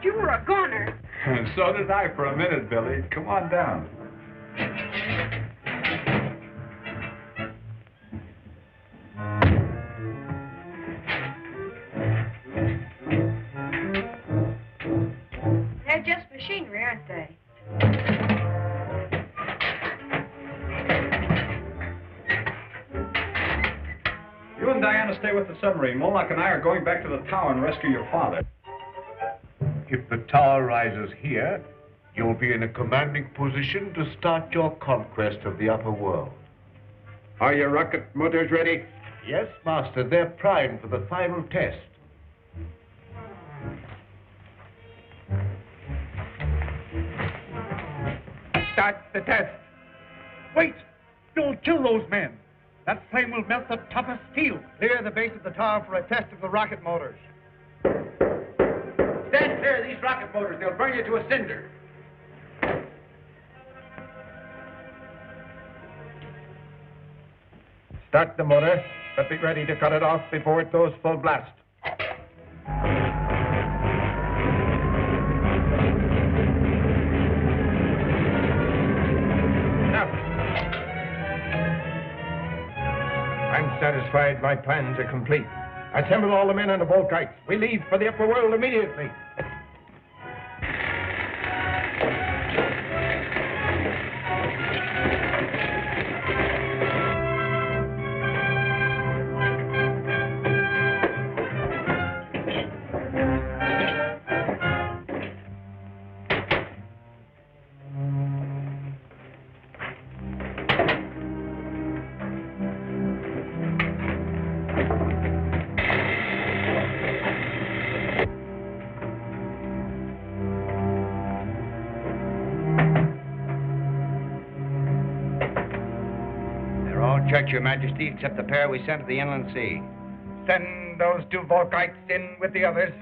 Speaker 5: You were a goner.
Speaker 2: And so did I for a minute, Billy. Come on down.
Speaker 13: They're just machinery, aren't they?
Speaker 1: You and Diana stay with the submarine. Moloch and I are going back to the tower and rescue your father.
Speaker 7: If the tower rises here, you'll be in a commanding position to start your conquest of the upper world.
Speaker 14: Are your rocket motors ready?
Speaker 7: Yes, Master. They're primed for the final test.
Speaker 3: Start the test. Wait! Don't kill those men. That flame will melt the toughest steel. Clear the base of the tower for a test of the rocket motors.
Speaker 14: Stand clear of these rocket motors. They'll burn you to a cinder.
Speaker 3: Start the motor, but be ready to cut it off before it goes full blast. Now. I'm satisfied my plans are complete. Assemble all the men on the boat kites. We leave for the upper world immediately.
Speaker 18: Checked, Your Majesty, except the pair we sent to the inland sea.
Speaker 3: Send those two Volkites in with the others.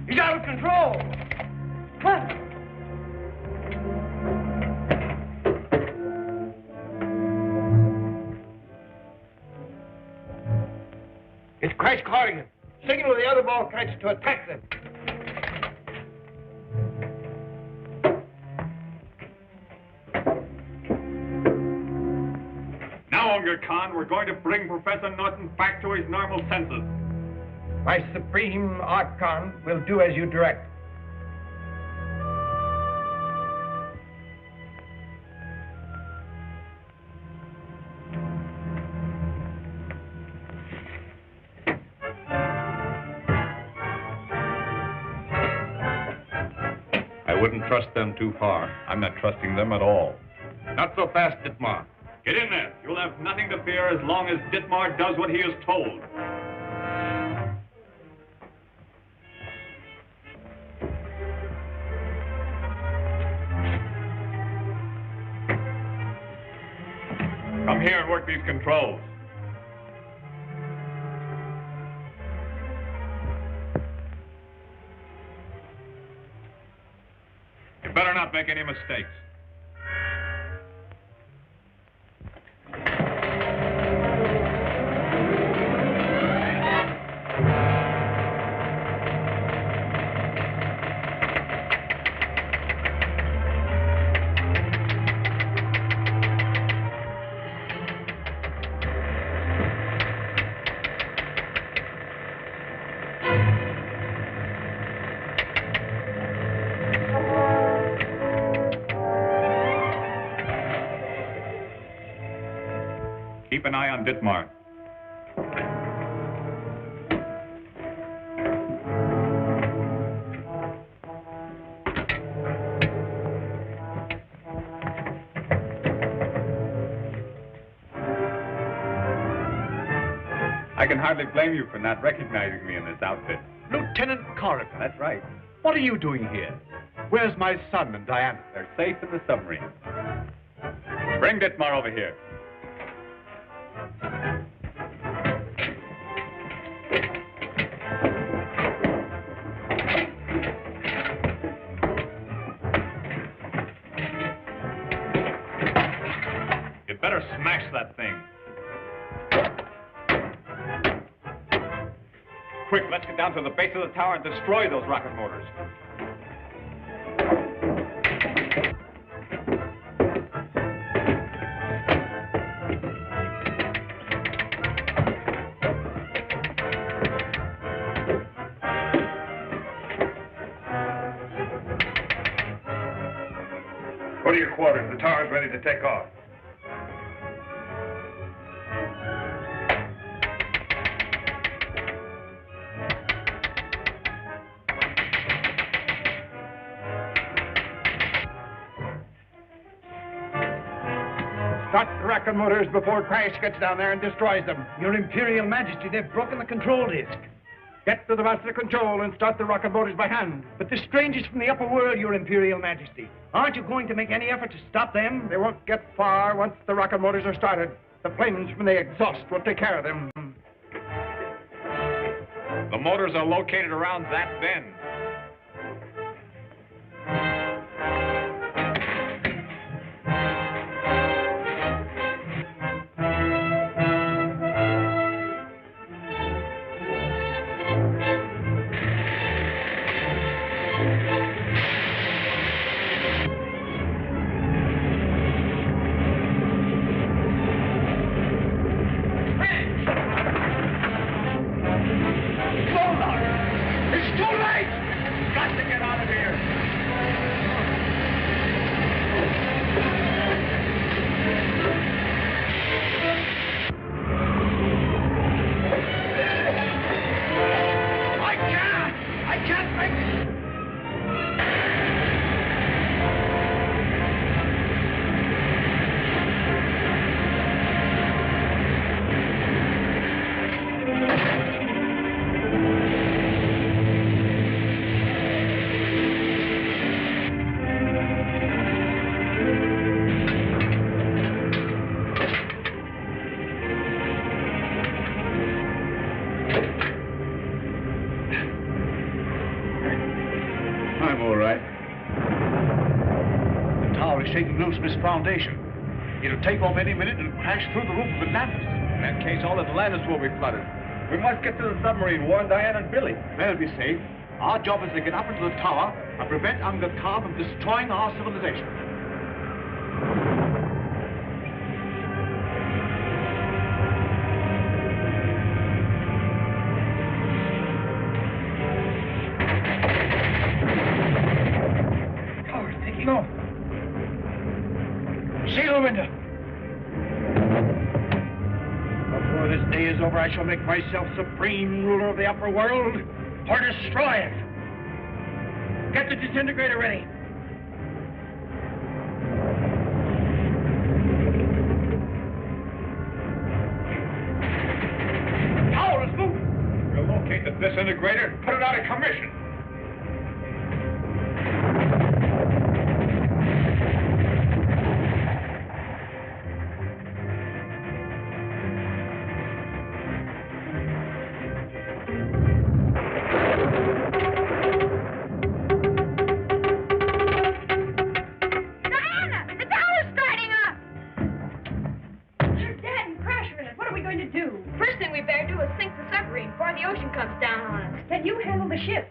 Speaker 3: He's out of control! What? It's Crash Corrigan. Signal the other Volkites to attack them.
Speaker 1: Khan, we're going to bring Professor Norton back to his normal senses.
Speaker 3: My Supreme Archon will do as you direct.
Speaker 2: I wouldn't trust them too far. I'm not trusting them at all.
Speaker 1: Not so fast, Dittmar. Get in there. You'll have nothing to fear as long as Dittmar does what he is told. Come here and work these controls. You better not make any mistakes.
Speaker 2: Keep an eye on Dittmar. I can hardly blame you for not recognizing me in this outfit.
Speaker 7: Lieutenant Corrigan.
Speaker 2: That's right.
Speaker 7: What are you doing here? Where's my son and Diana?
Speaker 2: They're safe in the submarine. Bring Dittmar over here. You'd better smash that thing. Quick, let's get down to the base of the tower and destroy those rocket motors.
Speaker 12: Go to your quarters. The tower's ready to take off.
Speaker 3: Start the rocket motors before Crash gets down there and destroys them. Your Imperial Majesty, they've broken the control disk. Get to the master control and start the rocket motors by hand. But the strangers from the upper world, Your Imperial Majesty. Aren't you going to make any effort to stop them? They won't get far once the rocket motors are started. The flames from the exhaust will take care of them.
Speaker 2: The motors are located around that bend.
Speaker 7: Shaking loose from its foundation. It'll take off any minute and crash through the roof of Atlantis.
Speaker 2: In that case, all Atlantis will be flooded. We must get to the submarine, warn Diana and Billy.
Speaker 7: They'll be safe. Our job is to get up into the tower and prevent Uncle Khan from destroying our civilization.
Speaker 3: Tower's taking off. Sail the window. Before this day is over, I shall make myself supreme ruler of the upper world, or destroy it. Get the disintegrator ready. Tower is moving.
Speaker 2: We'll locate the disintegrator and put it out of commission.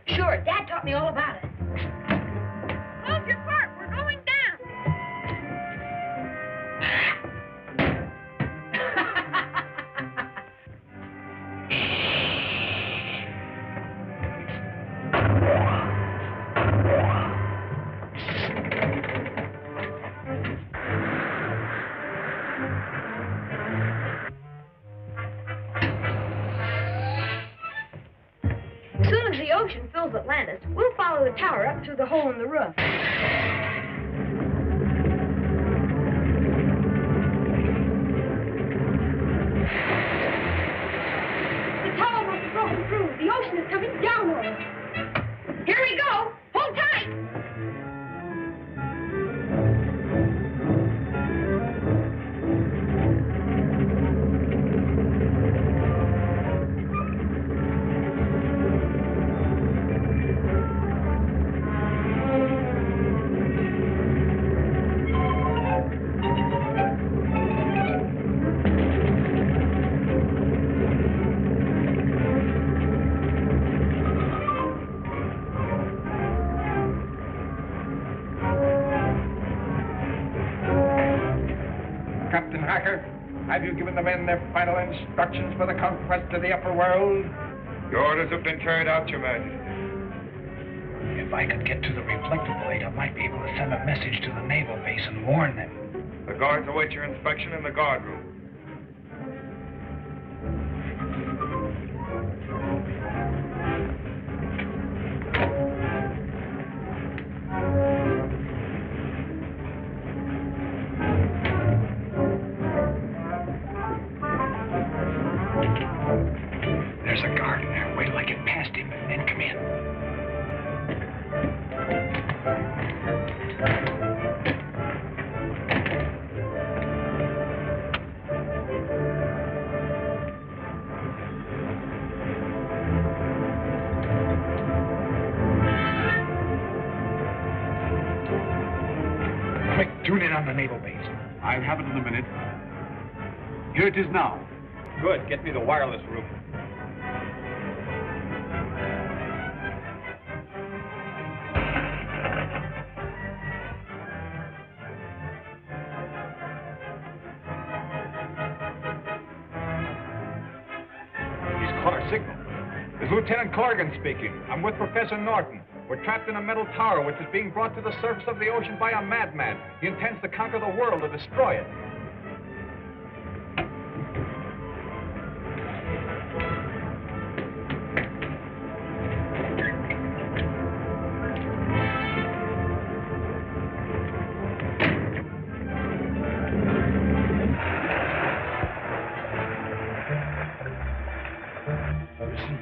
Speaker 5: Sure.
Speaker 13: us. We'll follow the tower up through the hole in the roof.
Speaker 6: The tower must have broken through. The ocean is coming down on us. Here we go. Hold tight.
Speaker 12: Have you given the men their final instructions for the conquest of the upper world?
Speaker 2: The orders have been carried out, Your Majesty.
Speaker 1: If I could get to the reflector blade, I might be able to send a message to the naval base and warn them.
Speaker 2: The guards await your inspection in the guard room.
Speaker 1: Tune in on the naval base.
Speaker 7: I'll have it in a minute. Here it is now.
Speaker 2: Good. Get me the wireless room.
Speaker 12: He's caught our signal. This is Lieutenant Corrigan speaking. I'm with Professor Norton. We're trapped in a metal tower which is being brought to the surface of the ocean by a madman. He intends to conquer the world and destroy it.
Speaker 3: Listen.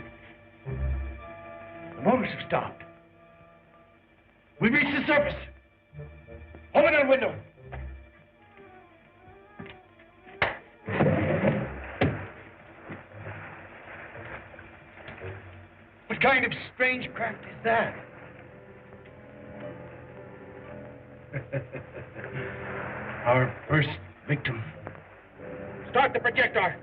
Speaker 3: The motors have stopped. We've reached the surface. Open that window. What kind of strange craft is that? Our first victim. Start the projector.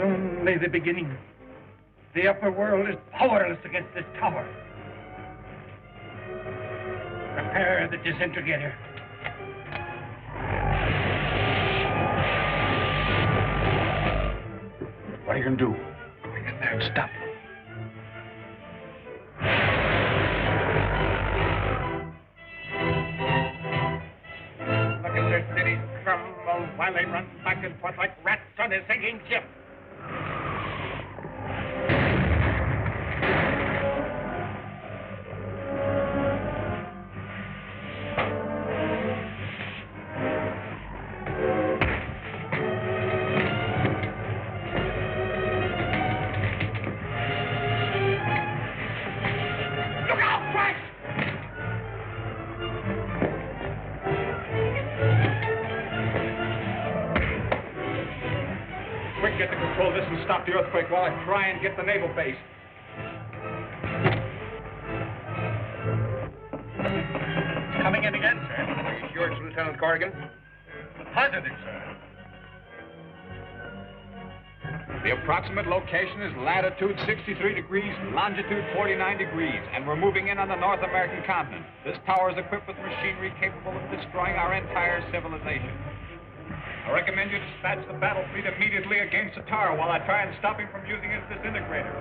Speaker 3: Only the beginning. The upper world is powerless against this tower. Prepare the disintegrator. What are you going to do?
Speaker 1: Go in there and stop them.
Speaker 12: Look at their cities crumble while they run back and forth like rats on a sinking ship. Stop the earthquake while I try and get the naval base.
Speaker 2: It's coming in again, sir. Are you sure it's Lieutenant Corrigan?
Speaker 3: Positive, sir.
Speaker 12: The approximate location is latitude 63 degrees, longitude 49 degrees, and we're moving in on the North American continent. This tower is equipped with machinery capable of destroying our entire civilization. I recommend you dispatch the battle fleet immediately against the tower while I try and stop him from using his disintegrator.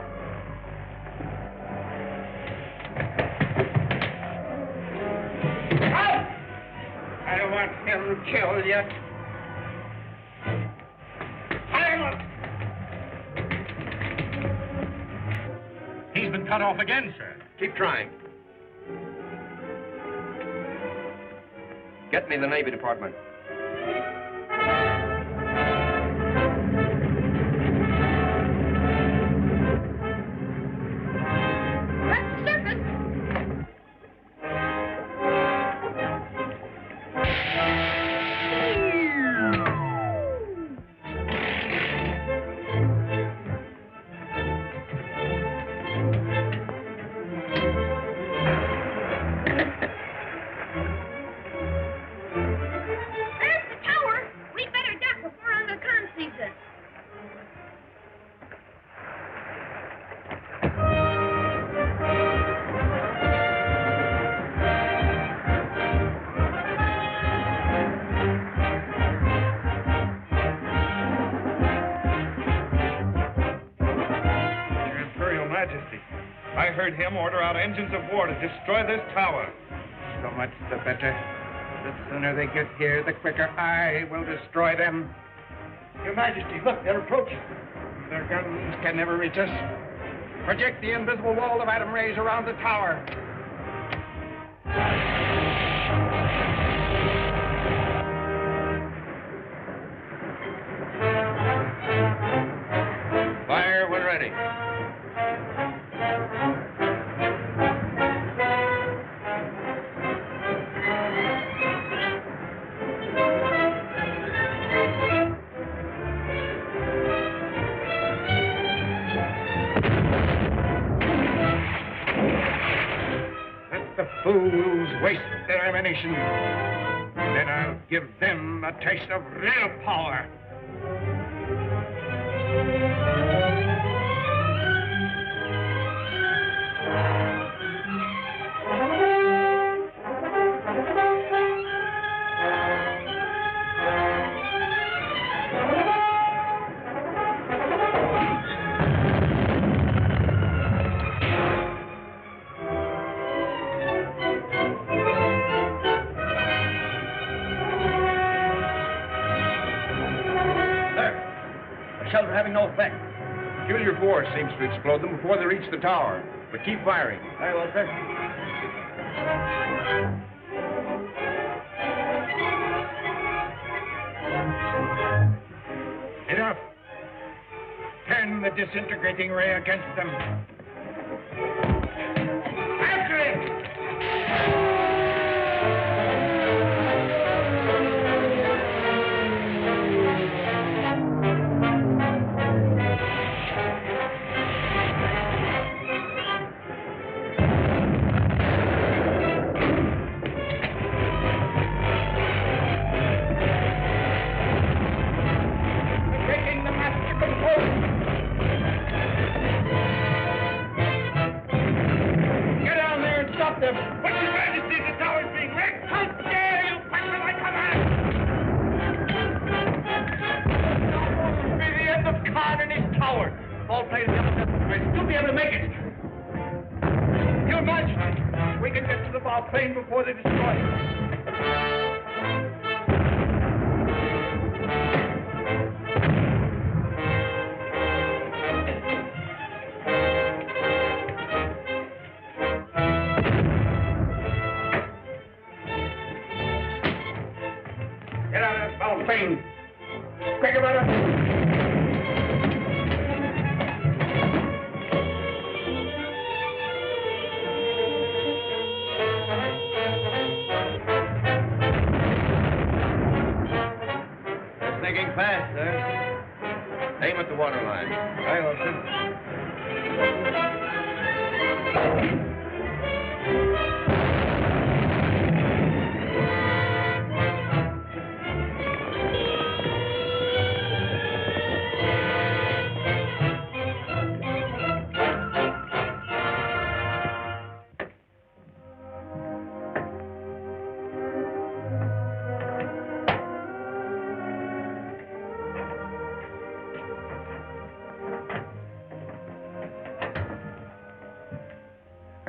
Speaker 11: I don't want him killed yet.
Speaker 3: He's been cut off again, sir.
Speaker 10: Keep trying. Get me the Navy Department.
Speaker 2: Him order out engines of war to destroy this tower.
Speaker 3: So much the better. The sooner they get here, the quicker I will destroy them.
Speaker 11: Your Majesty, look, they're approaching.
Speaker 3: Their guns can never reach us. Project the invisible wall of atom rays around the tower.
Speaker 10: Fire when ready.
Speaker 3: Fools waste their ammunition. Then I'll give them a taste of real power.
Speaker 11: Shelter having no effect.
Speaker 10: Peculiar force seems to explode them before they reach the tower. But keep firing.
Speaker 11: Very well, sir.
Speaker 3: Enough. Turn the disintegrating ray against them. After it!
Speaker 11: Before they destroy it. Get out of this foul plane. Quick about it.
Speaker 10: Fast, sir. Aim at the waterline.
Speaker 11: Very well, sir.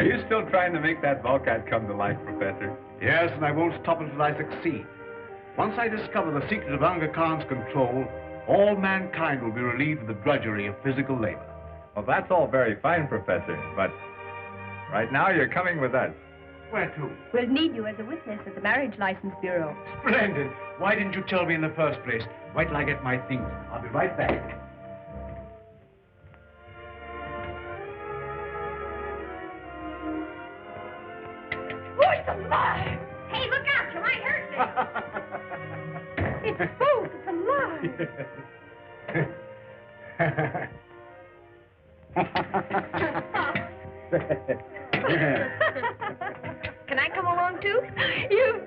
Speaker 12: Are you still trying to make that Volcat come to life, Professor?
Speaker 7: Yes, and I won't stop until I succeed. Once I discover the secret of Aga Khan's control, all mankind will be relieved of the drudgery of physical labor.
Speaker 12: Well, that's all very fine, Professor, but right now you're coming with us.
Speaker 7: Where to?
Speaker 6: We'll need you as a witness at the Marriage License Bureau.
Speaker 7: Splendid. Why didn't you tell me in the first place? Wait till I get my things. I'll be right back.
Speaker 5: Oh, it's alive! Hey, look out, you might hurt me.
Speaker 6: It's Boothe, it's alive.
Speaker 5: Can I come along, too?
Speaker 6: You